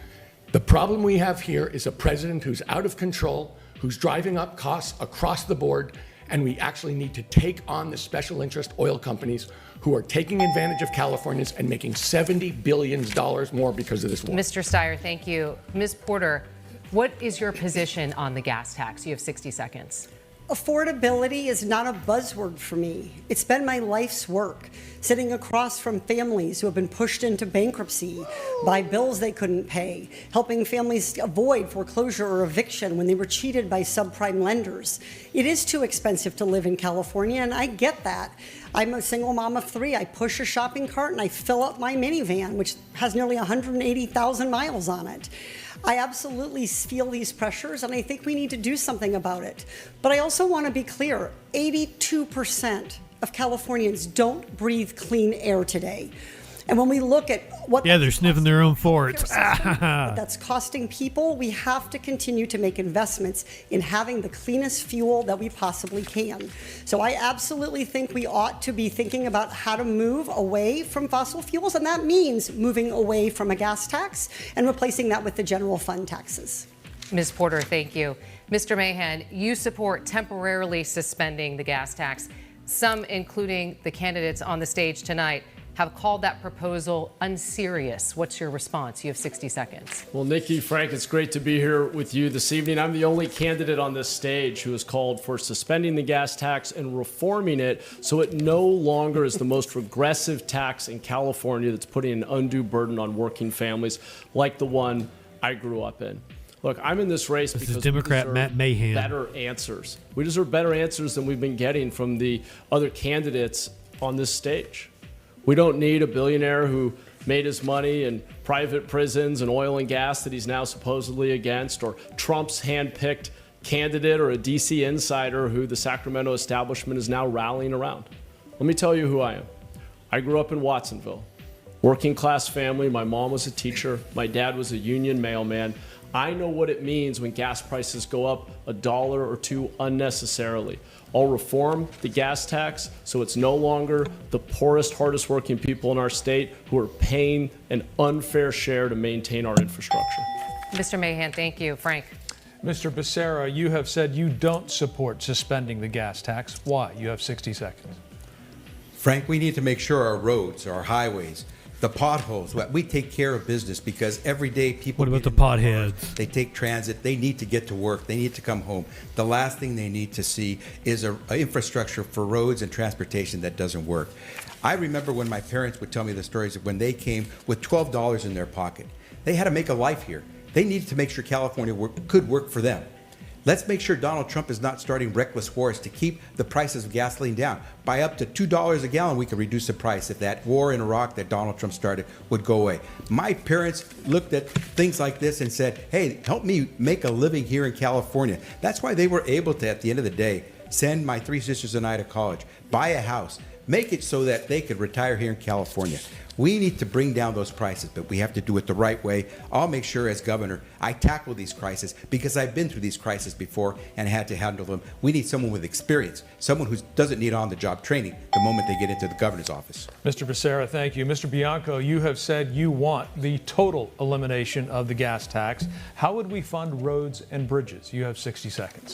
Speaker 26: The problem we have here is a president who's out of control, who's driving up costs across the board, and we actually need to take on the special interest oil companies who are taking advantage of Californians and making $70 billion more because of this war.
Speaker 25: Mr. Steyer, thank you. Ms. Porter, what is your position on the gas tax? You have 60 seconds.
Speaker 22: Affordability is not a buzzword for me. It's been my life's work, sitting across from families who have been pushed into bankruptcy by bills they couldn't pay, helping families avoid foreclosure or eviction when they were cheated by subprime lenders. It is too expensive to live in California, and I get that. I'm a single mom of three. I push a shopping cart and I fill up my minivan, which has nearly 180,000 miles on it. I absolutely feel these pressures, and I think we need to do something about it. But I also want to be clear, 82%
Speaker 21: of Californians don't breathe clean air today. And when we look at what
Speaker 5: they're sniffing their own farts.
Speaker 21: what that's costing people, we have to continue to make investments in having the cleanest fuel that we possibly can. So I absolutely think we ought to be thinking about how to move away from fossil fuels, and that means moving away from a gas tax and replacing that with the general fund taxes.
Speaker 25: Ms. Porter, thank you. Mr. Mahan, you support temporarily suspending the gas tax. Some, including the candidates on the stage tonight, have called that proposal unserious. What's your response? You have 60 seconds.
Speaker 23: Well, Nikki, Frank, it's great to be here with you this evening. I'm the only candidate on this stage who has called for suspending the gas tax and reforming it so it no longer is the most regressive tax in California that's putting an undue burden on working families like the one I grew up in. Look, I'm in this race because
Speaker 5: is Democrat
Speaker 23: we deserve
Speaker 5: Matt Mahan.
Speaker 23: better answers. We deserve better answers than we've been getting from the other candidates on this stage. We don't need a billionaire who made his money in private prisons and oil and gas that he's now supposedly against, or Trump's hand-picked candidate or a DC insider who the Sacramento establishment is now rallying around. Let me tell you who I am. I grew up in Watsonville, working class family. My mom was a teacher. My dad was a union mailman. I know what it means when gas prices go up $1 or $2 unnecessarily. I'll reform the gas tax so it's no longer the poorest, hardest working people in our state who are paying an unfair share to maintain our infrastructure.
Speaker 25: Mr. Mahan, thank you. Frank.
Speaker 24: Mr. Becerra, you have said you don't support suspending the gas tax. Why? You have 60 seconds.
Speaker 2: Frank, we need to make sure our roads, our highways, the potholes, we take care of business, because every day people.
Speaker 5: What about the potheads?
Speaker 2: They take transit. They need to get to work. They need to come home. The last thing they need to see is a infrastructure for roads and transportation that doesn't work. I remember when my parents would tell me the stories of when they came with $12 in their pocket. They had to make a life here. They needed to make sure California could work for them. Let's make sure Donald Trump is not starting reckless wars to keep the prices of gasoline down. By up to $2 a gallon, we could reduce the price if that war in Iraq that Donald Trump started would go away. My parents looked at things like this and said, hey, help me make a living here in California. That's why they were able to, at the end of the day, send my three sisters and I to college, buy a house, make it so that they could retire here in California. We need to bring down those prices, but we have to do it the right way. I'll make sure as governor I tackle these crises, because I've been through these crises before and had to handle them. We need someone with experience, someone who doesn't need on-the-job training the moment they get into the governor's office.
Speaker 24: Mr. Becerra, thank you. Mr. Bianco, you have said you want the total elimination of the gas tax. How would we fund roads and bridges? You have 60 seconds.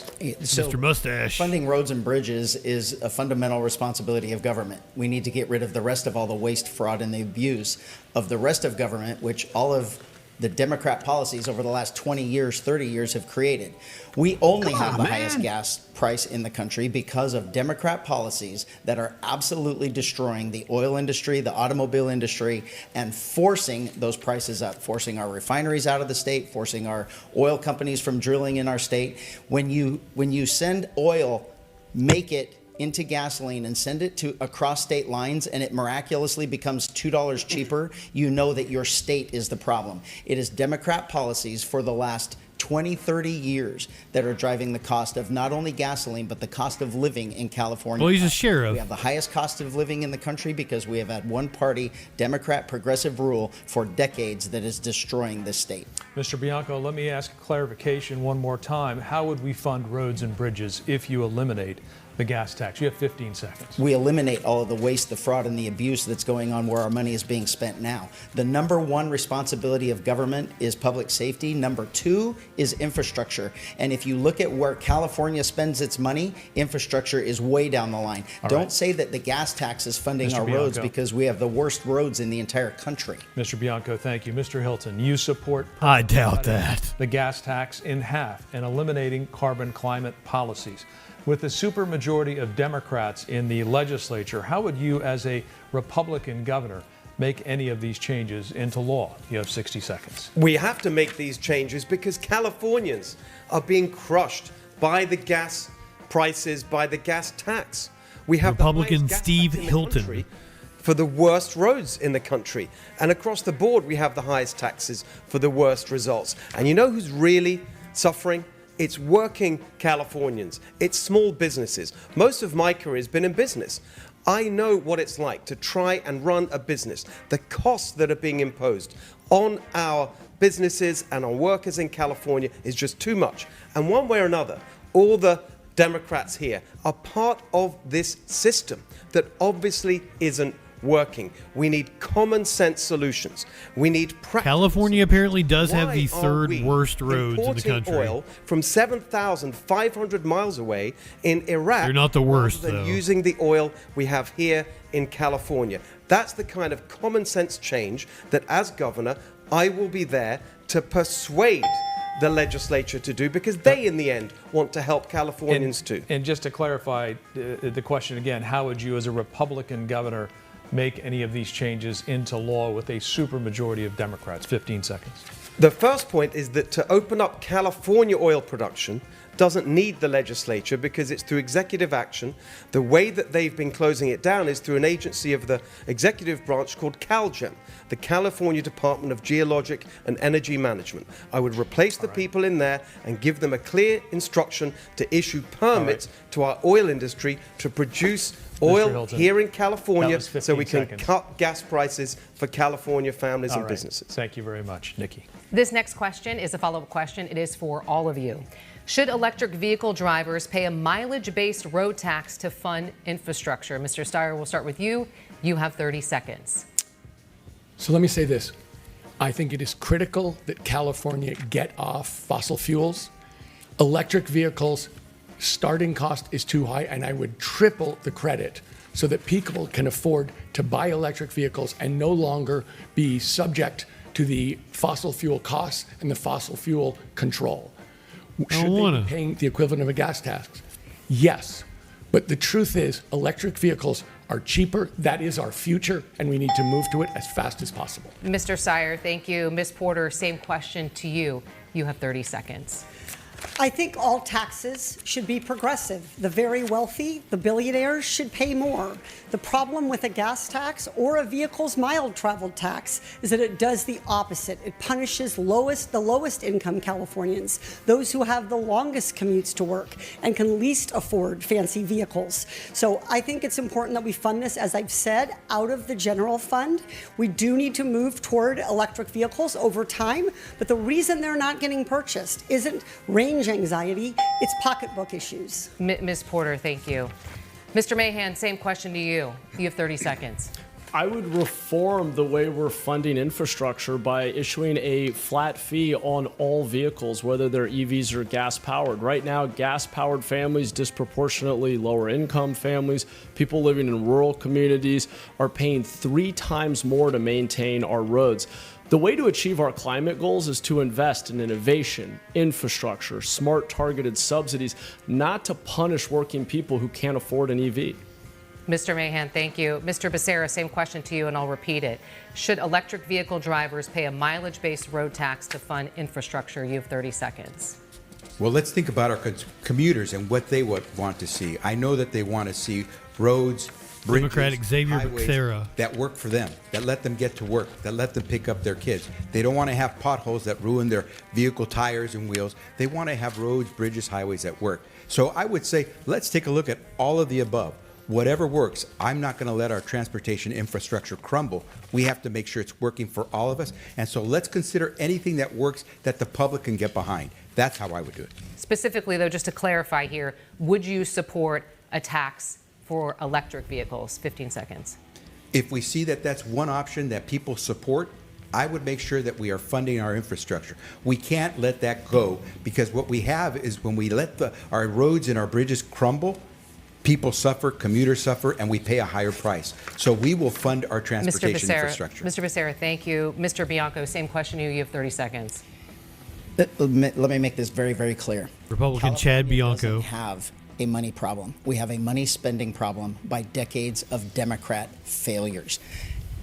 Speaker 5: So Mr. Mustache.
Speaker 20: Funding roads and bridges is a fundamental responsibility of government. We need to get rid of the rest of all the waste, fraud, and the abuse of the rest of government, which all of the Democrat policies over the last 20 years, 30 years have created. We only have the highest gas price in the country because of Democrat policies that are absolutely destroying the oil industry, the automobile industry, and forcing those prices up, forcing our refineries out of the state, forcing our oil companies from drilling in our state. When you send oil, make it into gasoline and send it to across state lines, and it miraculously becomes $2 cheaper, you know that your state is the problem. It is Democrat policies for the last 20, 30 years that are driving the cost of not only gasoline, but the cost of living in California.
Speaker 5: Well, he's a sheriff.
Speaker 20: We have the highest cost of living in the country because we have had one-party Democrat progressive rule for decades that is destroying this state.
Speaker 24: Mr. Bianco, let me ask a clarification one more time. How would we fund roads and bridges if you eliminate the gas tax? You have 15 seconds.
Speaker 20: We eliminate all of the waste, the fraud, and the abuse that's going on where our money is being spent now. The number one responsibility of government is public safety. Number two is infrastructure. And if you look at where California spends its money, infrastructure is way down the line. Don't say that the gas tax is funding our roads, because we have the worst roads in the entire country.
Speaker 24: Mr. Bianco, thank you. Mr. Hilton, you support
Speaker 5: I doubt that.
Speaker 24: the gas tax in half and eliminating carbon climate policies. With the supermajority of Democrats in the legislature, how would you, as a Republican governor, make any of these changes into law? You have 60 seconds.
Speaker 19: We have to make these changes because Californians are being crushed by the gas prices, by the gas tax. We have
Speaker 5: Republican
Speaker 19: the highest gas
Speaker 5: Steve
Speaker 19: tax in the
Speaker 5: Hilton.
Speaker 19: country for the worst roads in the country. And across the board, we have the highest taxes for the worst results. And you know who's really suffering? It's working Californians. It's small businesses. Most of my career has been in business. I know what it's like to try and run a business. The costs that are being imposed on our businesses and on workers in California is just too much. And one way or another, all the Democrats here are part of this system that obviously isn't working. We need common sense solutions. We need practical.
Speaker 5: California apparently does have the
Speaker 19: Why are
Speaker 5: third
Speaker 19: we
Speaker 5: worst roads in the
Speaker 19: importing
Speaker 5: country.
Speaker 19: oil from 7,500 miles away in Iraq.
Speaker 5: They're not the worst,
Speaker 19: rather than
Speaker 5: though.
Speaker 19: using the oil we have here in California. That's the kind of common sense change that, as governor, I will be there to persuade the legislature to do, because they, in the end, want to help Californians too.
Speaker 24: And just to clarify the question again, how would you, as a Republican governor, make any of these changes into law with a supermajority of Democrats? 15 seconds.
Speaker 19: The first point is that to open up California oil production doesn't need the legislature because it's through executive action. The way that they've been closing it down is through an agency of the executive branch called CalGEM, the California Department of Geologic and Energy Management. I would replace the people in there and give them a clear instruction to issue permits to our oil industry to produce oil
Speaker 24: Hilton,
Speaker 19: here in California
Speaker 24: that was
Speaker 19: so we
Speaker 24: 15
Speaker 19: can
Speaker 24: seconds.
Speaker 19: cut gas prices for California families
Speaker 24: All
Speaker 19: and
Speaker 24: right.
Speaker 19: businesses.
Speaker 24: Thank you very much, Nikki.
Speaker 25: This next question is a follow-up question. It is for all of you. Should electric vehicle drivers pay a mileage-based road tax to fund infrastructure? Mr. Steyer, we'll start with you. You have 30 seconds.
Speaker 26: So let me say this. I think it is critical that California get off fossil fuels. Electric vehicles, starting cost is too high, and I would triple the credit so that people can afford to buy electric vehicles and no longer be subject to the fossil fuel costs and the fossil fuel control. Should they be paying the equivalent of a gas tax? Yes. But the truth is, electric vehicles are cheaper. That is our future, and we need to move to it as fast as possible.
Speaker 25: Mr. Steyer, thank you. Ms. Porter, same question to you. You have 30 seconds.
Speaker 21: I think all taxes should be progressive. The very wealthy, the billionaires, should pay more. The problem with a gas tax or a vehicle's mile-traveled tax is that it does the opposite. It punishes the lowest income Californians, those who have the longest commutes to work and can least afford fancy vehicles. So I think it's important that we fund this, as I've said, out of the general fund. We do need to move toward electric vehicles over time, but the reason they're not getting purchased isn't range anxiety, it's pocketbook issues.
Speaker 25: Ms. Porter, thank you. Mr. Mahan, same question to you. You have 30 seconds.
Speaker 23: I would reform the way we're funding infrastructure by issuing a flat fee on all vehicles, whether they're EVs or gas powered. Right now, gas powered families, disproportionately lower income families, people living in rural communities are paying 3 times more to maintain our roads. The way to achieve our climate goals is to invest in innovation, infrastructure, smart targeted subsidies, not to punish working people who can't afford an EV.
Speaker 25: Mr. Mahan, thank you. Mr. Becerra, same question to you, and I'll repeat it. Should electric vehicle drivers pay a mileage-based road tax to fund infrastructure? You have 30 seconds.
Speaker 2: Well, let's think about our commuters and what they would want to see. I know that they want to see roads, bridges,
Speaker 5: Democratic Xavier
Speaker 2: highways
Speaker 5: Becerra.
Speaker 2: that work for them, that let them get to work, that let them pick up their kids. They don't want to have potholes that ruin their vehicle tires and wheels. They want to have roads, bridges, highways that work. So I would say, let's take a look at all of the above. Whatever works. I'm not going to let our transportation infrastructure crumble. We have to make sure it's working for all of us. And so let's consider anything that works that the public can get behind. That's how I would do it.
Speaker 25: Specifically, though, just to clarify here, would you support a tax for electric vehicles? 15 seconds.
Speaker 2: If we see that that's one option that people support, I would make sure that we are funding our infrastructure. We can't let that go, because what we have is when we let our roads and our bridges crumble, people suffer, commuters suffer, and we pay a higher price. So we will fund our transportation infrastructure.
Speaker 25: Mr. Becerra, thank you. Mr. Bianco, same question to you. You have 30 seconds.
Speaker 20: Let me make this very, very clear.
Speaker 5: Republican Chad Bianco.
Speaker 20: Doesn't have a money problem. We have a money spending problem by decades of Democrat failures.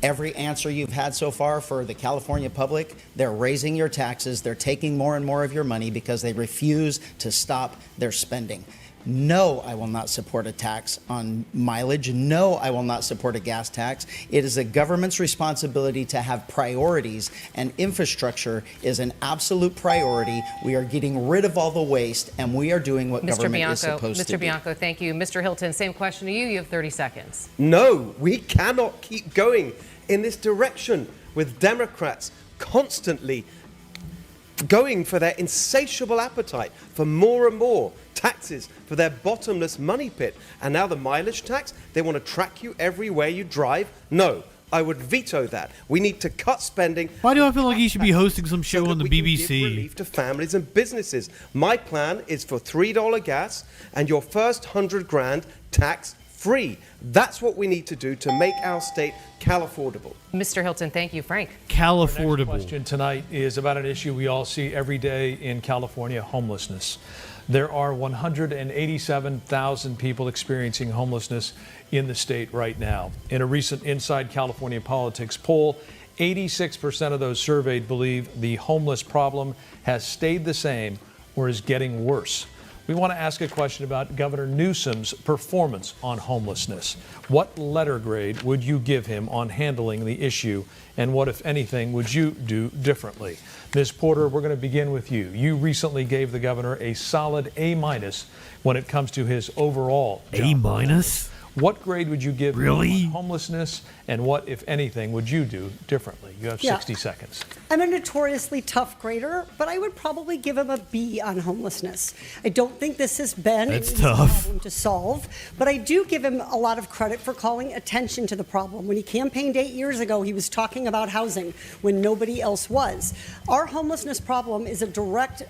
Speaker 20: Every answer you've had so far for the California public, they're raising your taxes, they're taking more and more of your money because they refuse to stop their spending. No, I will not support a tax on mileage. No, I will not support a gas tax. It is a government's responsibility to have priorities, and infrastructure is an absolute priority. We are getting rid of all the waste, and we are doing what government is supposed to do.
Speaker 25: Mr. Bianco, thank you. Mr. Hilton, same question to you. You have 30 seconds.
Speaker 19: No, we cannot keep going in this direction with Democrats constantly going for their insatiable appetite for more and more taxes, for their bottomless money pit. And now the mileage tax, they want to track you everywhere you drive. No, I would veto that. We need to cut spending.
Speaker 5: Why do I feel like he should be hosting some show on the BBC?
Speaker 19: Give relief to families and businesses. My plan is for $3 gas and your first 100 grand tax free. That's what we need to do to make our state Cal-affordable.
Speaker 25: Mr. Hilton, thank you. Frank.
Speaker 24: Cal-affordable. Our next question tonight is about an issue we all see every day in California, homelessness. There are 187,000 people experiencing homelessness in the state right now. In a recent Inside California Politics poll, 86% of those surveyed believe the homeless problem has stayed the same or is getting worse. We want to ask a question about Governor Newsom's performance on homelessness. What letter grade would you give him on handling the issue, and what, if anything, would you do differently? Ms. Porter, we're going to begin with you. You recently gave the governor a solid A- when it comes to his overall job.
Speaker 5: A-?
Speaker 24: What grade would you give
Speaker 5: Really?
Speaker 24: him on homelessness, and what, if anything, would you do differently? You have 60 seconds.
Speaker 21: I'm a notoriously tough grader, but I would probably give him a B on homelessness. I don't think this has been an easy problem to solve, but I do give him a lot of credit for calling attention to the problem. When he campaigned 8 years ago, he was talking about housing when nobody else was. Our homelessness problem is a direct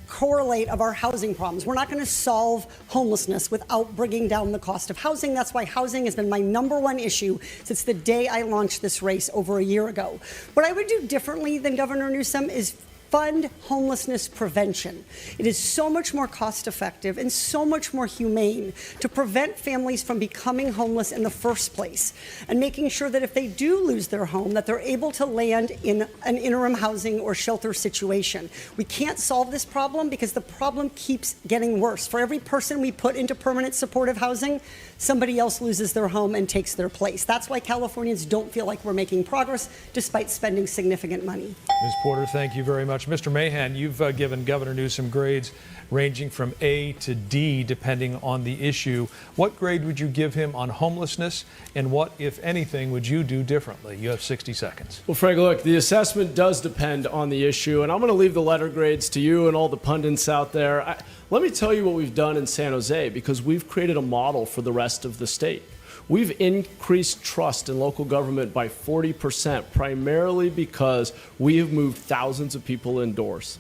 Speaker 21: correlate of our housing problems. We're not going to solve homelessness without bringing down the cost of housing. That's why housing has been my #1 issue since the day I launched this race over a year ago. What I would do differently than Governor Newsom is fund homelessness prevention. It is so much more cost effective and so much more humane to prevent families from becoming homeless in the first place, and making sure that if they do lose their home, that they're able to land in an interim housing or shelter situation. We can't solve this problem because the problem keeps getting worse. For every person we put into permanent supportive housing, somebody else loses their home and takes their place. That's why Californians don't feel like we're making progress despite spending significant money.
Speaker 24: Ms. Porter, thank you very much. Mr. Mahan, you've given Governor Newsom grades ranging from A to D depending on the issue. What grade would you give him on homelessness, and what, if anything, would you do differently? You have 60 seconds.
Speaker 23: Well, Frank, look, the assessment does depend on the issue, and I'm going to leave the letter grades to you and all the pundits out there. Let me tell you what we've done in San Jose, because we've created a model for the rest of the state. We've increased trust in local government by 40%, primarily because we have moved thousands of people indoors.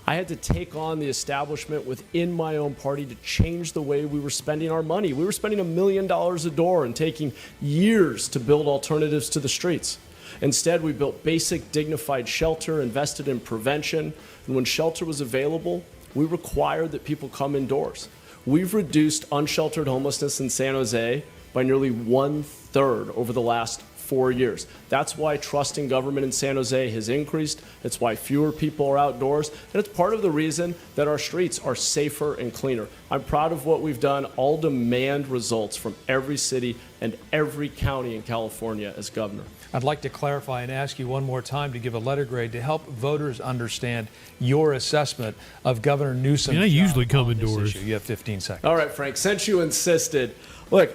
Speaker 23: I had to take on the establishment within my own party to change the way we were spending our money. We were spending $1 million a door and taking years to build alternatives to the streets. Instead, we built basic, dignified shelter, invested in prevention, and when shelter was available, we required that people come indoors. We've reduced unsheltered homelessness in San Jose by nearly 1/3 over the last 4 years. That's why trust in government in San Jose has increased. It's why fewer people are outdoors. And it's part of the reason that our streets are safer and cleaner. I'm proud of what we've done. I'll demand results from every city and every county in California as governor.
Speaker 24: I'd like to clarify and ask you one more time to give a letter grade to help voters understand your assessment of Governor Newsom's
Speaker 5: I usually
Speaker 24: job
Speaker 5: come
Speaker 24: on this
Speaker 5: indoors.
Speaker 24: issue. You have 15 seconds.
Speaker 23: All right, Frank, since you insisted, look,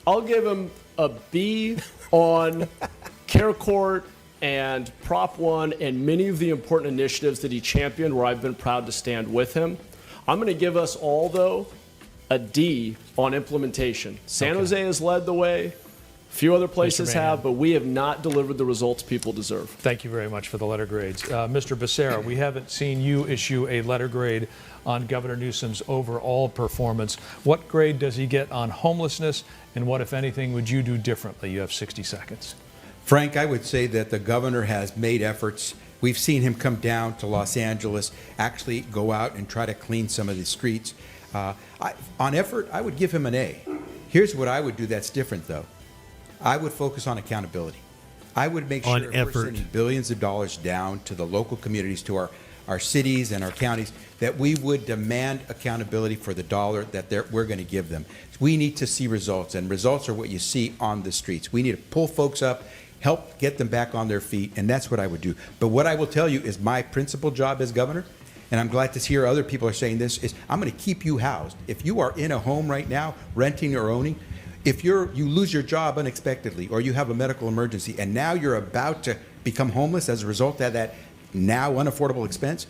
Speaker 23: I'll give him a B on Care Court and Prop 1 and many of the important initiatives that he championed where I've been proud to stand with him. I'm going to give us all, though, a D on implementation. San Jose has led the way. A few other places have, but we have not delivered the results people deserve.
Speaker 24: Thank you very much for the letter grades. Mr. Becerra, we haven't seen you issue a letter grade on Governor Newsom's overall performance. What grade does he get on homelessness, and what, if anything, would you do differently? You have 60 seconds.
Speaker 2: Frank, I would say that the governor has made efforts. We've seen him come down to Los Angeles, actually go out and try to clean some of the streets. On effort, I would give him an A. Here's what I would do that's different, though. I would focus on accountability. I would make sure we're sending billions of dollars down to the local communities, to our cities and our counties, that we would demand accountability for the dollar that we're going to give them. We need to see results, and results are what you see on the streets. We need to pull folks up, help get them back on their feet, and that's what I would do. But what I will tell you is my principal job as governor, and I'm glad to hear other people are saying this, is I'm going to keep you housed. If you are in a home right now, renting or owning, if you lose your job unexpectedly, or you have a medical emergency, and now you're about to become homeless as a result of that now unaffordable expense,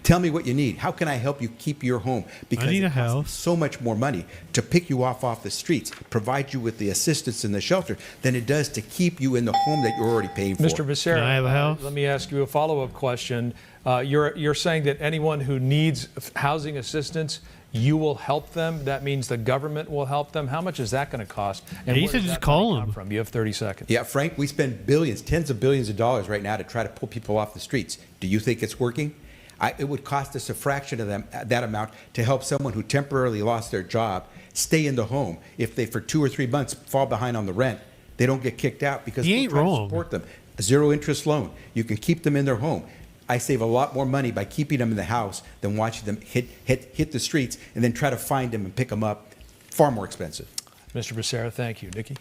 Speaker 2: tell me what you need. How can I help you keep your home? Because
Speaker 5: I need a
Speaker 2: it costs
Speaker 5: house.
Speaker 2: so much more money to pick you off the streets, provide you with the assistance in the shelter, than it does to keep you in the home that you're already paying for.
Speaker 24: Mr. Becerra,
Speaker 5: Can I have a house?
Speaker 24: let me ask you a follow-up question. You're saying that anyone who needs housing assistance, you will help them. That means the government will help them. How much is that going to cost? And
Speaker 5: He
Speaker 24: where
Speaker 5: said
Speaker 24: does
Speaker 5: just
Speaker 24: that
Speaker 5: call
Speaker 24: money
Speaker 5: him.
Speaker 24: come from? You have 30 seconds.
Speaker 2: Yeah, Frank, we spend billions, tens of billions of dollars right now to try to pull people off the streets. Do you think it's working? It would cost us a fraction of that amount to help someone who temporarily lost their job stay in the home. If they, for 2 or 3 months, fall behind on the rent, they don't get kicked out because
Speaker 5: He
Speaker 2: we
Speaker 5: ain't
Speaker 2: try to
Speaker 5: wrong.
Speaker 2: support them. A zero-interest loan. You can keep them in their home. I save a lot more money by keeping them in the house than watching them hit the streets and then try to find them and pick them up. Far more expensive.
Speaker 24: Mr. Becerra, thank you. Nikki?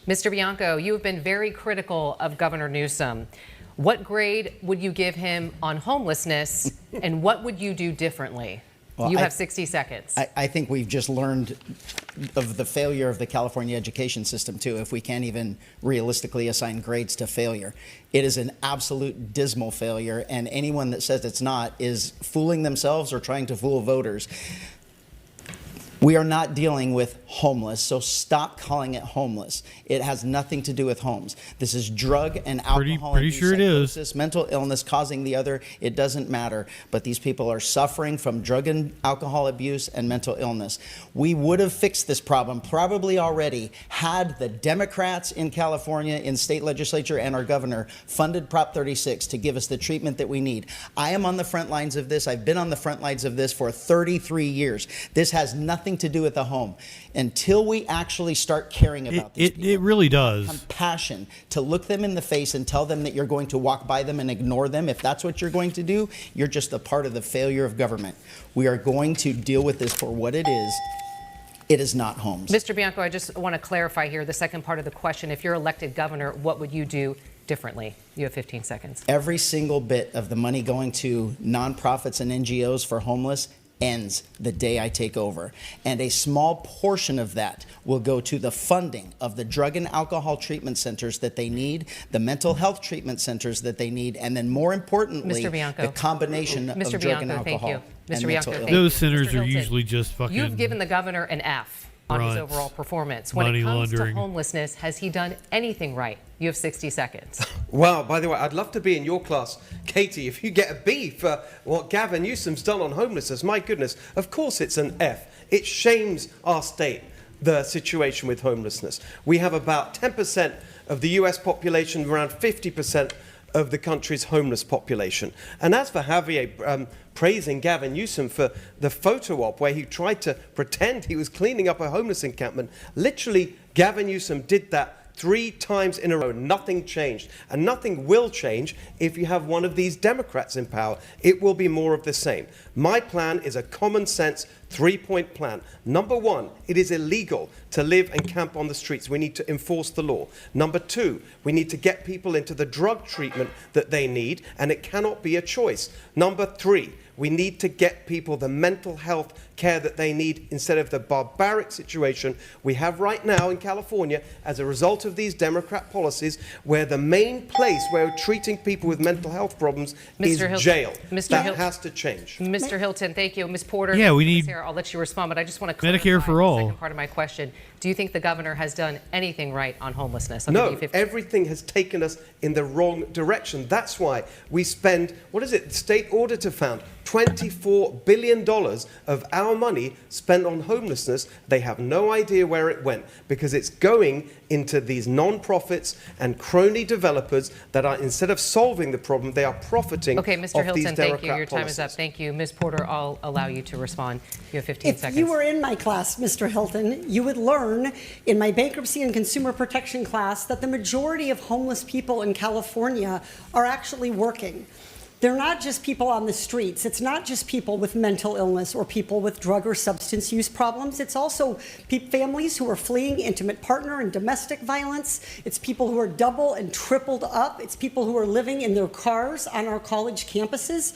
Speaker 25: Mr. Bianco, you have been very critical of Governor Newsom. What grade would you give him on homelessness, and what would you do differently?
Speaker 20: Well,
Speaker 25: you have 60 seconds.
Speaker 20: I think we've just learned of the failure of the California education system, too, if we can't even realistically assign grades to failure. It is an absolute dismal failure, and anyone that says it's not is fooling themselves or trying to fool voters. We are not dealing with homeless, so stop calling it homeless. It has nothing to do with homes. This is drug and alcohol
Speaker 5: Pretty
Speaker 20: abuse,
Speaker 5: sure it is.
Speaker 20: psychosis, mental illness causing the other. It doesn't matter. But these people are suffering from drug and alcohol abuse and mental illness. We would have fixed this problem probably already had the Democrats in California, in state legislature, and our governor funded Prop 36 to give us the treatment that we need. I am on the front lines of this. I've been on the front lines of this for 33 years. This has nothing to do with the home. Until we actually start caring about these people,
Speaker 5: It really does.
Speaker 20: compassion, to look them in the face and tell them that you're going to walk by them and ignore them, if that's what you're going to do, you're just a part of the failure of government. We are going to deal with this for what it is. It is not homes.
Speaker 25: Mr. Bianco, I just want to clarify here the second part of the question. If you're elected governor, what would you do differently? You have 15 seconds.
Speaker 20: Every single bit of the money going to nonprofits and NGOs for homeless ends the day I take over. And a small portion of that will go to the funding of the drug and alcohol treatment centers that they need, the mental health treatment centers that they need, and then more importantly,
Speaker 25: Mr. Bianco.
Speaker 20: the combination of
Speaker 25: Mr.
Speaker 20: drug and
Speaker 25: Bianco, thank
Speaker 20: alcohol.
Speaker 25: you.
Speaker 20: and
Speaker 25: Mr.
Speaker 20: mental
Speaker 25: Bianco,
Speaker 20: illness.
Speaker 25: thank you.
Speaker 5: Those centers
Speaker 25: Mr.
Speaker 5: are
Speaker 25: Hilton,
Speaker 5: usually just fucking.
Speaker 25: You've given the governor an F on his
Speaker 5: Runts.
Speaker 25: overall performance. When
Speaker 5: Money
Speaker 25: it comes
Speaker 5: laundering.
Speaker 25: to homelessness, has he done anything right? You have 60 seconds.
Speaker 19: Well, by the way, I'd love to be in your class, Katie, if you get a B for what Gavin Newsom's done on homelessness. My goodness, of course it's an F. It shames our state, the situation with homelessness. We have about 10% of the US population, around 50% of the country's homeless population. And as for Javier praising Gavin Newsom for the photo op where he tried to pretend he was cleaning up a homeless encampment, literally Gavin Newsom did that 3 times in a row. Nothing changed. And nothing will change if you have one of these Democrats in power. It will be more of the same. My plan is a common sense 3-point plan. Number 1, it is illegal to live and camp on the streets. We need to enforce the law. Number 2, we need to get people into the drug treatment that they need, and it cannot be a choice. Number 3, we need to get people the mental health care that they need instead of the barbaric situation we have right now in California as a result of these Democrat policies, where the main place where we're treating people with mental health problems is jail. That has to change.
Speaker 25: Mr. Hilton, thank you. Ms. Porter,
Speaker 5: Yeah, we need
Speaker 25: Sarah, I'll let you respond, but I just want to clarify
Speaker 5: Medicare for all.
Speaker 25: the second part of my question. Do you think the governor has done anything right on homelessness? I'll give
Speaker 19: No,
Speaker 25: you 15.
Speaker 19: everything has taken us in the wrong direction. That's why we spend, what is it, the state auditor found, $24 billion of our money spent on homelessness. They have no idea where it went because it's going into these non-profits and crony developers that are, instead of solving the problem, they are profiting
Speaker 25: Okay, Mr.
Speaker 19: off these
Speaker 25: Hilton,
Speaker 19: Democrat
Speaker 25: thank you. Your time is up.
Speaker 19: policies.
Speaker 25: Thank you. Ms. Porter, I'll allow you to respond. You have 15 seconds.
Speaker 21: If you were in my class, Mr. Hilton, you would learn in my bankruptcy and consumer protection class that the majority of homeless people in California are actually working. They're not just people on the streets. It's not just people with mental illness or people with drug or substance use problems. It's also families who are fleeing intimate partner and domestic violence. It's people who are double and tripled up. It's people who are living in their cars on our college campuses.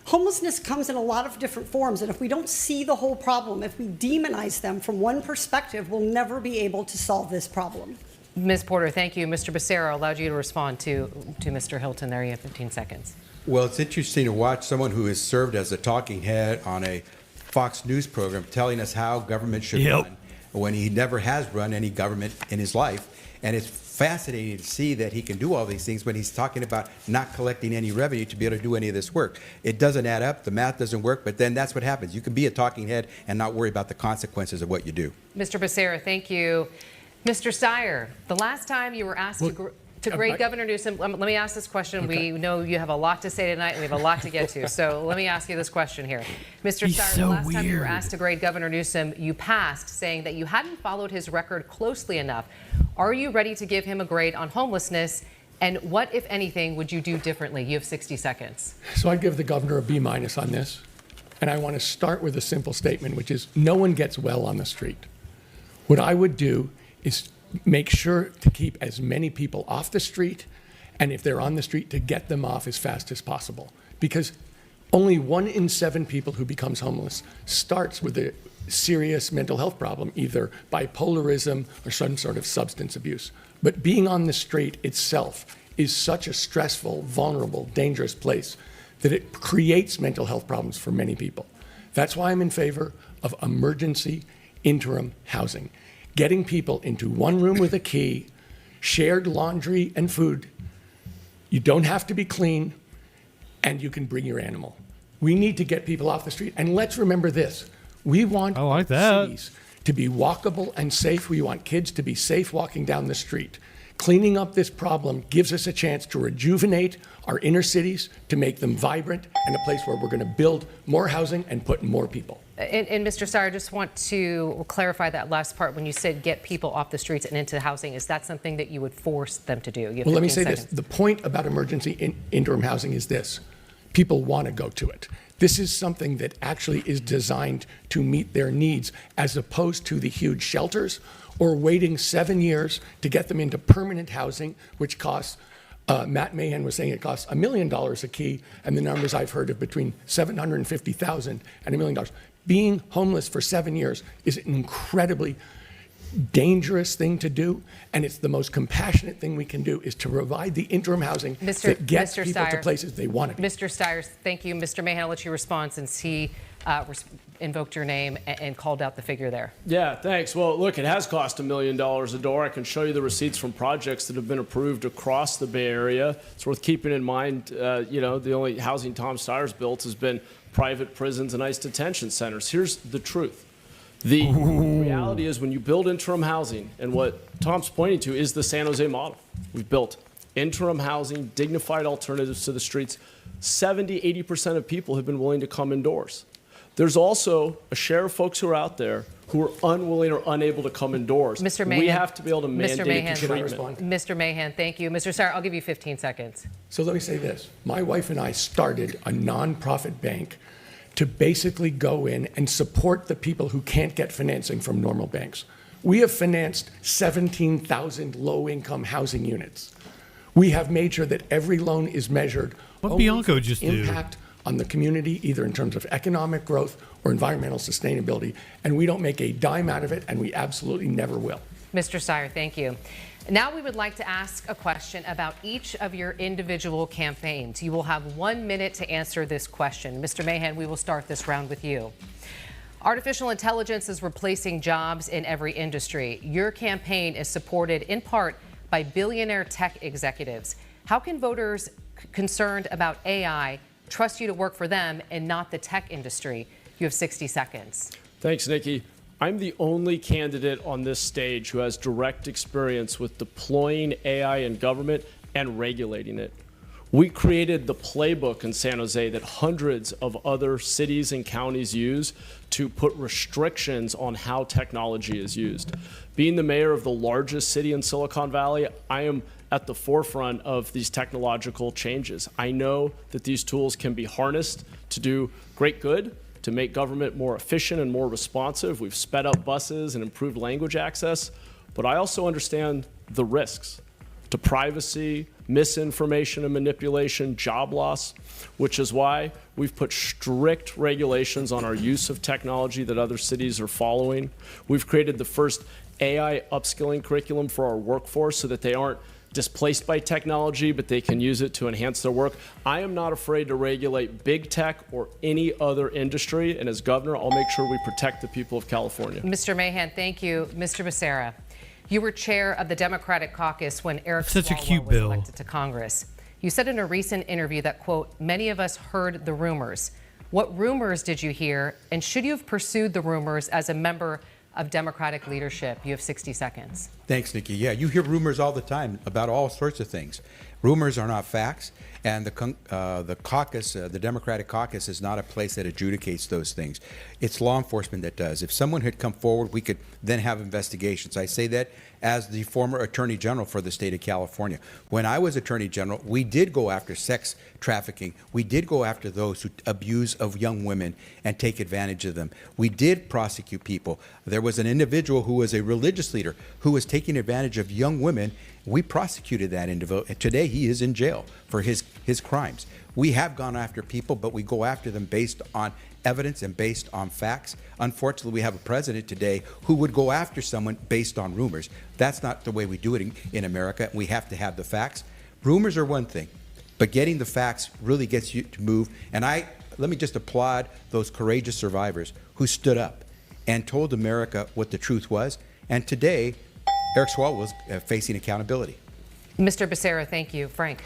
Speaker 21: Homelessness comes in a lot of different forms, and if we don't see the whole problem, if we demonize them from one perspective, we'll never be able to solve this problem.
Speaker 25: Ms. Porter, thank you. Mr. Becerra allowed you to respond to Mr. Hilton there. You have 15 seconds.
Speaker 2: Well, it's interesting to watch someone who has served as a talking head on a Fox News program telling us how government should run when he never has run any government in his life. And it's fascinating to see that he can do all these things when he's talking about not collecting any revenue to be able to do any of this work. It doesn't add up. The math doesn't work. But then that's what happens. You can be a talking head and not worry about the consequences of what you do.
Speaker 25: Mr. Becerra, thank you. Mr. Steyer, the last time you were asked to grade Governor Newsom, let me ask this question. Okay. We know you have a lot to say tonight, and we have a lot to get to. So let me ask you this question here. Mr. Steyer, the last time you were asked to grade Governor Newsom, you passed, saying that you hadn't followed his record closely enough. Are you ready to give him a grade on homelessness? And what, if anything, would you do differently? You have 60 seconds.
Speaker 26: So I'd give the governor a B- on this. And I want to start with a simple statement, which is no one gets well on the street. What I would do is make sure to keep as many people off the street, and if they're on the street, to get them off as fast as possible. Because only 1 in 7 people who becomes homeless starts with a serious mental health problem, either bipolarism or some sort of substance abuse. But being on the street itself is such a stressful, vulnerable, dangerous place that it creates mental health problems for many people. That's why I'm in favor of emergency interim housing. Getting people into one room with a key, shared laundry and food. You don't have to be clean, and you can bring your animal. We need to get people off the street. And let's remember this. We want cities to be walkable and safe. We want kids to be safe walking down the street. Cleaning up this problem gives us a chance to rejuvenate our inner cities, to make them vibrant, and a place where we're going to build more housing and put more people.
Speaker 25: And Mr. Steyer, I just want to clarify that last part when you said get people off the streets and into housing. Is that something that you would force them to do?
Speaker 26: Well, let me say this. The point about emergency interim housing is this. People want to go to it. This is something that actually is designed to meet their needs, as opposed to the huge shelters or waiting 7 years to get them into permanent housing, which costs, Matt Mahan was saying it costs $1 million a key, and the numbers I've heard of between $750,000 and $1 million. Being homeless for 7 years is an incredibly dangerous thing to do, and it's the most compassionate thing we can do, is to provide the interim housing that gets people to places they want to be.
Speaker 25: Mr. Steyer, thank you. Mr. Mahan, I'll let you respond since he invoked your name and called out the figure there.
Speaker 23: Yeah, thanks. Well, look, it has cost $1 million a door. I can show you the receipts from projects that have been approved across the Bay Area. It's worth keeping in mind, the only housing Tom Steyer's built has been private prisons and ICE detention centers. Here's the truth. The reality is, when you build interim housing, and what Tom's pointing to is the San Jose model. We've built interim housing, dignified alternatives to the streets. 70, 80% of people have been willing to come indoors. There's also a share of folks who are out there who are unwilling or unable to come indoors.
Speaker 25: Mr. Mahan,
Speaker 23: we have to be able to mandate treatment.
Speaker 25: Mr. Mahan, thank you. Mr. Steyer, I'll give you 15 seconds.
Speaker 26: So let me say this. My wife and I started a nonprofit bank to basically go in and support the people who can't get financing from normal banks. We have financed 17,000 low-income housing units. We have made sure that every loan is measured.
Speaker 5: What Bianco just do?
Speaker 26: Impact on the community, either in terms of economic growth or environmental sustainability, and we don't make a dime out of it, and we absolutely never will.
Speaker 25: Mr. Steyer, thank you. Now we would like to ask a question about each of your individual campaigns. You will have 1 minute to answer this question. Mr. Mahan, we will start this round with you. Artificial intelligence is replacing jobs in every industry. Your campaign is supported in part by billionaire tech executives. How can voters concerned about AI trust you to work for them and not the tech industry? You have 60 seconds.
Speaker 23: Thanks, Nikki. I'm the only candidate on this stage who has direct experience with deploying AI in government and regulating it. We created the playbook in San Jose that hundreds of other cities and counties use to put restrictions on how technology is used. Being the mayor of the largest city in Silicon Valley, I am at the forefront of these technological changes. I know that these tools can be harnessed to do great good, to make government more efficient and more responsive. We've sped up buses and improved language access, but I also understand the risks to privacy, misinformation and manipulation, job loss, which is why we've put strict regulations on our use of technology that other cities are following. We've created the first AI upskilling curriculum for our workforce so that they aren't displaced by technology, but they can use it to enhance their work. I am not afraid to regulate big tech or any other industry, and as governor, I'll make sure we protect the people of California.
Speaker 25: Mr. Mahan, thank you. Mr. Becerra, you were chair of the Democratic caucus when Eric Swalwell was elected to Congress. You said in a recent interview that, quote, many of us heard the rumors. What rumors did you hear, and should you have pursued the rumors as a member of Democratic leadership? You have 60 seconds.
Speaker 2: Thanks, Nikki. Yeah, you hear rumors all the time about all sorts of things. Rumors are not facts, and the caucus, the Democratic caucus, is not a place that adjudicates those things. It's law enforcement that does. If someone had come forward, we could then have investigations. I say that as the former Attorney General for the state of California. When I was Attorney General, we did go after sex trafficking. We did go after those who abuse of young women and take advantage of them. We did prosecute people. There was an individual who was a religious leader who was taking advantage of young women. We prosecuted that individual. Today, he is in jail for his crimes. We have gone after people, but we go after them based on evidence and based on facts. Unfortunately, we have a president today who would go after someone based on rumors. That's not the way we do it in America. We have to have the facts. Rumors are one thing, but getting the facts really gets you to move. And let me just applaud those courageous survivors who stood up and told America what the truth was. And today, Eric Swalwell was facing accountability.
Speaker 25: Mr. Becerra, thank you. Frank.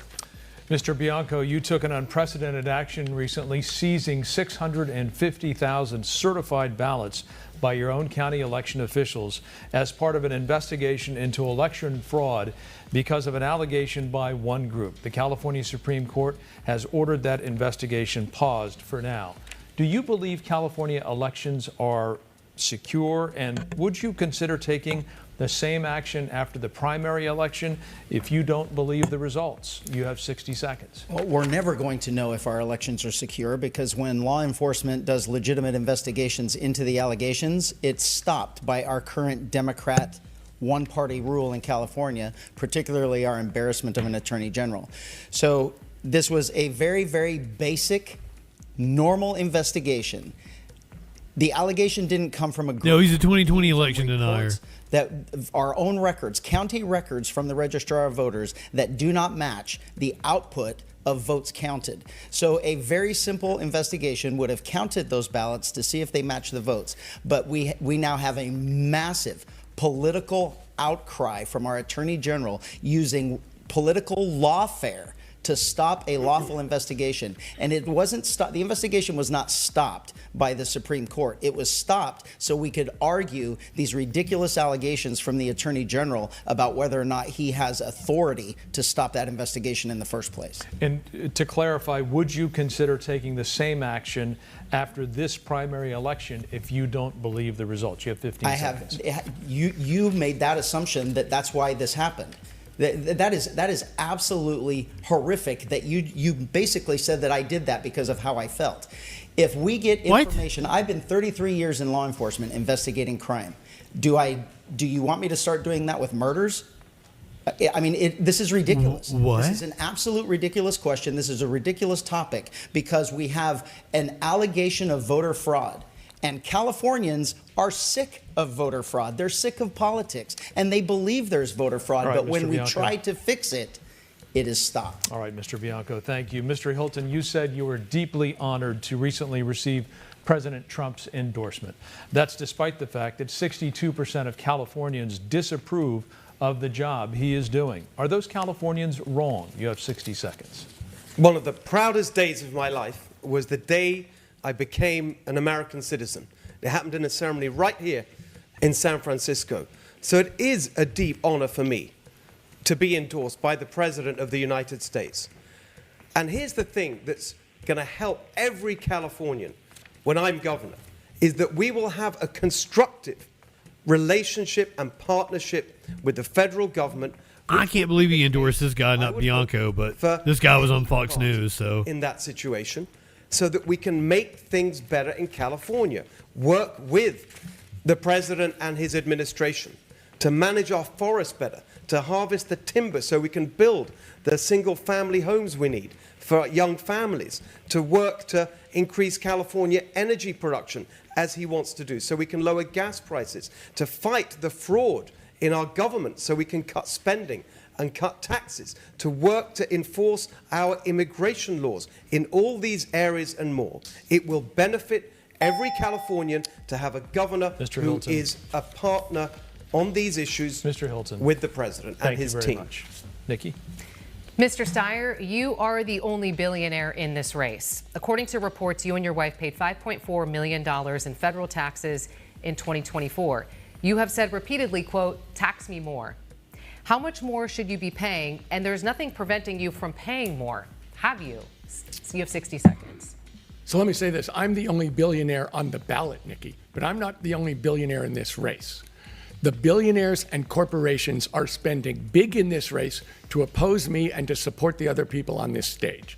Speaker 24: Mr. Bianco, you took an unprecedented action recently, seizing 650,000 certified ballots by your own county election officials as part of an investigation into election fraud because of an allegation by one group. The California Supreme Court has ordered that investigation paused for now. Do you believe California elections are secure, and would you consider taking the same action after the primary election if you don't believe the results? You have 60 seconds.
Speaker 20: Well, we're never going to know if our elections are secure, because when law enforcement does legitimate investigations into the allegations, it's stopped by our current Democrat one-party rule in California, particularly our embarrassment of an attorney general. So this was a very, very basic, normal investigation. The allegation didn't come from a group.
Speaker 5: No, he's a 2020 election denier.
Speaker 20: That our own records, county records from the registrar of voters, that do not match the output of votes counted. So a very simple investigation would have counted those ballots to see if they match the votes. But we now have a massive political outcry from our attorney general using political lawfare to stop a lawful investigation. And it wasn't the investigation was not stopped by the Supreme Court. It was stopped so we could argue these ridiculous allegations from the Attorney General about whether or not he has authority to stop that investigation in the first place.
Speaker 24: And to clarify, would you consider taking the same action after this primary election if you don't believe the results? You have 15 seconds.
Speaker 20: You made that assumption that that's why this happened. That is absolutely horrific that you basically said that I did that because of how I felt. If we get information, I've been 33 years in law enforcement investigating crime. Do you want me to start doing that with murders? I mean, this is ridiculous.
Speaker 5: What?
Speaker 20: This is an absolute ridiculous question. This is a ridiculous topic because we have an allegation of voter fraud. And Californians are sick of voter fraud. They're sick of politics, and they believe there's voter fraud.
Speaker 24: Right,
Speaker 20: but when
Speaker 24: Mr.
Speaker 20: we
Speaker 24: Bianco.
Speaker 20: try to fix it, it is stopped.
Speaker 24: All right, Mr. Bianco, thank you. Mr. Hilton, you said you were deeply honored to recently receive President Trump's endorsement. That's despite the fact that 62% of Californians disapprove of the job he is doing. Are those Californians wrong? You have 60 seconds.
Speaker 19: One of the proudest days of my life was the day I became an American citizen. It happened in a ceremony right here in San Francisco. So it is a deep honor for me to be endorsed by the President of the United States. And here's the thing that's going to help every Californian when I'm governor, is that we will have a constructive relationship and partnership with the federal government
Speaker 5: I can't believe he endorsed this guy, not Bianco, but this guy was on Fox News, so.
Speaker 19: In that situation, so that we can make things better in California, work with the president and his administration to manage our forests better, to harvest the timber so we can build the single-family homes we need for young families, to work to increase California energy production as he wants to do, so we can lower gas prices, to fight the fraud in our government so we can cut spending and cut taxes, to work to enforce our immigration laws in all these areas and more. It will benefit every Californian to have a governor who is a partner on these issues with the president and his team.
Speaker 24: Much. Nikki?
Speaker 25: Mr. Steyer, you are the only billionaire in this race. According to reports, you and your wife paid $5.4 million in federal taxes in 2024. You have said repeatedly, quote, tax me more. How much more should you be paying? And there's nothing preventing you from paying more. Have you? So you have 60 seconds.
Speaker 26: So let me say this. I'm the only billionaire on the ballot, Nikki, but I'm not the only billionaire in this race. The billionaires and corporations are spending big in this race to oppose me and to support the other people on this stage.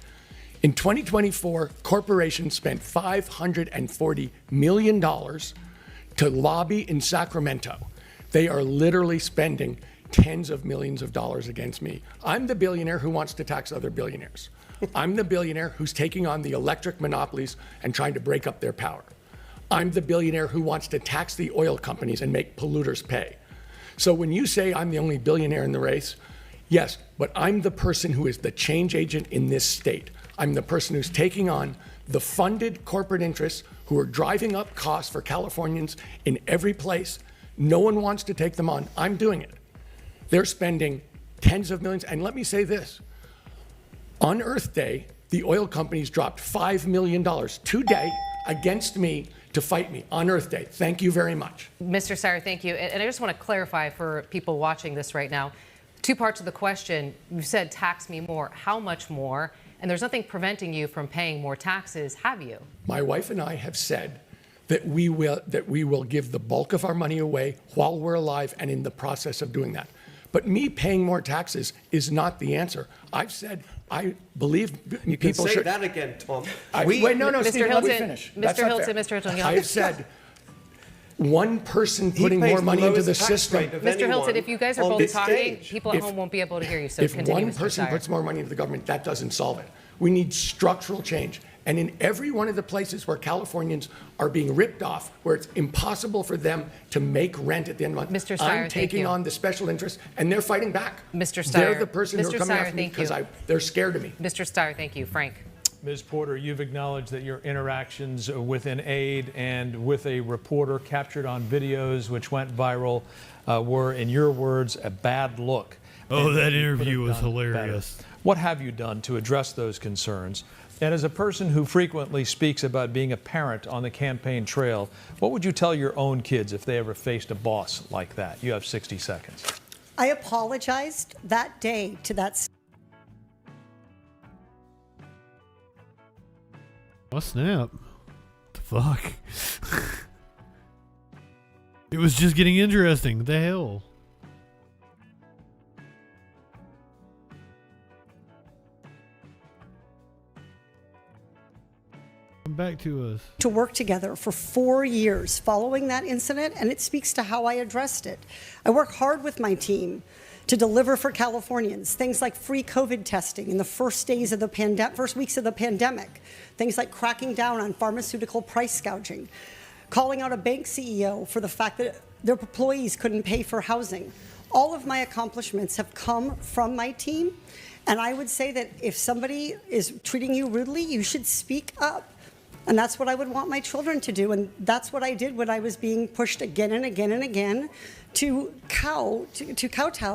Speaker 26: In 2024, corporations spent $540 million to lobby in Sacramento. They are literally spending tens of millions of dollars against me. I'm the billionaire who wants to tax other billionaires. I'm the billionaire who's taking on the electric monopolies and trying to break up their power. I'm the billionaire who wants to tax the oil companies and make polluters pay. So when you say I'm the only billionaire in the race, yes, but I'm the person who is the change agent in this state. I'm the person who's taking on the funded corporate interests who are driving up costs for Californians in every place. No one wants to take them on. I'm doing it. They're spending tens of millions. And let me say this. On Earth Day, the oil companies dropped $5 million today against me to fight me on Earth Day. Thank you very much.
Speaker 25: Mr. Steyer, thank you. And I just want to clarify for people watching this right now, two parts of the question. You said tax me more. How much more? And there's nothing preventing you from paying more taxes, have you?
Speaker 26: My wife and I have said that we will give the bulk of our money away while we're alive and in the process of doing that. But me paying more taxes is not the answer. I've said I believe
Speaker 19: you
Speaker 26: people
Speaker 19: can say
Speaker 26: should.
Speaker 19: that again, Tom.
Speaker 26: Wait, no,
Speaker 25: Mr.
Speaker 26: Steve,
Speaker 25: Hilton,
Speaker 26: let me finish.
Speaker 25: Mr. Hilton,
Speaker 26: I've said one person putting more money into the system.
Speaker 25: Mr. Hilton, if you guys are both talking, people at home won't be able to hear you. So
Speaker 26: if
Speaker 25: continue,
Speaker 26: one
Speaker 25: Mr.
Speaker 26: person
Speaker 25: Steyer.
Speaker 26: puts more money into the government, that doesn't solve it. We need structural change. And in every one of the places where Californians are being ripped off, where it's impossible for them to make rent at the end of the month,
Speaker 25: Mr. Steyer,
Speaker 26: I'm taking on the special interests, and they're fighting back.
Speaker 25: Mr. Steyer,
Speaker 26: They're the person who are
Speaker 25: Mr.
Speaker 26: coming
Speaker 25: Steyer,
Speaker 26: after me
Speaker 25: thank
Speaker 26: because
Speaker 25: you.
Speaker 26: they're scared of me.
Speaker 25: Mr. Steyer, thank you. Frank.
Speaker 24: Ms. Porter, you've acknowledged that your interactions with an aide and with a reporter captured on videos which went viral were, in your words, a bad look.
Speaker 5: Oh,
Speaker 24: And
Speaker 5: that
Speaker 24: you
Speaker 5: interview
Speaker 24: could have
Speaker 5: was
Speaker 24: done
Speaker 5: hilarious.
Speaker 24: better. What have you done to address those concerns? And as a person who frequently speaks about being a parent on the campaign trail, what would you tell your own kids if they ever faced a boss like that? You have 60 seconds.
Speaker 21: I apologized that day to that.
Speaker 5: Oh, snap. The fuck? It was just getting interesting. What the hell? Come back to us.
Speaker 21: To work together for 4 years following that incident, and it speaks to how I addressed it. I work hard with my team to deliver for Californians, things like free COVID testing in the first weeks of the pandemic, things like cracking down on pharmaceutical price gouging, calling out a bank CEO for the fact that their employees couldn't pay for housing. All of my accomplishments have come from my team, and I would say that if somebody is treating you rudely, you should speak up. And that's what I would want my children to do. And that's what I did when I was being pushed again and again and again to kowtow,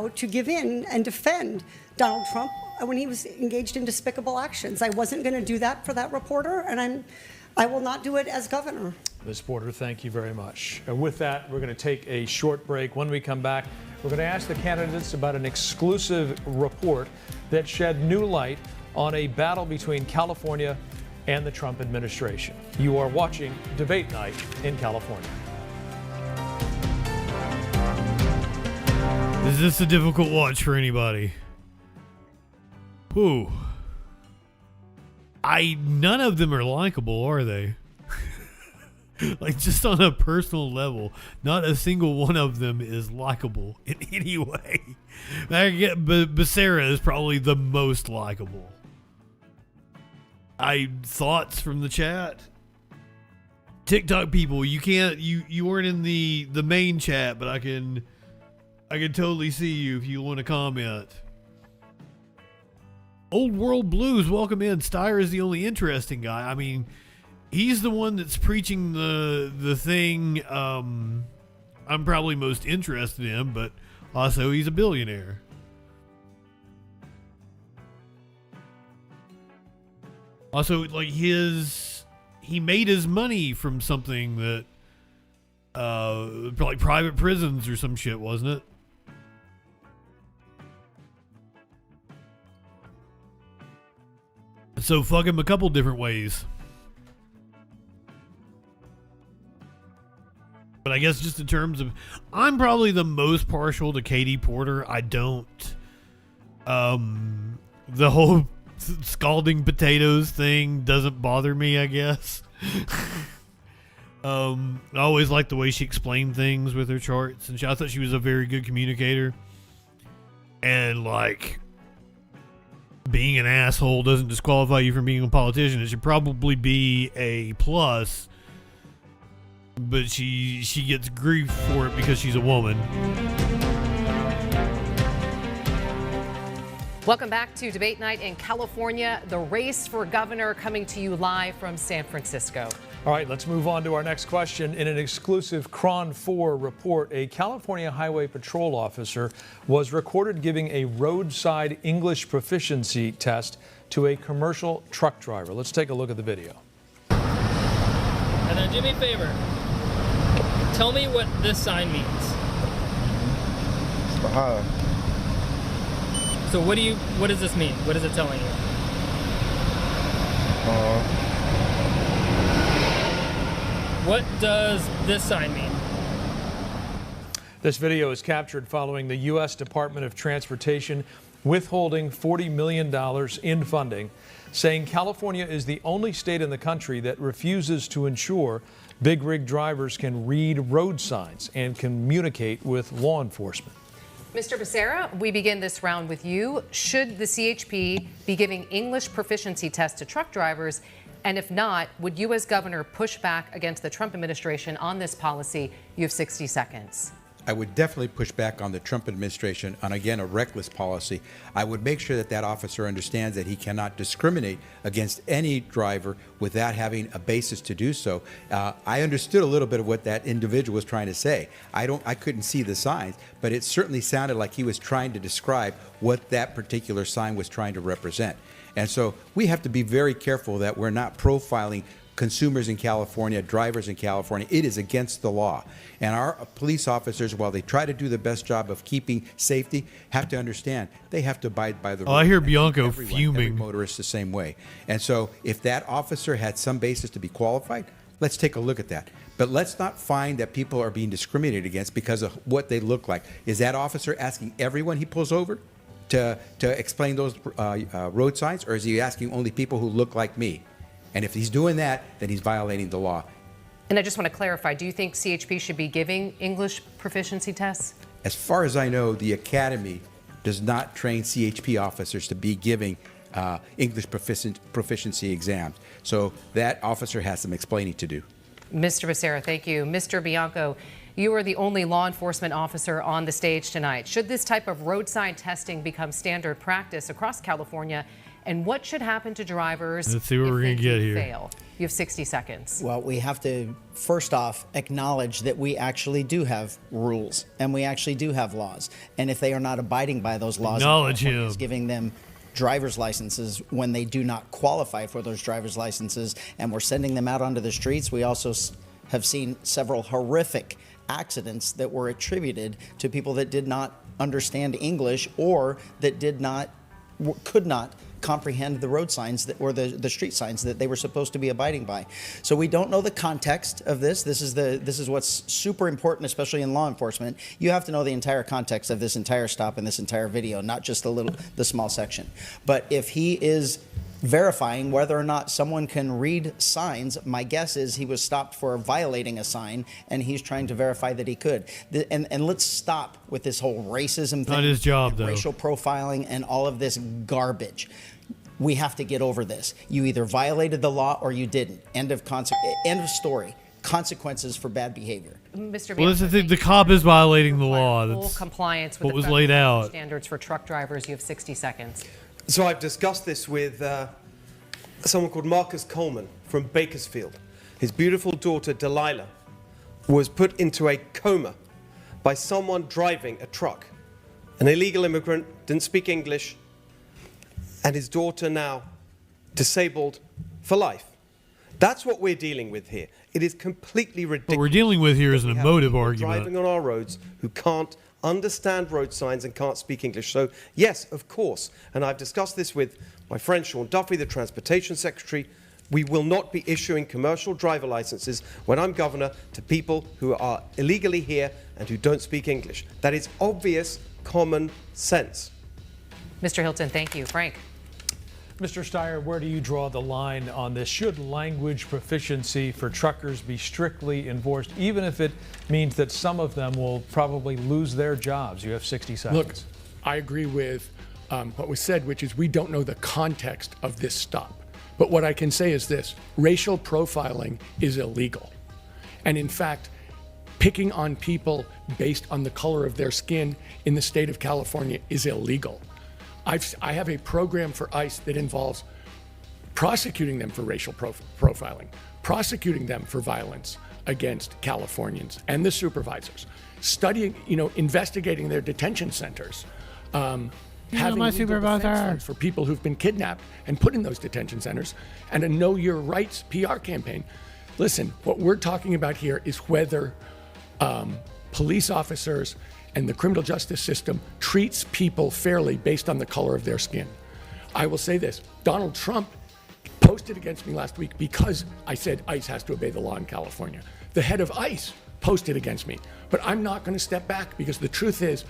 Speaker 21: to give in and defend Donald Trump when he was engaged in despicable actions. I wasn't going to do that for that reporter, and I will not do it as governor.
Speaker 24: Ms. Porter, thank you very much. And with that, we're going to take a short break. When we come back, we're going to ask the candidates about an exclusive report that shed new light on a battle between California and the Trump administration. You are watching Debate Night in California.
Speaker 5: This Is this a difficult watch for anybody? Whew. None of them are likable, are they? Like, just on a personal level, not a single one of them is likable in any way. Becerra is probably the most likable. Thoughts from the chat? TikTok people, you weren't in the main chat, but I can totally see you if you want to comment. Old World Blues, welcome in. Steyer is the only interesting guy. I mean, he's the one that's preaching the thing I'm probably most interested in, but also he's a billionaire. Also, like, he made his money from something that like private prisons or some shit, wasn't it? So fuck him a couple different ways. But I guess just in terms of, I'm probably the most partial to Katie Porter. I don't, the whole scalding potatoes thing doesn't bother me, I guess. I always liked the way she explained things with her charts, and I thought she was a very good communicator. And like, being an asshole doesn't disqualify you from being a politician. It should probably be a plus. But she gets grief for it because she's a woman.
Speaker 25: Welcome back to Debate Night in California. The race for governor coming to you live from San Francisco.
Speaker 24: All right, let's move on to our next question. In an exclusive KRON 4 report, a California Highway Patrol officer was recorded giving a roadside English proficiency test to a commercial truck driver. Let's take a look at the video.
Speaker 3: And then do me a favor. Tell me what this sign means. So what does this mean? What is it telling you? What does this sign mean?
Speaker 24: This video is captured following the U.S. Department of Transportation withholding $40 million in funding, saying California is the only state in the country that refuses to ensure big rig drivers can read road signs and communicate with law enforcement.
Speaker 25: Mr. Becerra, we begin this round with you. Should the CHP be giving English proficiency tests to truck drivers? And if not, would you as governor push back against the Trump administration on this policy? You have 60 seconds.
Speaker 2: I would definitely push back on the Trump administration on, again, a reckless policy. I would make sure that that officer understands that he cannot discriminate against any driver without having a basis to do so. I understood a little bit of what that individual was trying to say. I couldn't see the signs, but it certainly sounded like he was trying to describe what that particular sign was trying to represent. And so we have to be very careful that we're not profiling consumers in California, drivers in California. It is against the law. And our police officers, while they try to do the best job of keeping safety, have to understand they have to abide by the rules.
Speaker 5: I hear Bianco fuming.
Speaker 2: Every motorist the same way. And so if that officer had some basis to be qualified, let's take a look at that. But let's not find that people are being discriminated against because of what they look like. Is that officer asking everyone he pulls over to explain those road signs, or is he asking only people who look like me? And if he's doing that, then he's violating the law.
Speaker 25: And I just want to clarify, do you think CHP should be giving English proficiency tests?
Speaker 2: As far as I know, the Academy does not train CHP officers to be giving English proficiency exams. So that officer has some explaining to do.
Speaker 25: Mr. Becerra, thank you. Mr. Bianco, you are the only law enforcement officer on the stage tonight. Should this type of roadside testing become standard practice across California? And what should happen to drivers
Speaker 5: Let's see what we're going to get here.
Speaker 25: Fail? You have 60 seconds.
Speaker 20: Well, we have to, first off, acknowledge that we actually do have rules and we actually do have laws. And if they are not abiding by those laws,
Speaker 5: acknowledge him.
Speaker 20: Is giving them driver's licenses when they do not qualify for those driver's licenses, and we're sending them out onto the streets. We also have seen several horrific accidents that were attributed to people that did not understand English or that could not comprehend the road signs or the street signs that they were supposed to be abiding by. So we don't know the context of this. This is what's super important, especially in law enforcement. You have to know the entire context of this entire stop and this entire video, not just the small section. But if he is verifying whether or not someone can read signs, my guess is he was stopped for violating a sign, and he's trying to verify that he could. And let's stop with this whole racism thing.
Speaker 5: Not his job, though.
Speaker 20: Racial profiling and all of this garbage. We have to get over this. You either violated the law or you didn't. End of story. Consequences for bad behavior.
Speaker 25: Mr.
Speaker 5: Well, this is the cop is violating the law.
Speaker 25: Full
Speaker 5: That's
Speaker 25: compliance with
Speaker 5: what
Speaker 25: the
Speaker 5: was
Speaker 25: federal
Speaker 5: laid out.
Speaker 25: standards for truck drivers. You have 60 seconds.
Speaker 19: So I've discussed this with someone called Marcus Coleman from Bakersfield. His beautiful daughter, Delilah, was put into a coma by someone driving a truck. An illegal immigrant, didn't speak English, and his daughter now disabled for life. That's what we're dealing with here. It is completely ridiculous.
Speaker 5: What we're dealing with here is an emotive
Speaker 19: people
Speaker 5: argument.
Speaker 19: driving on our roads who can't understand road signs and can't speak English. So yes, of course, and I've discussed this with my friend Sean Duffy, the Transportation Secretary, we will not be issuing commercial driver licenses when I'm governor to people who are illegally here and who don't speak English. That is obvious common sense.
Speaker 25: Mr. Hilton, thank you. Frank.
Speaker 24: Mr. Steyer, where do you draw the line on this? Should language proficiency for truckers be strictly enforced, even if it means that some of them will probably lose their jobs? You have 60 seconds.
Speaker 26: Look, I agree with what was said, which is we don't know the context of this stop. But what I can say is this: racial profiling is illegal. And in fact, picking on people based on the color of their skin in the state of California is illegal. I have a program for ICE that involves prosecuting them for racial profiling, prosecuting them for violence against Californians and the supervisors, studying, investigating their detention centers, having
Speaker 5: my
Speaker 26: legal defense
Speaker 5: supervisor.
Speaker 26: funds for people who've been kidnapped and put in those detention centers, and a Know Your Rights PR campaign. Listen, what we're talking about here is whether police officers and the criminal justice system treats people fairly based on the color of their skin. I will say this: Donald Trump posted against me last week because I said ICE has to obey the law in California. The head of ICE posted against me, but I'm not going to step back, because the truth is,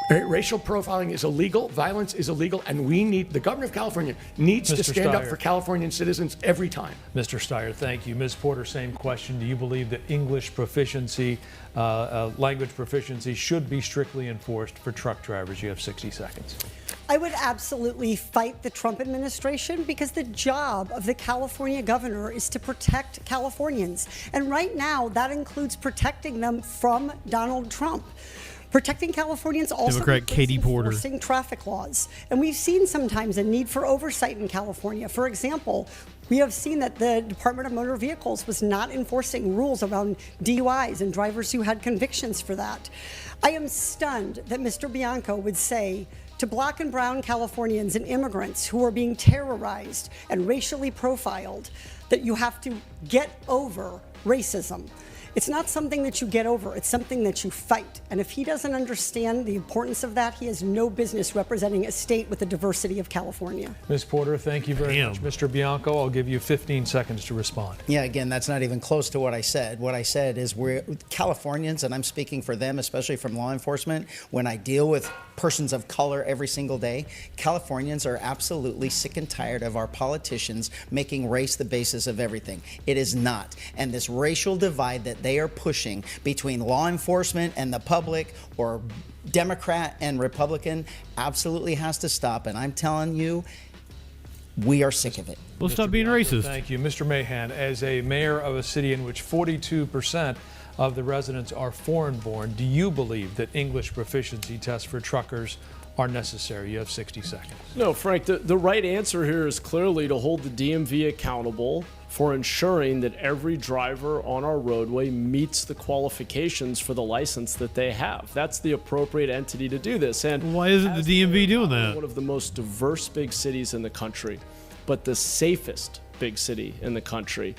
Speaker 26: racial profiling is illegal, violence is illegal, and the governor of California needs to stand up for Californian citizens every time.
Speaker 24: Mr. Steyer, thank you. Ms. Porter, same question. Do you believe that English proficiency, language proficiency should be strictly enforced for truck drivers? You have 60 seconds.
Speaker 21: I would absolutely fight the Trump administration, because the job of the California governor is to protect Californians. And right now, that includes protecting them from Donald Trump. Protecting Californians also
Speaker 5: Democrat Katie Porter.
Speaker 21: enforcing traffic laws. And we've seen sometimes a need for oversight in California. For example, we have seen that the Department of Motor Vehicles was not enforcing rules around DUIs and drivers who had convictions for that. I am stunned that Mr. Bianco would say to Black and brown Californians and immigrants who are being terrorized and racially profiled that you have to get over racism. It's not something that you get over, it's something that you fight. And if he doesn't understand the importance of that, he has no business representing a state with the diversity of California.
Speaker 24: Ms. Porter, thank you very much. Mr. Bianco, I'll give you 15 seconds to respond.
Speaker 20: Yeah, again, that's not even close to what I said. What I said is we're Californians, and I'm speaking for them, especially from law enforcement. When I deal with persons of color every single day, Californians are absolutely sick and tired of our politicians making race the basis of everything. It is not. And this racial divide that they are pushing between law enforcement and the public, or Democrat and Republican, absolutely has to stop. And I'm telling you, we are sick of it.
Speaker 5: Well, stop being racist.
Speaker 24: Thank you. Mr. Mahan, as a mayor of a city in which 42% of the residents are foreign-born, do you believe that English proficiency tests for truckers are necessary? You have 60 seconds.
Speaker 23: No, Frank, the right answer here is clearly to hold the DMV accountable for ensuring that every driver on our roadway meets the qualifications for the license that they have. That's the appropriate entity to do this. And
Speaker 5: why isn't the DMV doing that?
Speaker 23: One of the most diverse big cities in the country, but the safest big city in the country.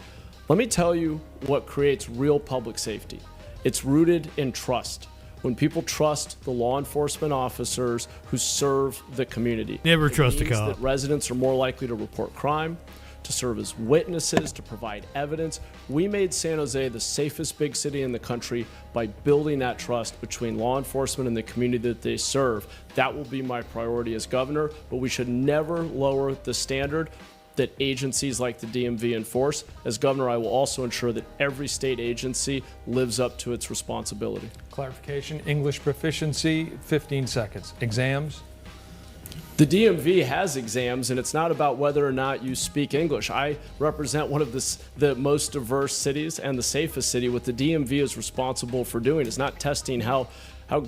Speaker 23: Let me tell you what creates real public safety. It's rooted in trust. when people trust the law enforcement officers who serve the community.
Speaker 5: Never
Speaker 23: It
Speaker 5: trust a
Speaker 23: means
Speaker 5: cop.
Speaker 23: that residents are more likely to report crime, to serve as witnesses, to provide evidence. We made San Jose the safest big city in the country by building that trust between law enforcement and the community that they serve. That will be my priority as governor, but we should never lower the standard that agencies like the DMV enforce. As governor, I will also ensure that every state agency lives up to its responsibility.
Speaker 24: Clarification, English proficiency, 15 seconds. Exams?
Speaker 23: The DMV has exams, and it's not about whether or not you speak English. I represent one of the most diverse cities and the safest city. What the DMV is responsible for doing is not testing how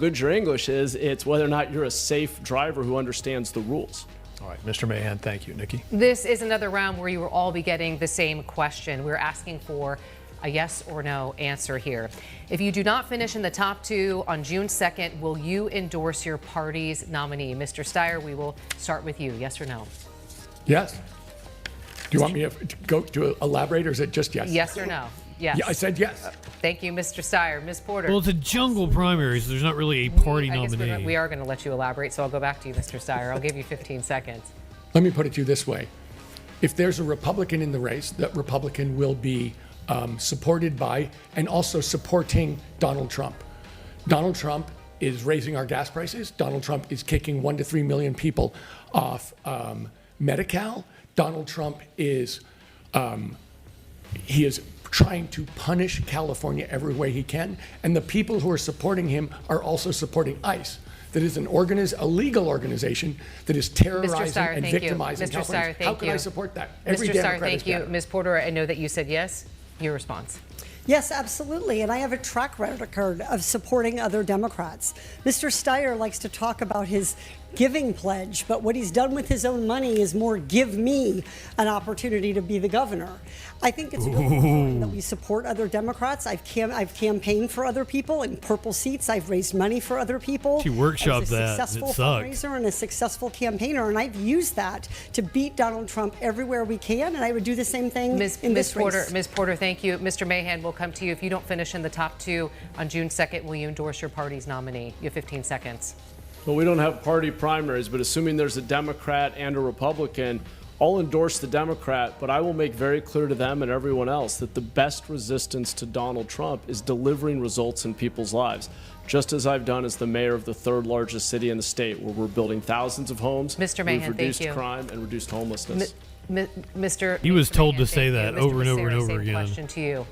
Speaker 23: good your English is, it's whether or not you're a safe driver who understands the rules.
Speaker 24: All right, Mr. Mahan, thank you. Nikki?
Speaker 25: This is another round where you will all be getting the same question. We're asking for a yes or no answer here. If you do not finish in the top 2 on June 2nd, will you endorse your party's nominee? Mr. Steyer, we will start with you. Yes or no?
Speaker 26: Yes. Do you want me to go to elaborate, or is it just yes?
Speaker 25: Yes or no? Yes.
Speaker 26: Yeah, I said yes.
Speaker 25: Thank you, Mr. Steyer. Ms. Porter?
Speaker 5: Well, it's a jungle primary, so there's not really a party
Speaker 25: I guess
Speaker 5: nominee.
Speaker 25: we are going to let you elaborate, so I'll go back to you, Mr. Steyer. I'll give you 15 seconds.
Speaker 26: Let me put it to you this way. If there's a Republican in the race, that Republican will be supported by and also supporting Donald Trump. Donald Trump is raising our gas prices. Donald Trump is kicking 1 to 3 million people off Medi-Cal. Donald Trump is he is trying to punish California every way he can, and the people who are supporting him are also supporting ICE. That is a legal organization that is terrorizing and victimizing Californians. How can I support that?
Speaker 25: Mr. Steyer, thank you. Ms. Porter, I know that you said yes. Your response.
Speaker 21: Yes, absolutely. And I have a track record of supporting other Democrats. Mr. Steyer likes to talk about his giving pledge, but what he's done with his own money is more give me an opportunity to be the governor. I think it's really important that we support other Democrats. I've campaigned for other people in purple seats. I've raised money for other people.
Speaker 5: She workshopped that.
Speaker 21: Successful
Speaker 5: It sucked.
Speaker 21: fundraiser and a successful campaigner, and I've used that to beat Donald Trump everywhere we can, and I would do the same thing in this
Speaker 25: Porter,
Speaker 21: race.
Speaker 25: Ms. Porter, thank you. Mr. Mahan, we'll come to you. If you don't finish in the top 2 on June 2nd, will you endorse your party's nominee? You have 15 seconds.
Speaker 23: Well, we don't have party primaries, but assuming there's a Democrat and a Republican, I'll endorse the Democrat, but I will make very clear to them and everyone else that the best resistance to Donald Trump is delivering results in people's lives, just as I've done as the mayor of the 3rd largest city in the state, where we're building thousands of homes.
Speaker 25: Mr. Mahan,
Speaker 23: we've reduced
Speaker 25: thank you.
Speaker 23: crime and reduced homelessness.
Speaker 25: Mr.
Speaker 5: He was told
Speaker 25: Mahan,
Speaker 5: to say
Speaker 25: thank
Speaker 5: that
Speaker 25: you.
Speaker 5: over and
Speaker 25: Mr.
Speaker 5: over and
Speaker 25: Becerra,
Speaker 5: over
Speaker 25: same
Speaker 5: again.
Speaker 25: Question to you.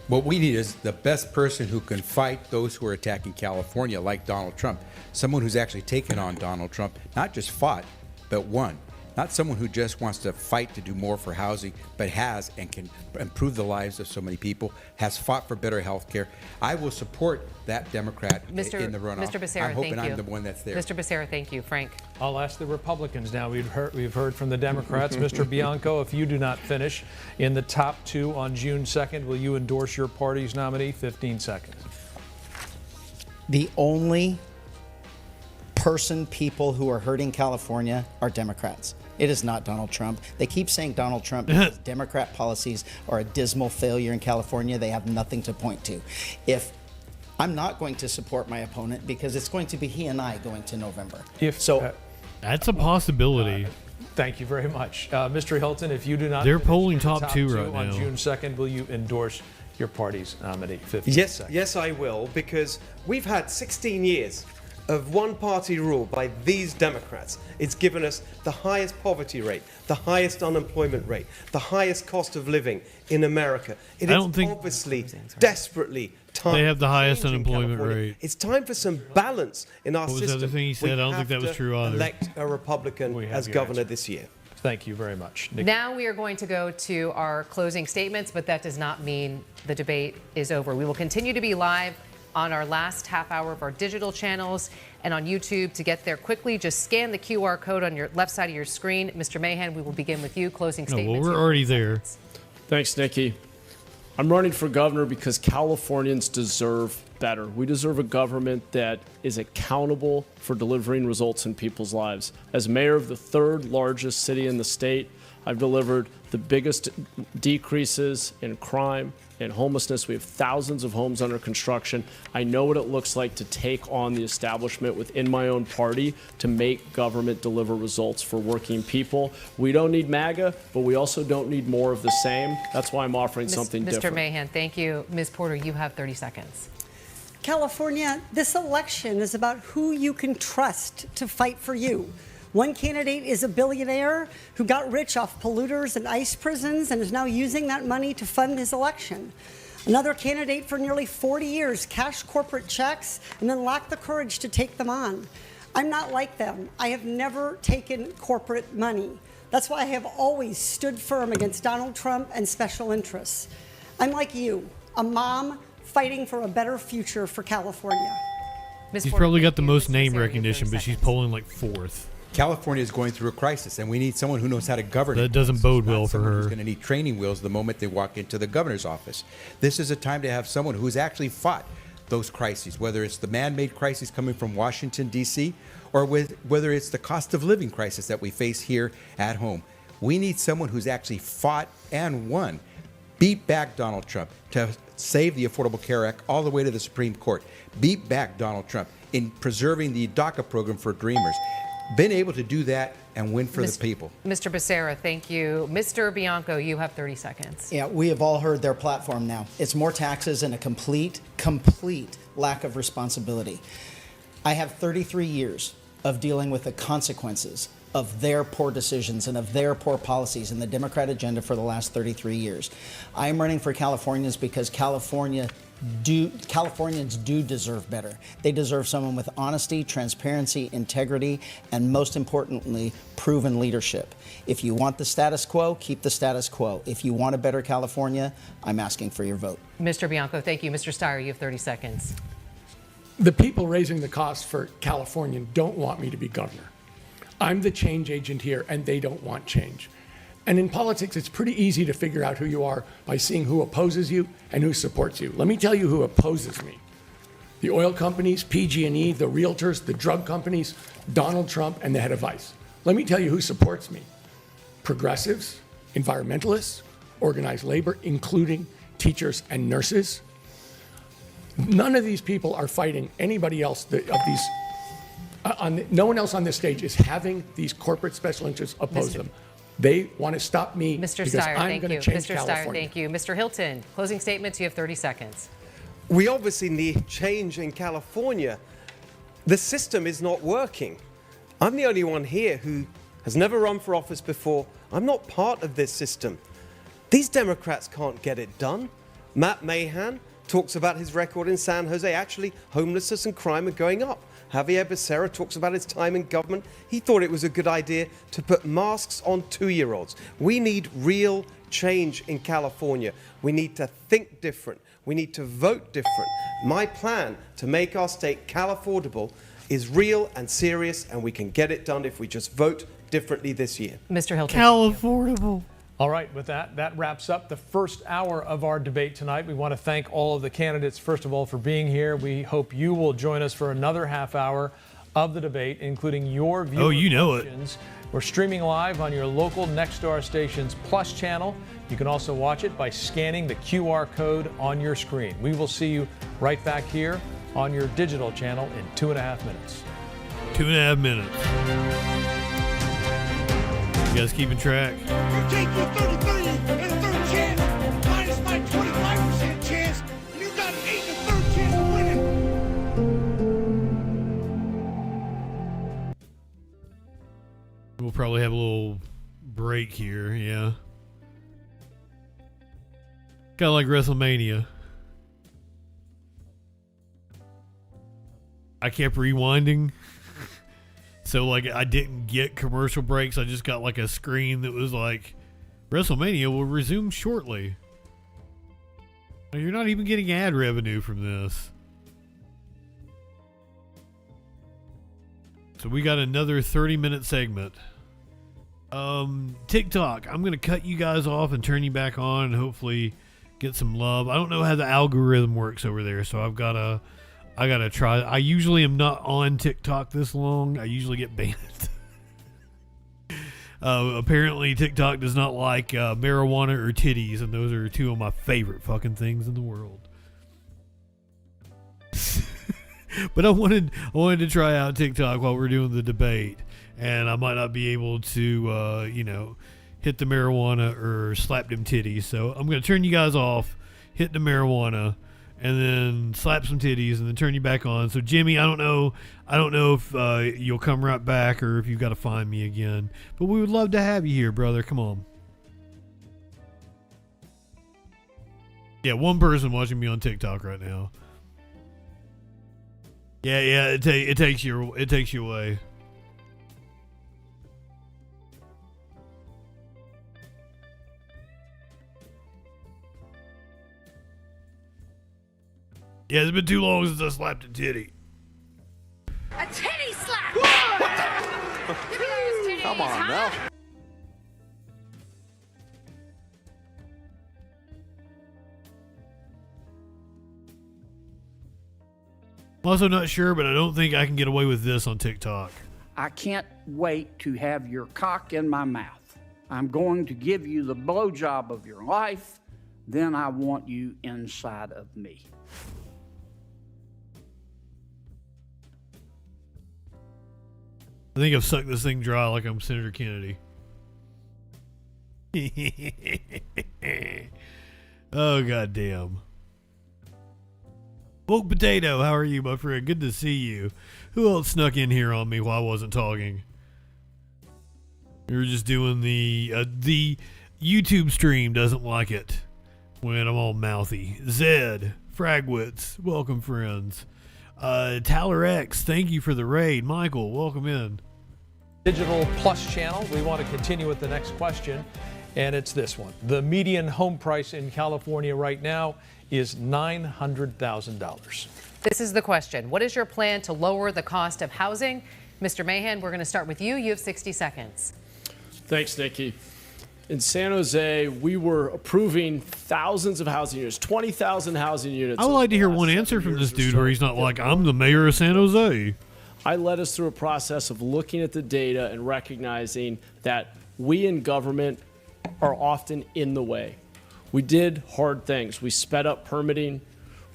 Speaker 2: What we need is the best person who can fight those who are attacking California, like Donald Trump. Someone who's actually taken on Donald Trump, not just fought, but won. Not someone who just wants to fight to do more for housing, but has and can improve the lives of so many people, has fought for better health care. I will support that Democrat in the runoff.
Speaker 25: Mr. Becerra,
Speaker 2: I'm hoping
Speaker 25: thank you.
Speaker 2: I'm the one that's there.
Speaker 25: Mr. Becerra, thank you. Frank.
Speaker 24: I'll ask the Republicans now. We've heard from the Democrats. Mr. Bianco, if you do not finish in the top 2 on June 2nd, will you endorse your party's nominee? 15 seconds.
Speaker 20: The only people who are hurting California are Democrats. It is not Donald Trump. They keep saying Donald Trump because Democrat policies are a dismal failure in California. They have nothing to point to. I'm not going to support my opponent because it's going to be he and I going to November.
Speaker 5: That's a possibility.
Speaker 24: Thank you very much. Mr. Hilton, if you do not
Speaker 5: They're
Speaker 24: finish
Speaker 5: polling
Speaker 24: in the
Speaker 5: top 2 right
Speaker 24: on
Speaker 5: now.
Speaker 24: June 2nd, will you endorse your party's nominee? 15
Speaker 19: Yes,
Speaker 24: seconds.
Speaker 19: yes, I will, because we've had 16 years of one-party rule by these Democrats. It's given us the highest poverty rate, the highest unemployment rate, the highest cost of living in America. It is obviously desperately time.
Speaker 5: They have the highest
Speaker 19: changing
Speaker 5: unemployment
Speaker 19: California.
Speaker 5: rate.
Speaker 19: It's time for some balance in our
Speaker 5: What was the
Speaker 19: system.
Speaker 5: other thing he said?
Speaker 19: We
Speaker 5: I don't think
Speaker 19: have
Speaker 5: that was
Speaker 19: to
Speaker 5: true either.
Speaker 19: Elect a Republican as
Speaker 24: your
Speaker 19: governor
Speaker 24: answer.
Speaker 19: this year.
Speaker 24: Thank you very much. Nikki.
Speaker 25: Now we are going to go to our closing statements, but that does not mean the debate is over. We will continue to be live on our last half hour of our digital channels and on YouTube. To get there quickly, just scan the QR code on your left side of your screen. Mr. Mahan, we will begin with you. Closing statements.
Speaker 5: Well, we're already there.
Speaker 23: Thanks, Nikki. I'm running for governor because Californians deserve better. We deserve a government that is accountable for delivering results in people's lives. As mayor of the third largest city in the state, I've delivered the biggest decreases in crime and homelessness. We have thousands of homes under construction. I know what it looks like to take on the establishment within my own party to make government deliver results for working people. We don't need MAGA, but we also don't need more of the same. That's why I'm offering something different.
Speaker 25: Mr. Mahan, thank you. Ms. Porter, you have 30 seconds.
Speaker 21: California, this election is about who you can trust to fight for you. One candidate is a billionaire who got rich off polluters and ICE prisons and is now using that money to fund his election. Another candidate for nearly 40 years cashed corporate checks and then lacked the courage to take them on. I'm not like them. I have never taken corporate money. That's why I have always stood firm against Donald Trump and special interests. I'm like you, a mom fighting for a better future for California.
Speaker 5: She's probably got the most name recognition, but she's polling like 4th.
Speaker 2: California is going through a crisis, and we need someone who knows how to govern.
Speaker 5: That doesn't bode well for her.
Speaker 2: Who's going to need training wheels the moment they walk into the governor's office. This is a time to have someone who's actually fought those crises, whether it's the man-made crisis coming from Washington, D.C., or whether it's the cost of living crisis that we face here at home. We need someone who's actually fought and won. Beat back Donald Trump to save the Affordable Care Act all the way to the Supreme Court. Beat back Donald Trump in preserving the DACA program for Dreamers. Been able to do that and win for the people.
Speaker 25: Mr. Becerra, thank you. Mr. Bianco, you have 30 seconds.
Speaker 20: Yeah, we have all heard their platform now. It's more taxes and a complete lack of responsibility. I have 33 years of dealing with the consequences of their poor decisions and of their poor policies and the Democrat agenda for the last 33 years. I am running for Californians because Californians do deserve better. They deserve someone with honesty, transparency, integrity, and most importantly, proven leadership. If you want the status quo, keep the status quo. If you want a better California, I'm asking for your vote.
Speaker 25: Mr. Bianco, thank you. Mr. Steyer, you have 30 seconds.
Speaker 26: The people raising the cost for California don't want me to be governor. I'm the change agent here, and they don't want change. And in politics, it's pretty easy to figure out who you are by seeing who opposes you and who supports you. Let me tell you who opposes me. The oil companies, PG&E, the realtors, the drug companies, Donald Trump, and the head of ICE. Let me tell you who supports me. Progressives, environmentalists, organized labor, including teachers and nurses. None of these people are fighting anybody else no one else on this stage is having these corporate special interests oppose them. They want to stop me
Speaker 25: Mr.
Speaker 26: because
Speaker 25: Steyer,
Speaker 26: I'm going to change
Speaker 25: Mr.
Speaker 26: California.
Speaker 25: Steyer, thank you. Mr. Hilton, closing statements, you have 30 seconds.
Speaker 19: We obviously need change in California. The system is not working. I'm the only one here who has never run for office before. I'm not part of this system. These Democrats can't get it done. Matt Mahan talks about his record in San Jose. Actually, homelessness and crime are going up. Javier Becerra talks about his time in government. He thought it was a good idea to put masks on 2-year-olds. We need real change in California. We need to think different. We need to vote different. My plan to make our state Cal-affordable is real and serious, and we can get it done if we just vote differently this year.
Speaker 25: Mr. Hilton.
Speaker 5: Cal-affordable.
Speaker 24: All right, with that wraps up the first hour of our debate tonight. We want to thank all of the candidates, first of all, for being here. We hope you will join us for another half hour of the debate, including your viewer questions. We're streaming live on your local Nexstar station's Plus channel. You can also watch it by scanning the QR code on your screen. We will see you right back here on your digital channel in 2.5 minutes.
Speaker 5: 2.5 minutes. You guys keeping track?
Speaker 4: I'll take you 33 and a third chance, minus my 25% chance. You got an 8 and a third chance of winning.
Speaker 5: We'll probably have a little break here, yeah. Kind of like WrestleMania. I kept rewinding. So, like, I didn't get commercial breaks. I just got, like, a screen that was like, WrestleMania will resume shortly. Now, you're not even getting ad revenue from this. So, we got another 30-minute segment. TikTok. I'm going to cut you guys off and turn you back on and hopefully get some love. I don't know how the algorithm works over there, so I gotta try. I usually am not on TikTok this long. I usually get banned. Apparently TikTok does not like marijuana or titties, and those are two of my favorite fucking things in the world. But I wanted to try out TikTok while we're doing the debate, and I might not be able to hit the marijuana or slap them titties. So I'm gonna turn you guys off, hit the marijuana, and then slap some titties, and then turn you back on. So Jimmy, I don't know if you'll come right back or if you've got to find me again. But we would love to have you here, brother. Come on. Yeah, one person watching me on TikTok right now. Yeah, it takes you away. Yeah, it's been too long since I slapped a titty.
Speaker 4: A titty slap! What the? Give me those titties, come on now.
Speaker 5: I'm also not sure, but I don't think I can get away with this on TikTok.
Speaker 6: I can't wait to have your cock in my mouth. I'm going to give you the blowjob of your life. Then I want you inside of me.
Speaker 5: I think I've sucked this thing dry like I'm Senator Kennedy. Oh, goddamn. Woke Potato, how are you, my friend? Good to see you. Who else snuck in here on me while I wasn't talking? We were just doing the YouTube stream doesn't like it when I'm all mouthy. Zed, Fragwitz, welcome, friends. Tyler X, thank you for the raid. Michael, welcome in.
Speaker 24: Digital Plus channel. We want to continue with the next question, and it's this one. The median home price in California right now is $900,000.
Speaker 25: This is the question. What is your plan to lower the cost of housing? Mr. Mahan, we're going to start with you. You have 60 seconds.
Speaker 23: Thanks, Nikki. In San Jose, we were approving thousands of housing units, 20,000 housing units.
Speaker 5: I would like to hear one answer from this dude where he's not like, I'm the mayor of San Jose.
Speaker 23: I led us through a process of looking at the data and recognizing that we in government are often in the way. We did hard things. We sped up permitting.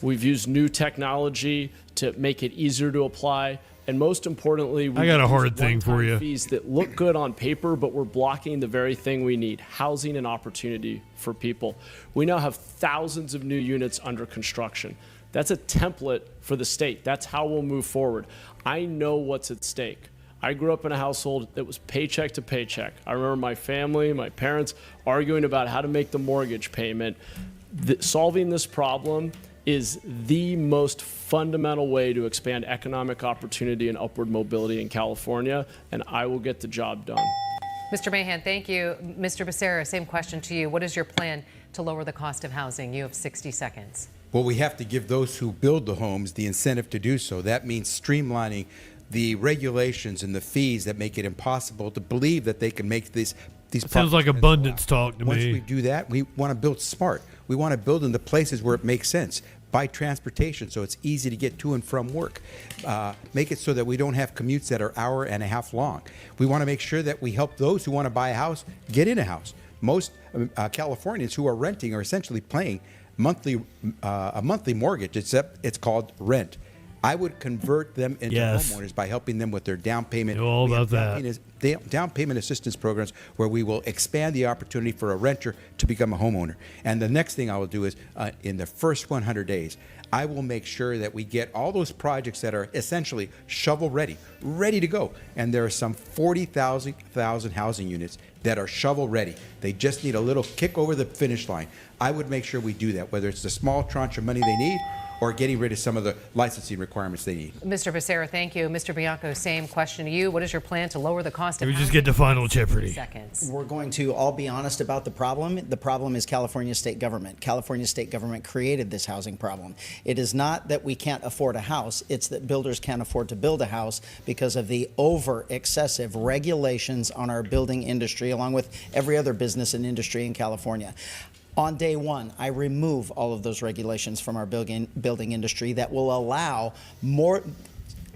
Speaker 23: We've used new technology to make it easier to apply. And most importantly,
Speaker 5: I got a hard thing for you.
Speaker 23: Fees that look good on paper, but we're blocking the very thing we need, housing and opportunity for people. We now have thousands of new units under construction. That's a template for the state. That's how we'll move forward. I know what's at stake. I grew up in a household that was paycheck to paycheck. I remember my family, my parents arguing about how to make the mortgage payment. Solving this problem is the most fundamental way to expand economic opportunity and upward mobility in California, and I will get the job done.
Speaker 25: Mr. Mahan, thank you. Mr. Becerra, same question to you. What is your plan to lower the cost of housing? You have 60 seconds.
Speaker 2: Well, we have to give those who build the homes the incentive to do so. That means streamlining the regulations and the fees that make it impossible to believe that they can make these
Speaker 5: sounds like abundance talk to me.
Speaker 2: Once we do that, we want to build smart. We want to build in the places where it makes sense. Buy transportation so it's easy to get to and from work. Make it so that we don't have commutes that are hour and a half long. We want to make sure that we help those who want to buy a house get in a house. Most Californians who are renting are essentially paying a monthly mortgage, except it's called rent. I would convert them into homeowners by helping them with their down payment.
Speaker 5: All about that.
Speaker 2: Down payment assistance programs where we will expand the opportunity for a renter to become a homeowner. And the next thing I will do is in the first 100 days, I will make sure that we get all those projects that are essentially shovel ready to go. And there are some 40,000 housing units that are shovel ready. They just need a little kick over the finish line. I would make sure we do that, whether it's the small tranche of money they need or getting rid of some of the licensing requirements they need.
Speaker 25: Mr. Becerra, thank you. Mr. Bianco, same question to you. What is your plan to lower the cost of
Speaker 5: housing?
Speaker 25: We
Speaker 5: just get to final Jeopardy.
Speaker 25: Seconds.
Speaker 20: We're going to all be honest about the problem. The problem is California state government. California state government created this housing problem. It is not that we can't afford a house. It's that builders can't afford to build a house because of the excessive regulations on our building industry, along with every other business and industry in California. On day one, I remove all of those regulations from our building industry that will allow more,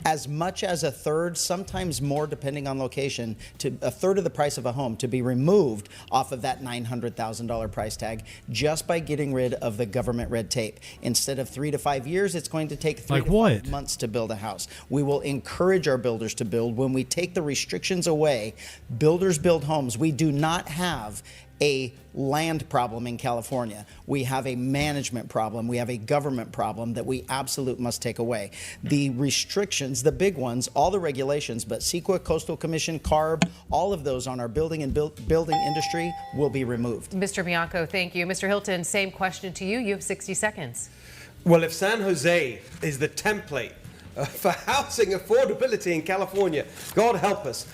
Speaker 20: as much as a third, sometimes more depending on location, to a third of the price of a home to be removed off of that $900,000 price tag just by getting rid of the government red tape. Instead of 3 to 5 years, it's going to take 3 to 5 months to build a house. We will encourage our builders to build. When we take the restrictions away, builders build homes. We do not have a land problem in California. We have a management problem. We have a government problem that we absolutely must take away. The restrictions, the big ones, all the regulations, but CEQA, Coastal Commission, CARB, all of those on our building and building industry will be removed.
Speaker 25: Mr. Bianco, thank you. Mr. Hilton, same question to you. You have 60 seconds.
Speaker 19: Well, if San Jose is the template for housing affordability in California, God help us.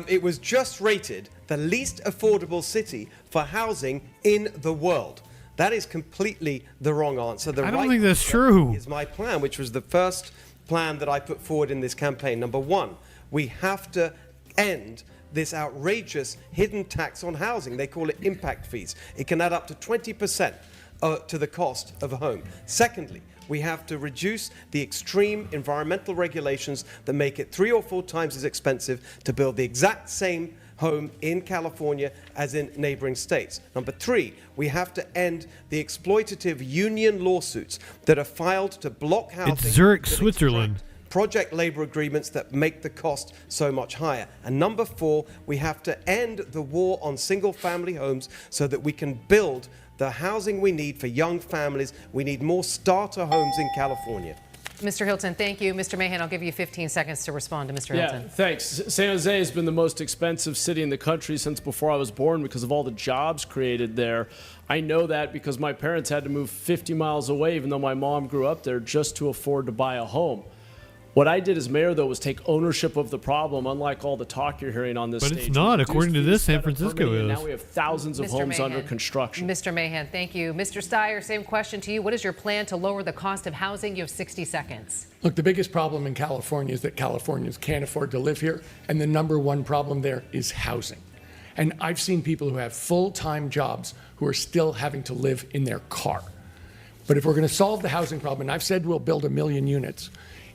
Speaker 19: It was just rated the least affordable city for housing in the world. That is completely the wrong answer.
Speaker 5: I don't think that's true.
Speaker 19: Is my plan, which was the first plan that I put forward in this campaign. Number one, we have to end this outrageous hidden tax on housing. They call it impact fees. It can add up to 20% to the cost of a home. Secondly, we have to reduce the extreme environmental regulations that make it 3 or 4 times as expensive to build the exact same home in California as in neighboring states. Number 3, we have to end the exploitative union lawsuits that are filed to block housing.
Speaker 5: It's Zurich, Switzerland.
Speaker 19: Project labor agreements that make the cost so much higher. And number 4, we have to end the war on single-family homes so that we can build the housing we need for young families. We need more starter homes in California.
Speaker 25: Mr. Hilton, thank you. Mr. Mahan, I'll give you 15 seconds to respond to Mr. Hilton.
Speaker 23: Yeah, thanks. San Jose has been the most expensive city in the country since before I was born because of all the jobs created there. I know that because my parents had to move 50 miles away, even though my mom grew up there, just to afford to buy a home. What I did as mayor, though, was take ownership of the problem, unlike all the talk you're hearing on this stage.
Speaker 5: But it's not, according to this, San Francisco is.
Speaker 23: Now we have thousands of homes under construction.
Speaker 25: Mr. Mahan, thank you. Mr. Steyer, same question to you. What is your plan to lower the cost of housing? You have 60 seconds.
Speaker 26: Look, the biggest problem in California is that Californians can't afford to live here, and the number one problem there is housing. And I've seen people who have full-time jobs who are still having to live in their car. But if we're going to solve the housing problem, and I've said we'll build 1 million units,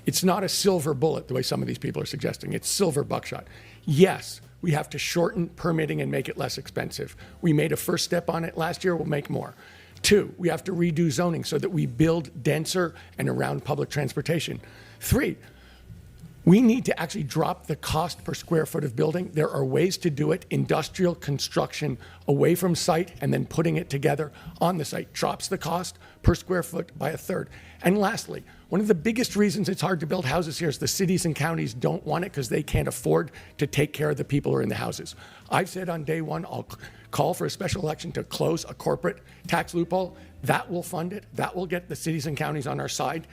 Speaker 26: it's not a silver bullet the way some of these people are suggesting. It's silver buckshot. Yes, we have to shorten permitting and make it less expensive. We made a first step on it last year. We'll make more. 2, we have to redo zoning so that we build denser and around public transportation. 3, we need to actually drop the cost per square foot of building. There are ways to do it. Industrial construction away from site and then putting it together on the site drops the cost per square foot by 1/3. And lastly, one of the biggest reasons it's hard to build houses here is the cities and counties don't want it because they can't afford to take care of the people who are in the houses. I've said on day one, I'll call for a special election to close a corporate tax loophole. That will fund it. That will get the cities and counties on our side.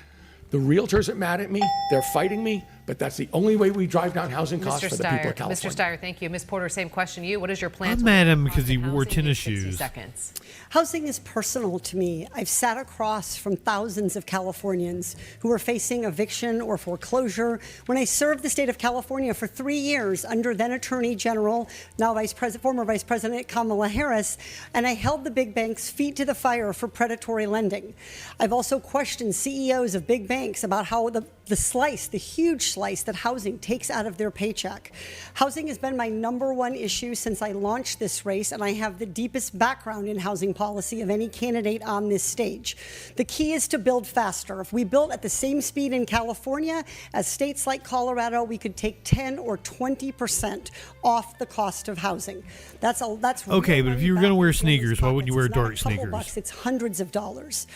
Speaker 26: The realtors are mad at me. They're fighting me. But that's the only way we drive down housing costs for the people of California.
Speaker 25: Mr. Steyer, thank you. Ms. Porter, same question to you. What is your plan?
Speaker 5: I'm mad at him because he wore tennis shoes.
Speaker 25: Seconds.
Speaker 21: Housing is personal to me. I've sat across from thousands of Californians who are facing eviction or foreclosure. When I served the state of California for 3 years under then Attorney General, now former Vice President Kamala Harris, and I held the big banks' feet to the fire for predatory lending. I've also questioned CEOs of big banks about how the huge slice that housing takes out of their paycheck. Housing has been my #1 issue since I launched this race, and I have the deepest background in housing policy of any candidate on this stage. The key is to build faster. If we built at the same speed in California as states like Colorado, we could take 10 or 20% off the cost of housing. That's
Speaker 5: okay, but if you were going to wear sneakers, why wouldn't you wear dark sneakers?
Speaker 21: Bucks, it's hundreds of dollars.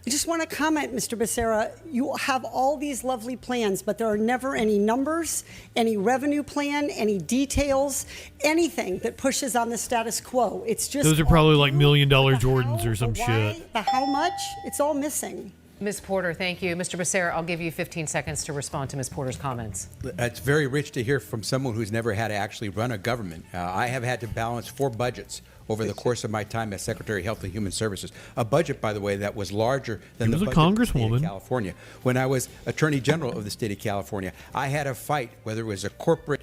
Speaker 21: I just want to comment, Mr. Becerra, you have all these lovely plans, but there are never any numbers, any revenue plan, any details, anything that pushes on the status quo. It's just
Speaker 5: those are probably like $1 million Jordans or some shit.
Speaker 21: The how much? It's all missing.
Speaker 25: Ms. Porter, thank you. Mr. Becerra, I'll give you 15 seconds to respond to Ms. Porter's comments.
Speaker 2: It's very rich to hear from someone who's never had to actually run a government. I have had to balance 4 budgets over the course of my time as Secretary of Health and Human Services. A budget, by the way, that was larger than the budget of the state of California. When I was Attorney General of the state of California, I had a fight, whether it was a corporate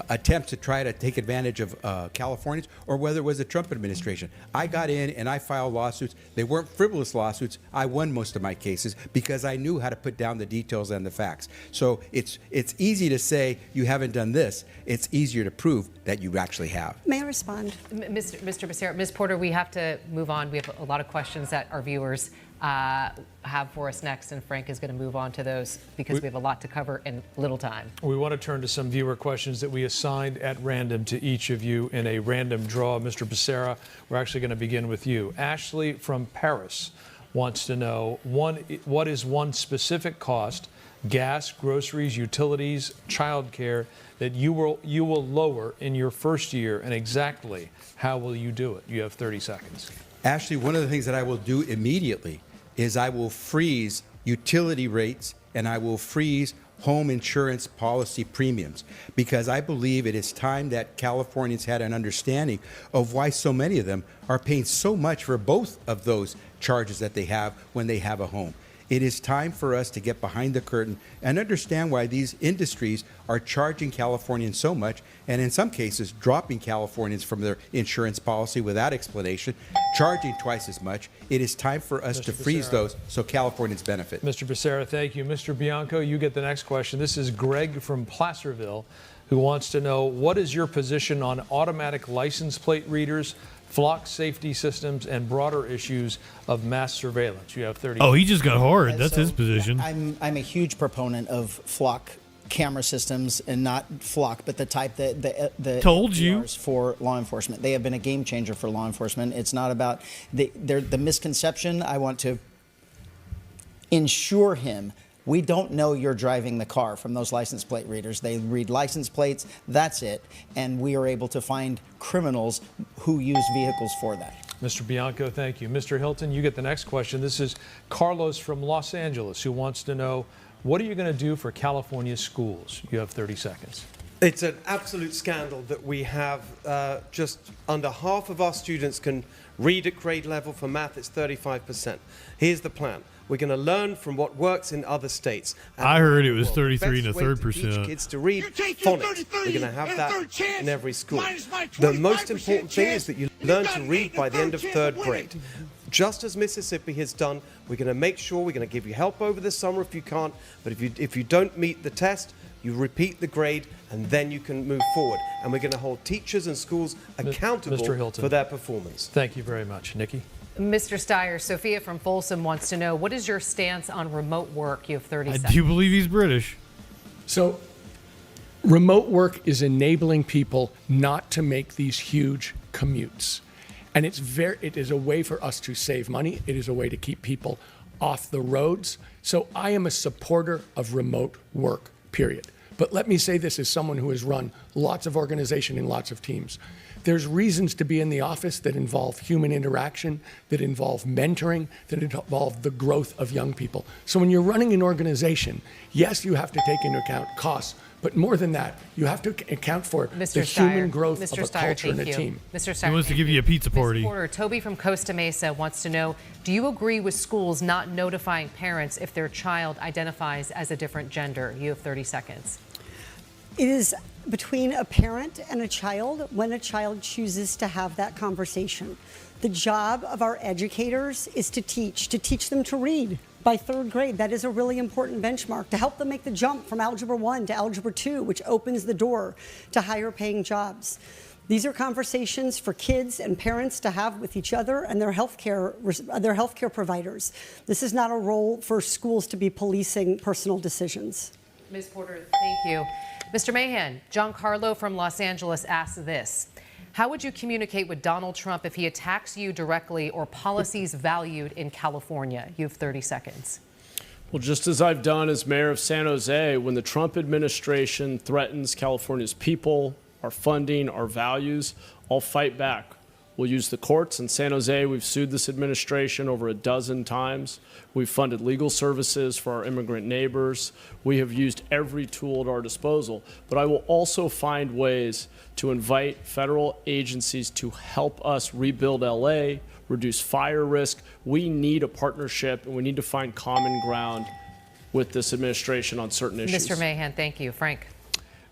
Speaker 2: attempts to try to take advantage of Californians, or whether it was the Trump administration. I got in and I filed lawsuits. They weren't frivolous lawsuits. I won most of my cases because I knew how to put down the details and the facts. So it's easy to say you haven't done this. It's easier to prove that you actually have.
Speaker 21: May I respond?
Speaker 25: Mr. Becerra, Ms. Porter, we have to move on. We have a lot of questions that our viewers have for us next, and Frank is going to move on to those because we have a lot to cover in little time.
Speaker 24: We want to turn to some viewer questions that we assigned at random to each of you in a random draw. Mr. Becerra, we're actually going to begin with you. Ashley from Paris wants to know, what is one specific cost, gas, groceries, utilities, childcare, that you will lower in your first year, and exactly how will you do it? You have 30 seconds.
Speaker 2: Ashley, one of the things that I will do immediately is I will freeze utility rates and I will freeze home insurance policy premiums, because I believe it is time that Californians had an understanding of why so many of them are paying so much for both of those charges that they have when they have a home. It is time for us to get behind the curtain and understand why these industries are charging Californians so much, and in some cases dropping Californians from their insurance policy without explanation, charging twice as much. It is time for us to freeze those so Californians benefit.
Speaker 24: Mr. Becerra, thank you. Mr. Bianco, you get the next question. This is Greg from Placerville, who wants to know, what is your position on automatic license plate readers, flock safety systems, and broader issues of mass surveillance? You have 30
Speaker 5: Oh, he just got hard. That's his position.
Speaker 20: I'm a huge proponent of flock camera systems, and not flock, but the type that the
Speaker 5: Told you.
Speaker 20: for law enforcement. They have been a game changer for law enforcement. It's not about the misconception. I want to ensure him. We don't know you're driving the car from those license plate readers. They read license plates, that's it. And we are able to find criminals who use vehicles for that.
Speaker 24: Mr. Bianco, thank you. Mr. Hilton, you get the next question. This is Carlos from Los Angeles, who wants to know, what are you going to do for California schools? You have 30 seconds.
Speaker 19: It's an absolute scandal that we have just under half of our students can read at grade level. For math, it's 35%. Here's the plan. We're going to learn from what works in other states. And
Speaker 5: I heard it was 33
Speaker 19: best
Speaker 5: and a
Speaker 19: way
Speaker 5: third
Speaker 19: to teach
Speaker 5: percent.
Speaker 19: kids to read phonics. We're going to have that in every school. The most important thing is that you learn to read by the end of third grade. Just as Mississippi has done, we're going to make sure we're going to give you help over the summer if you can't. But if you don't meet the test, you repeat the grade, and then you can move forward. And we're going to hold teachers and schools accountable
Speaker 24: Mr. Hilton,
Speaker 19: for their performance.
Speaker 24: Thank you very much. Nikki?
Speaker 25: Mr. Steyer, Sophia from Folsom wants to know, what is your stance on remote work? You have 30 seconds.
Speaker 5: I do believe he's British.
Speaker 26: So, remote work is enabling people not to make these huge commutes. And it is a way for us to save money. It is a way to keep people off the roads. So I am a supporter of remote work, period. But let me say this as someone who has run lots of organization and lots of teams. There's reasons to be in the office that involve human interaction, that involve mentoring, that involve the growth of young people. So when you're running an organization, yes, you have to take into account costs, but more than that, you have to account for the human growth of a culture and a team.
Speaker 25: Mr. Steyer,
Speaker 5: He wants to give you a pizza party.
Speaker 25: Ms. Porter, Toby from Costa Mesa wants to know, do you agree with schools not notifying parents if their child identifies as a different gender? You have 30 seconds.
Speaker 21: It is between a parent and a child when a child chooses to have that conversation. The job of our educators is to teach them to read by third grade. That is a really important benchmark to help them make the jump from Algebra 1 to Algebra 2, which opens the door to higher paying jobs. These are conversations for kids and parents to have with each other and their healthcare providers. This is not a role for schools to be policing personal decisions.
Speaker 25: Ms. Porter, thank you. Mr. Mahan, John Carlo from Los Angeles asks this. How would you communicate with Donald Trump if he attacks you directly or policies valued in California? You have 30 seconds.
Speaker 23: Well, just as I've done as mayor of San Jose, when the Trump administration threatens California's people, our funding, our values, I'll fight back. We'll use the courts. In San Jose, we've sued this administration over a dozen times. We've funded legal services for our immigrant neighbors. We have used every tool at our disposal. But I will also find ways to invite federal agencies to help us rebuild LA, reduce fire risk. We need a partnership, and we need to find common ground with this administration on certain issues.
Speaker 25: Mr. Mahan, thank you. Frank.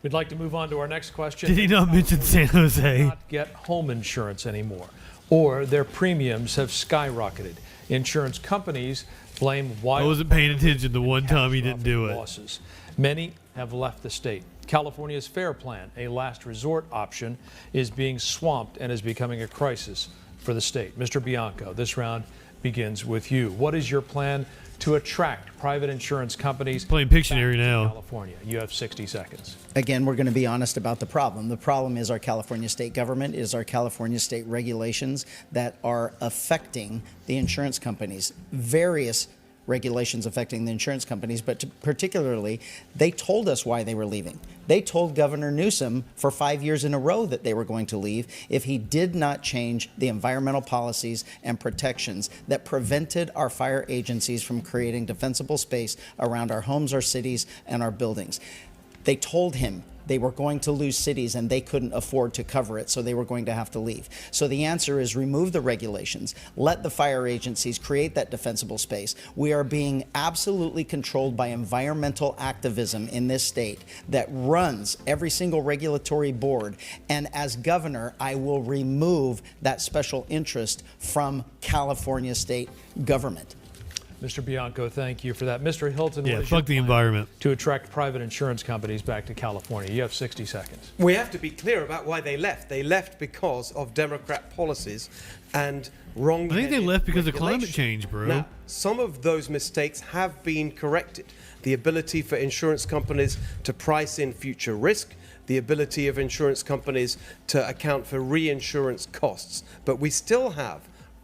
Speaker 24: We'd like to move on to our next question.
Speaker 5: Did he not mention San Jose?
Speaker 24: Not get home insurance anymore, or their premiums have skyrocketed. Insurance companies blame
Speaker 5: I wasn't paying attention the one time he didn't do it.
Speaker 24: losses. Many have left the state. California's FAIR Plan, a last resort option, is being swamped and is becoming a crisis for the state. Mr. Bianco, this round begins with you. What is your plan to attract private insurance companies
Speaker 5: playing Pictionary
Speaker 24: back to
Speaker 5: now?
Speaker 24: California? You have 60 seconds.
Speaker 20: Again, we're going to be honest about the problem. The problem is our California state government, is our California state regulations that are affecting the insurance companies. Various regulations affecting the insurance companies, but particularly, they told us why they were leaving. They told Governor Newsom for 5 years in a row that they were going to leave if he did not change the environmental policies and protections that prevented our fire agencies from creating defensible space around our homes, our cities, and our buildings. They told him they were going to lose cities and they couldn't afford to cover it, so they were going to have to leave. So the answer is remove the regulations, let the fire agencies create that defensible space. We are being absolutely controlled by environmental activism in this state that runs every single regulatory board. And as governor, I will remove that special interest from California state government.
Speaker 24: Mr. Bianco, thank you for that. Mr. Hilton,
Speaker 5: Yeah,
Speaker 24: what is
Speaker 5: fuck
Speaker 24: your
Speaker 5: the
Speaker 24: plan
Speaker 5: environment.
Speaker 24: to attract private insurance companies back to California? You have 60 seconds.
Speaker 19: We have to be clear about why they left. They left because of Democrat policies and wrong.
Speaker 5: I think they left because of climate change, bro.
Speaker 19: Now, some of those mistakes have been corrected. The ability for insurance companies to price in future risk, the ability of insurance companies to account for reinsurance costs. But we still have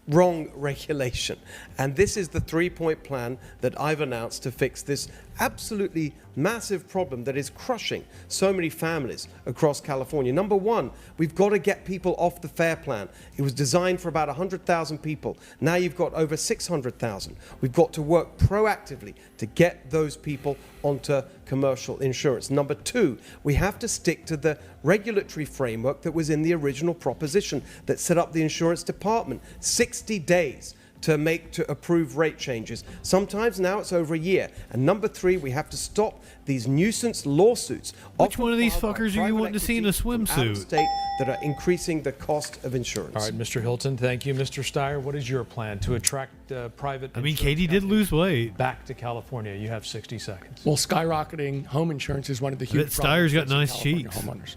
Speaker 19: wrong regulation. And this is the 3-point plan that I've announced to fix this absolutely massive problem that is crushing so many families across California. Number one, we've got to get people off the FAIR Plan. It was designed for about 100,000 people. Now you've got over 600,000. We've got to work proactively to get those people onto commercial insurance. Number two, we have to stick to the regulatory framework that was in the original proposition that set up the insurance department. 60 days to approve rate changes. Sometimes now it's over a year. And number three, we have to stop these nuisance lawsuits.
Speaker 5: Which one of these fuckers are you wanting to see in a swimsuit?
Speaker 19: State that are increasing the cost of insurance.
Speaker 24: All right, Mr. Hilton, thank you. Mr. Steyer, what is your plan to attract private
Speaker 5: I mean, Katie did lose weight.
Speaker 24: back to California? You have 60 seconds.
Speaker 26: Well, skyrocketing home insurance is one of the huge
Speaker 5: Bet Steyer's got
Speaker 26: problems facing
Speaker 5: nice
Speaker 26: California
Speaker 5: cheeks.
Speaker 26: homeowners.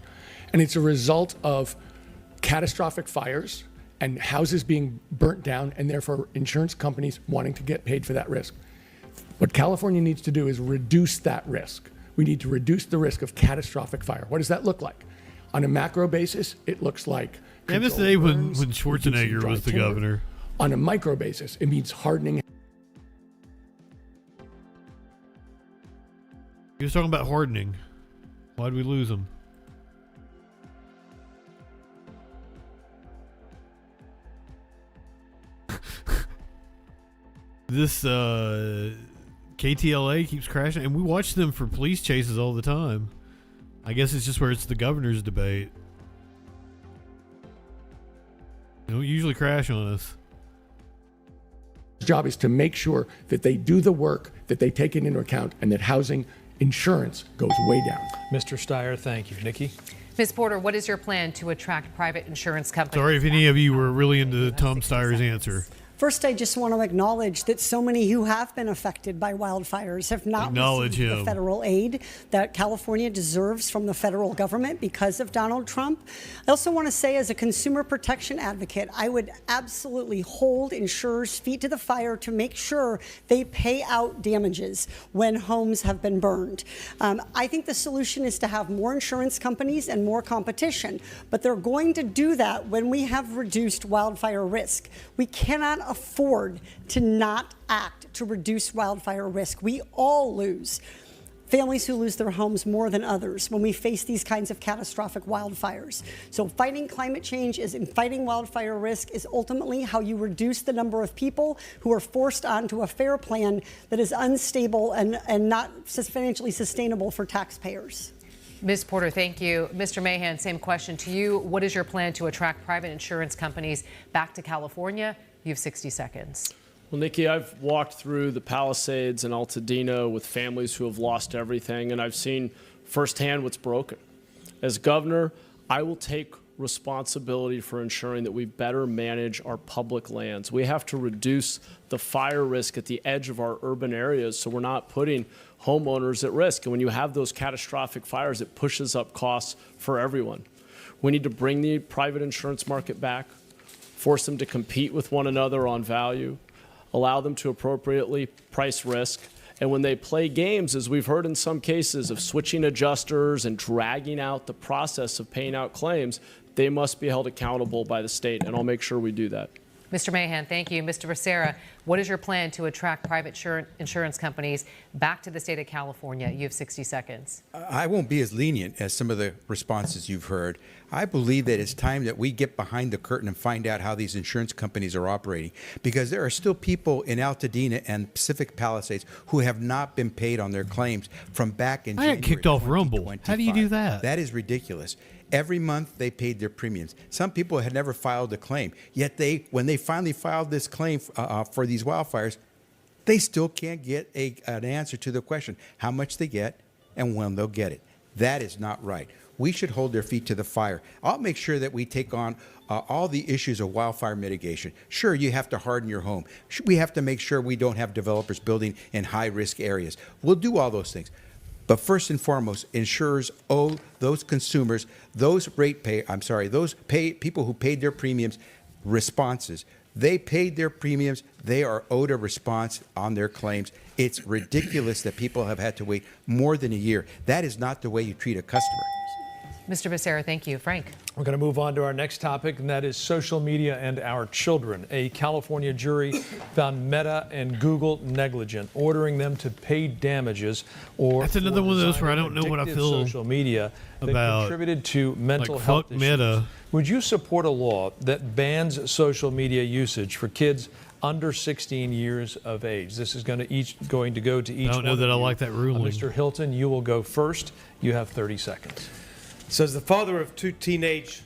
Speaker 26: And it's a result of catastrophic fires and houses being burnt down, and therefore insurance companies wanting to get paid for that risk. What California needs to do is reduce that risk. We need to reduce the risk of catastrophic fire. What does that look like? On a macro basis, it looks like
Speaker 5: I miss the day when Schwarzenegger was the governor.
Speaker 26: On a micro basis, it means hardening.
Speaker 5: He was talking about hardening. Why'd we lose him? This KTLA keeps crashing, and we watch them for police chases all the time. I guess it's just where it's the governor's debate. They don't usually crash on us.
Speaker 26: Job is to make sure that they do the work, that they take it into account, and that housing insurance goes way down.
Speaker 24: Mr. Steyer, thank you. Nikki?
Speaker 25: Ms. Porter, what is your plan to attract private insurance companies?
Speaker 5: Sorry if any of you were really into Tom Steyer's answer.
Speaker 21: First, I just want to acknowledge that so many who have been affected by wildfires have not received the federal aid that California deserves from the federal government because of Donald Trump. I also want to say, as a consumer protection advocate, I would absolutely hold insurers' feet to the fire to make sure they pay out damages when homes have been burned. I think the solution is to have more insurance companies and more competition, but they're going to do that when we have reduced wildfire risk. We cannot afford to not act to reduce wildfire risk. We all lose. Families who lose their homes more than others when we face these kinds of catastrophic wildfires. So fighting climate change and fighting wildfire risk is ultimately how you reduce the number of people who are forced onto a FAIR Plan that is unstable and not financially sustainable for taxpayers.
Speaker 25: Ms. Porter, thank you. Mr. Mahan, same question to you. What is your plan to attract private insurance companies back to California? You have 60 seconds.
Speaker 23: Well, Nikki, I've walked through the Palisades and Altadena with families who have lost everything, and I've seen firsthand what's broken. As governor, I will take responsibility for ensuring that we better manage our public lands. We have to reduce the fire risk at the edge of our urban areas so we're not putting homeowners at risk. And when you have those catastrophic fires, it pushes up costs for everyone. We need to bring the private insurance market back, force them to compete with one another on value, allow them to appropriately price risk. And when they play games, as we've heard in some cases, of switching adjusters and dragging out the process of paying out claims, they must be held accountable by the state, and I'll make sure we do that.
Speaker 25: Mr. Mahan, thank you. Mr. Becerra, what is your plan to attract private insurance companies back to the state of California? You have 60 seconds.
Speaker 2: I won't be as lenient as some of the responses you've heard. I believe that it's time that we get behind the curtain and find out how these insurance companies are operating, because there are still people in Altadena and Pacific Palisades who have not been paid on their claims from back in
Speaker 5: I got kicked off Rumble. How do you do that?
Speaker 2: That is ridiculous. Every month they paid their premiums. Some people had never filed a claim, yet when they finally filed this claim for these wildfires, they still can't get an answer to the question how much they get and when they'll get it. That is not right. We should hold their feet to the fire. I'll make sure that we take on all the issues of wildfire mitigation. Sure, you have to harden your home. We have to make sure we don't have developers building in high-risk areas. We'll do all those things. But first and foremost, insurers owe those consumers, those people who paid their premiums, responses. They paid their premiums. They are owed a response on their claims. It's ridiculous that people have had to wait more than a year. That is not the way you treat a customer.
Speaker 25: Mr. Becerra, thank you. Frank.
Speaker 24: We're going to move on to our next topic, and that is social media and our children. A California jury found Meta and Google negligent, ordering them to pay damages or
Speaker 5: that's another one of those where I don't know what I feel
Speaker 24: social media that
Speaker 5: about
Speaker 24: contributed to mental
Speaker 5: like
Speaker 24: health
Speaker 5: fuck
Speaker 24: issues.
Speaker 5: Meta.
Speaker 24: Would you support a law that bans social media usage for kids under 16 years of age? This is going to go to each.
Speaker 5: I don't know that I like that ruling.
Speaker 24: Mr. Hilton, you will go first. You have 30 seconds.
Speaker 19: So as the father of 2 teenage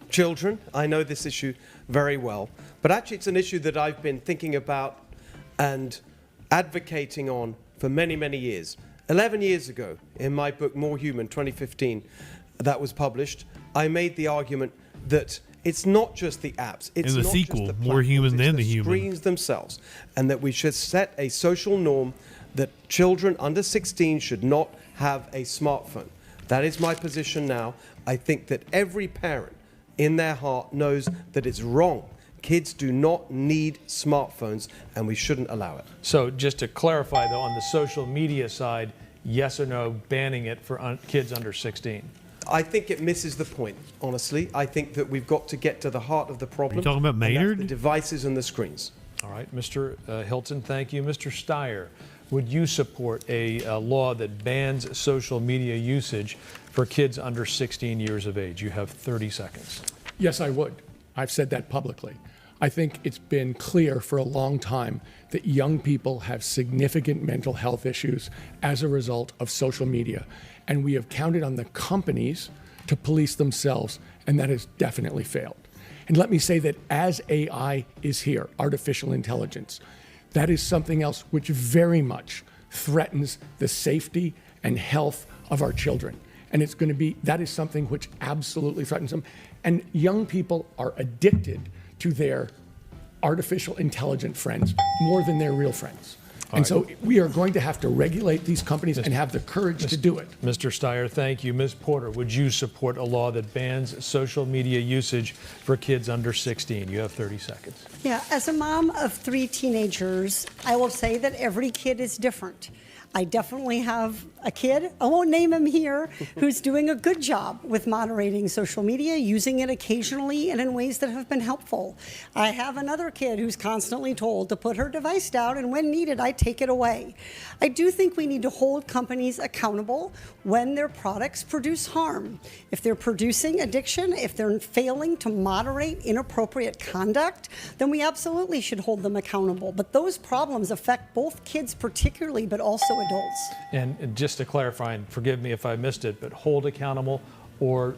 Speaker 19: children, I know this issue very well. But actually, it's an issue that I've been thinking about and advocating on for many, many years. 11 years ago, in my book, More Human, 2015, that was published, I made the argument that it's not just the apps. It's
Speaker 5: in the
Speaker 19: not
Speaker 5: sequel,
Speaker 19: just the
Speaker 5: More Human than
Speaker 19: the
Speaker 5: the Human.
Speaker 19: screens themselves, and that we should set a social norm that children under 16 should not have a smartphone. That is my position now. I think that every parent in their heart knows that it's wrong. Kids do not need smartphones, and we shouldn't allow it.
Speaker 24: So just to clarify, though, on the social media side, yes or no, banning it for kids under 16?
Speaker 19: I think it misses the point, honestly. I think that we've got to get to the heart of the problem.
Speaker 5: Are you talking about Maynard?
Speaker 19: The devices and the screens.
Speaker 24: All right, Mr. Hilton, thank you. Mr. Steyer, would you support a law that bans social media usage for kids under 16 years of age? You have 30 seconds.
Speaker 26: Yes, I would. I've said that publicly. I think it's been clear for a long time that young people have significant mental health issues as a result of social media. And we have counted on the companies to police themselves, and that has definitely failed. And let me say that as AI is here, artificial intelligence, that is something else which very much threatens the safety and health of our children. And that is something which absolutely threatens them. And young people are addicted to their artificial intelligent friends more than their real friends. And so we are going to have to regulate these companies and have the courage to do it.
Speaker 24: Mr. Steyer, thank you. Ms. Porter, would you support a law that bans social media usage for kids under 16? You have 30 seconds.
Speaker 21: Yeah, as a mom of 3 teenagers, I will say that every kid is different. I definitely have a kid, I won't name him here, who's doing a good job with moderating social media, using it occasionally and in ways that have been helpful. I have another kid who's constantly told to put her device down, and when needed, I take it away. I do think we need to hold companies accountable when their products produce harm. If they're producing addiction, if they're failing to moderate inappropriate conduct, then we absolutely should hold them accountable. But those problems affect both kids particularly, but also adults.
Speaker 24: And just to clarify, and forgive me if I missed it, but hold accountable or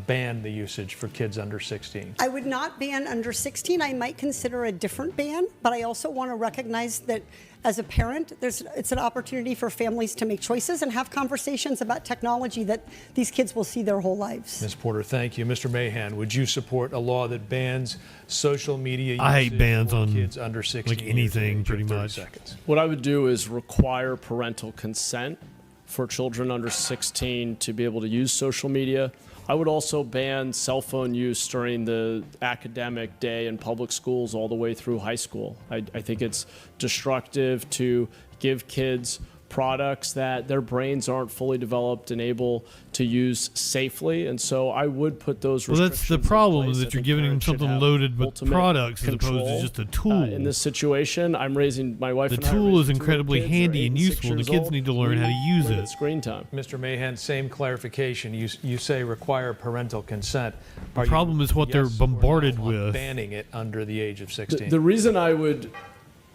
Speaker 24: ban the usage for kids under 16?
Speaker 21: I would not ban under 16. I might consider a different ban, but I also want to recognize that as a parent, it's an opportunity for families to make choices and have conversations about technology that these kids will see their whole lives.
Speaker 24: Ms. Porter, thank you. Mr. Mahan, would you support a law that bans social media usage
Speaker 5: I hate bans
Speaker 24: for
Speaker 5: on
Speaker 24: kids under 16
Speaker 5: like anything, pretty much.
Speaker 23: What I would do is require parental consent for children under 16 to be able to use social media. I would also ban cell phone use during the academic day in public schools all the way through high school. I think it's destructive to give kids products that their brains aren't fully developed and able to use safely, and so I would put those
Speaker 5: Well,
Speaker 23: restrictions
Speaker 5: that's the problem,
Speaker 23: in
Speaker 5: is
Speaker 23: place.
Speaker 5: that you're giving them something loaded with products as opposed to just a tool.
Speaker 23: In this situation, I'm raising my wife.
Speaker 5: The
Speaker 23: and I are
Speaker 5: tool is
Speaker 23: raising two
Speaker 5: incredibly
Speaker 23: kids. They're
Speaker 5: handy
Speaker 23: 8
Speaker 5: and
Speaker 23: 6
Speaker 5: useful. The
Speaker 23: years
Speaker 5: kids
Speaker 23: old.
Speaker 5: need to learn how to use
Speaker 23: Limit
Speaker 5: it.
Speaker 23: Screen time.
Speaker 24: Mr. Mahan, same clarification. You say require parental consent.
Speaker 5: The problem is what they're bombarded with.
Speaker 24: Banning it under the age of 16.
Speaker 23: The reason I would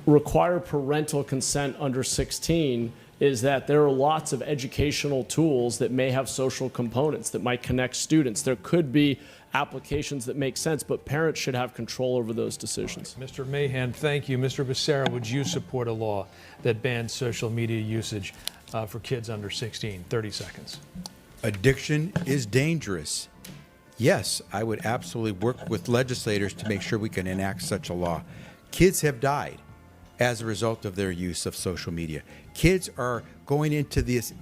Speaker 23: require parental consent under 16 is that there are lots of educational tools that may have social components that might connect students. There could be applications that make sense, but parents should have control over those decisions.
Speaker 24: Mr. Mahan, thank you. Mr. Becerra, would you support a law that bans social media usage for kids under 16? 30 seconds.
Speaker 2: Addiction is dangerous. Yes, I would absolutely work with legislators to make sure we can enact such a law. Kids have died as a result of their use of social media. Kids are going into this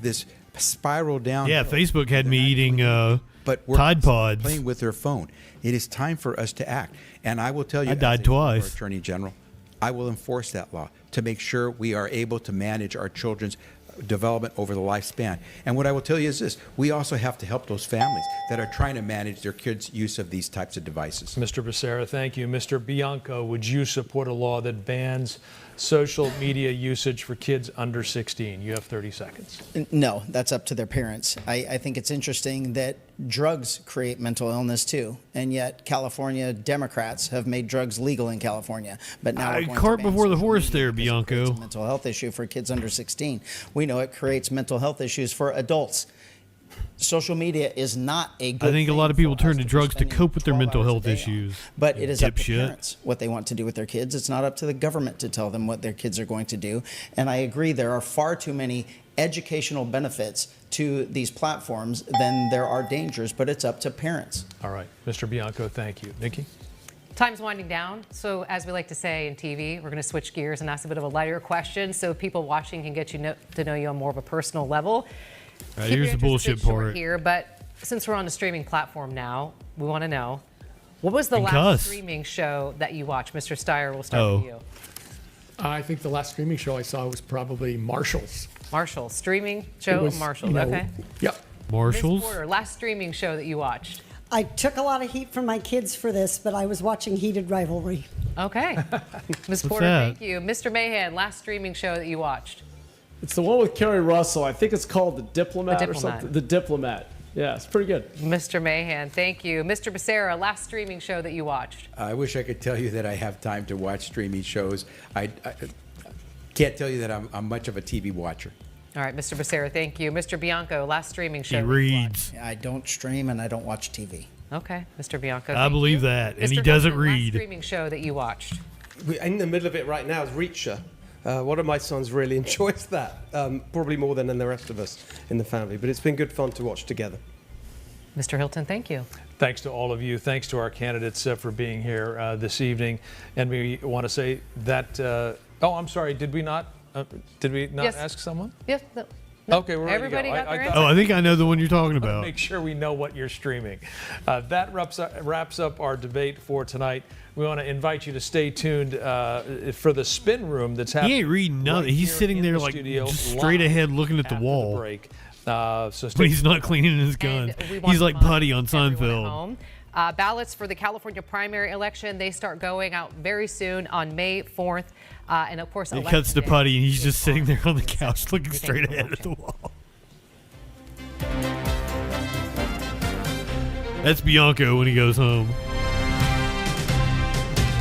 Speaker 2: spiral down.
Speaker 5: Yeah, Facebook had me eating Tide Pods.
Speaker 2: Playing with their phone. It is time for us to act. And I will tell you,
Speaker 5: I died
Speaker 2: as a former
Speaker 5: twice.
Speaker 2: Attorney General, I will enforce that law to make sure we are able to manage our children's development over the lifespan. And what I will tell you is this: we also have to help those families that are trying to manage their kids' use of these types of devices.
Speaker 24: Mr. Becerra, thank you. Mr. Bianco, would you support a law that bans social media usage for kids under 16? You have 30 seconds.
Speaker 20: No, that's up to their parents. I think it's interesting that drugs create mental illness too, and yet California Democrats have made drugs legal in California. But now we're going to
Speaker 5: Cart
Speaker 20: ban
Speaker 5: before the
Speaker 20: social
Speaker 5: horse
Speaker 20: media
Speaker 5: there,
Speaker 20: because it creates
Speaker 5: Bianco.
Speaker 20: a mental health issue for kids under 16. We know it creates mental health issues for adults. Social media is not a good
Speaker 5: I think a
Speaker 20: thing
Speaker 5: lot of people
Speaker 20: for
Speaker 5: turn
Speaker 20: us
Speaker 5: to
Speaker 20: be
Speaker 5: drugs to
Speaker 20: spending
Speaker 5: cope with their
Speaker 20: 12
Speaker 5: mental
Speaker 20: hours a
Speaker 5: health
Speaker 20: day on.
Speaker 5: issues.
Speaker 20: But it is up to
Speaker 5: Dipshit.
Speaker 20: parents what they want to do with their kids. It's not up to the government to tell them what their kids are going to do. And I agree, there are far too many educational benefits to these platforms than there are dangers, but it's up to parents.
Speaker 24: All right. Mr. Bianco, thank you. Nikki?
Speaker 25: Time's winding down, so as we like to say in TV, we're going to switch gears and ask a bit of a lighter question so people watching can get to know you on more of a personal level.
Speaker 5: All right,
Speaker 25: Keep
Speaker 5: here's
Speaker 25: your
Speaker 5: the
Speaker 25: answers a
Speaker 5: bullshit
Speaker 25: bit short
Speaker 5: part.
Speaker 25: here, but since we're on a streaming platform now, we want to know, what was the
Speaker 5: And
Speaker 25: last
Speaker 5: cuss.
Speaker 25: streaming show that you watched? Mr. Steyer, we'll start with you.
Speaker 26: I think the last streaming show I saw was probably Marshall's.
Speaker 25: Marshall, streaming show
Speaker 26: It was,
Speaker 25: of Marshall.
Speaker 26: you know,
Speaker 25: Okay.
Speaker 26: Yep.
Speaker 5: Marshalls?
Speaker 25: Ms. Porter, last streaming show that you watched.
Speaker 21: I took a lot of heat from my kids for this, but I was watching Heated Rivalry.
Speaker 25: Okay. Ms. Porter,
Speaker 23: that?
Speaker 25: thank you. Mr. Mahan, last streaming show that you watched.
Speaker 23: It's the one with Kerry Russell. I think it's called The Diplomat,
Speaker 25: The
Speaker 23: or
Speaker 25: Diplomat.
Speaker 23: something. The Diplomat. Yeah, it's pretty good.
Speaker 25: Mr. Mahan, thank you. Mr. Becerra, last streaming show that you watched.
Speaker 2: I wish I could tell you that I have time to watch streaming shows. I can't tell you that I'm much of a TV watcher.
Speaker 25: All right, Mr. Becerra, thank you. Mr. Bianco, last streaming show.
Speaker 5: He
Speaker 25: that you
Speaker 5: reads.
Speaker 20: I don't stream and I don't watch TV.
Speaker 25: watched. Okay, Mr. Bianco.
Speaker 5: I
Speaker 25: thank
Speaker 5: believe
Speaker 25: you.
Speaker 5: that, and he
Speaker 25: Mr.
Speaker 5: doesn't
Speaker 25: Hilton, last
Speaker 5: read.
Speaker 25: streaming show that you watched.
Speaker 19: We're in the middle of it right now is Reacher. One of my sons really enjoys that, probably more than the rest of us in the family. But it's been good fun to watch together.
Speaker 25: Mr. Hilton, thank you.
Speaker 24: Thanks to all of you. Thanks to our candidates for being here this evening. And we want to say that, oh, I'm sorry, did we not
Speaker 25: Yes.
Speaker 24: ask someone?
Speaker 25: Yes. No,
Speaker 24: Okay, we're ready to
Speaker 25: everybody
Speaker 24: go.
Speaker 25: got their answer?
Speaker 5: Oh, I think I know the one you're talking about.
Speaker 24: Make sure we know what you're streaming. That wraps up our debate for tonight. We want to invite you to stay tuned for the spin room that's happening.
Speaker 5: He ain't reading nothing.
Speaker 24: right
Speaker 5: He's
Speaker 24: here
Speaker 5: sitting
Speaker 24: in
Speaker 5: there
Speaker 24: the
Speaker 5: like
Speaker 24: studio
Speaker 5: just straight
Speaker 24: live
Speaker 5: ahead looking at the
Speaker 24: after
Speaker 5: wall.
Speaker 24: break. So stay
Speaker 5: But he's not
Speaker 24: tuned.
Speaker 5: cleaning his gun.
Speaker 25: We want
Speaker 5: He's
Speaker 25: to
Speaker 5: like
Speaker 25: remind
Speaker 5: Putty on
Speaker 25: everyone at
Speaker 5: Seinfeld.
Speaker 25: home, ballots for the California primary election, they start going out very soon on May 4th. And of course,
Speaker 5: He
Speaker 25: Election
Speaker 5: cuts to
Speaker 25: Day
Speaker 5: Putty and he's
Speaker 25: is
Speaker 5: just sitting there on the
Speaker 25: May
Speaker 5: couch
Speaker 25: 7th.
Speaker 5: looking
Speaker 25: We thank
Speaker 5: straight
Speaker 25: you for
Speaker 5: ahead at the
Speaker 25: watching.
Speaker 5: wall. That's Bianco when he goes home.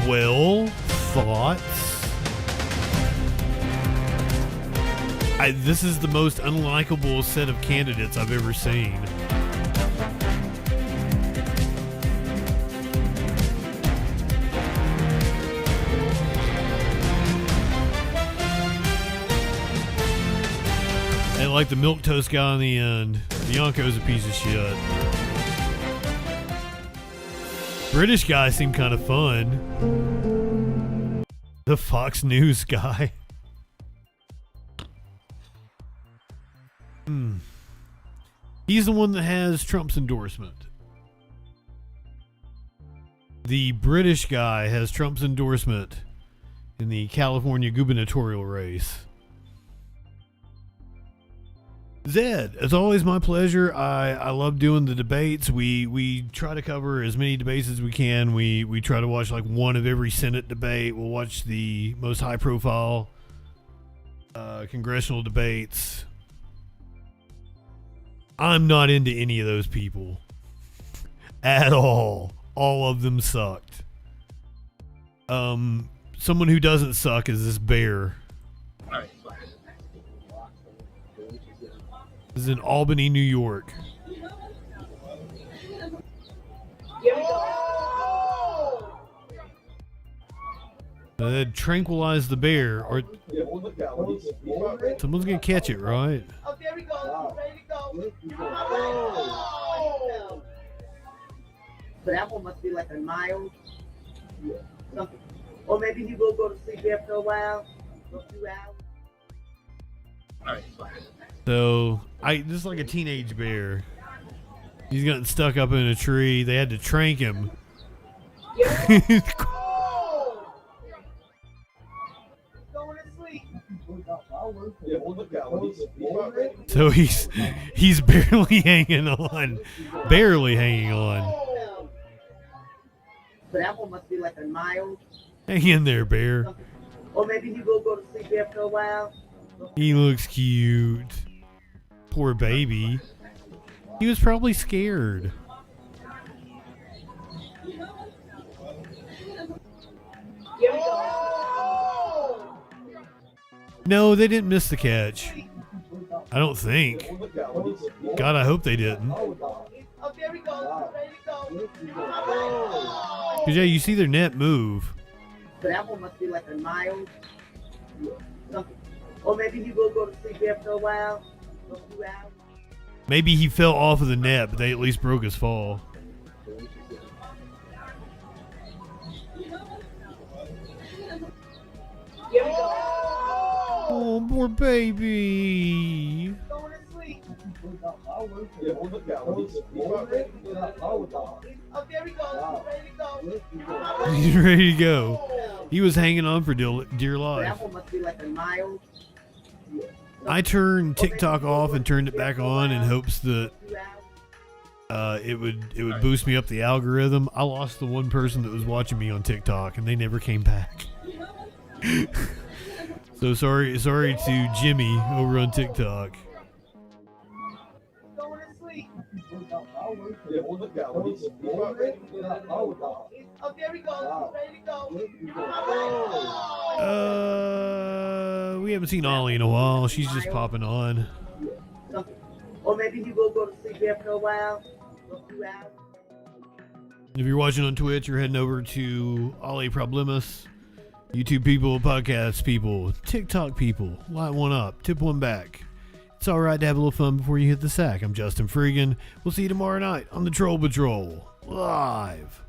Speaker 5: Well, thoughts? This is the most unlikable set of candidates I've ever seen. like the milquetoast guy in the end. Bianco's a piece of shit. British guy seemed kind of fun. The Fox News guy. He's the one that has Trump's endorsement. The British guy has Trump's endorsement in the California gubernatorial race. Zed, it's always my pleasure. I love doing the debates. We try to cover as many debates as we can. We try to watch like one of every Senate debate. We'll watch the most high profile congressional debates. I'm not into any of those people at all. All of them sucked. Someone who doesn't suck is this bear. This is in Albany, New York. That tranquilized the bear, or someone's gonna catch it, right?
Speaker 4: Oh, there we go. Ready to go.
Speaker 7: So that one must be like a mild something. Or maybe you go to sleep after a while, a few hours.
Speaker 5: So this is like a teenage bear. He's gotten stuck up in a tree. They had to trank him. So he's barely hanging on. Barely hanging on.
Speaker 7: So that one must be like a mild.
Speaker 5: Hang in there, bear.
Speaker 7: Or maybe you go to sleep after a while.
Speaker 5: He looks cute. Poor baby. He was probably scared. No, they didn't miss the catch. I don't think. God, I hope they didn't. Because, yeah, you see their net move.
Speaker 7: So that one must be like a mild something. Or maybe you go to sleep after a while, a few hours.
Speaker 5: Maybe he fell off of the net, but they at least broke his fall. Oh, poor baby. He's ready to go. He was hanging on for dear life.
Speaker 7: That one must be like a mild.
Speaker 5: I turned TikTok off and turned it back on in hopes that it would boost me up the algorithm. I lost the one person that was watching me on TikTok, and they never came back. So sorry to Jimmy over on TikTok. We haven't seen Ollie in a while. She's just popping on.
Speaker 7: Or maybe you go to sleep after a while, a few hours.
Speaker 5: If you're watching on Twitch, you're heading over to Ollie Problemas. YouTube people, podcast people, TikTok people, light one up, tip one back. It's alright to have a little fun before you hit the sack. I'm Justin FREAKIN. We'll see you tomorrow night on the Troll Patrol. Live.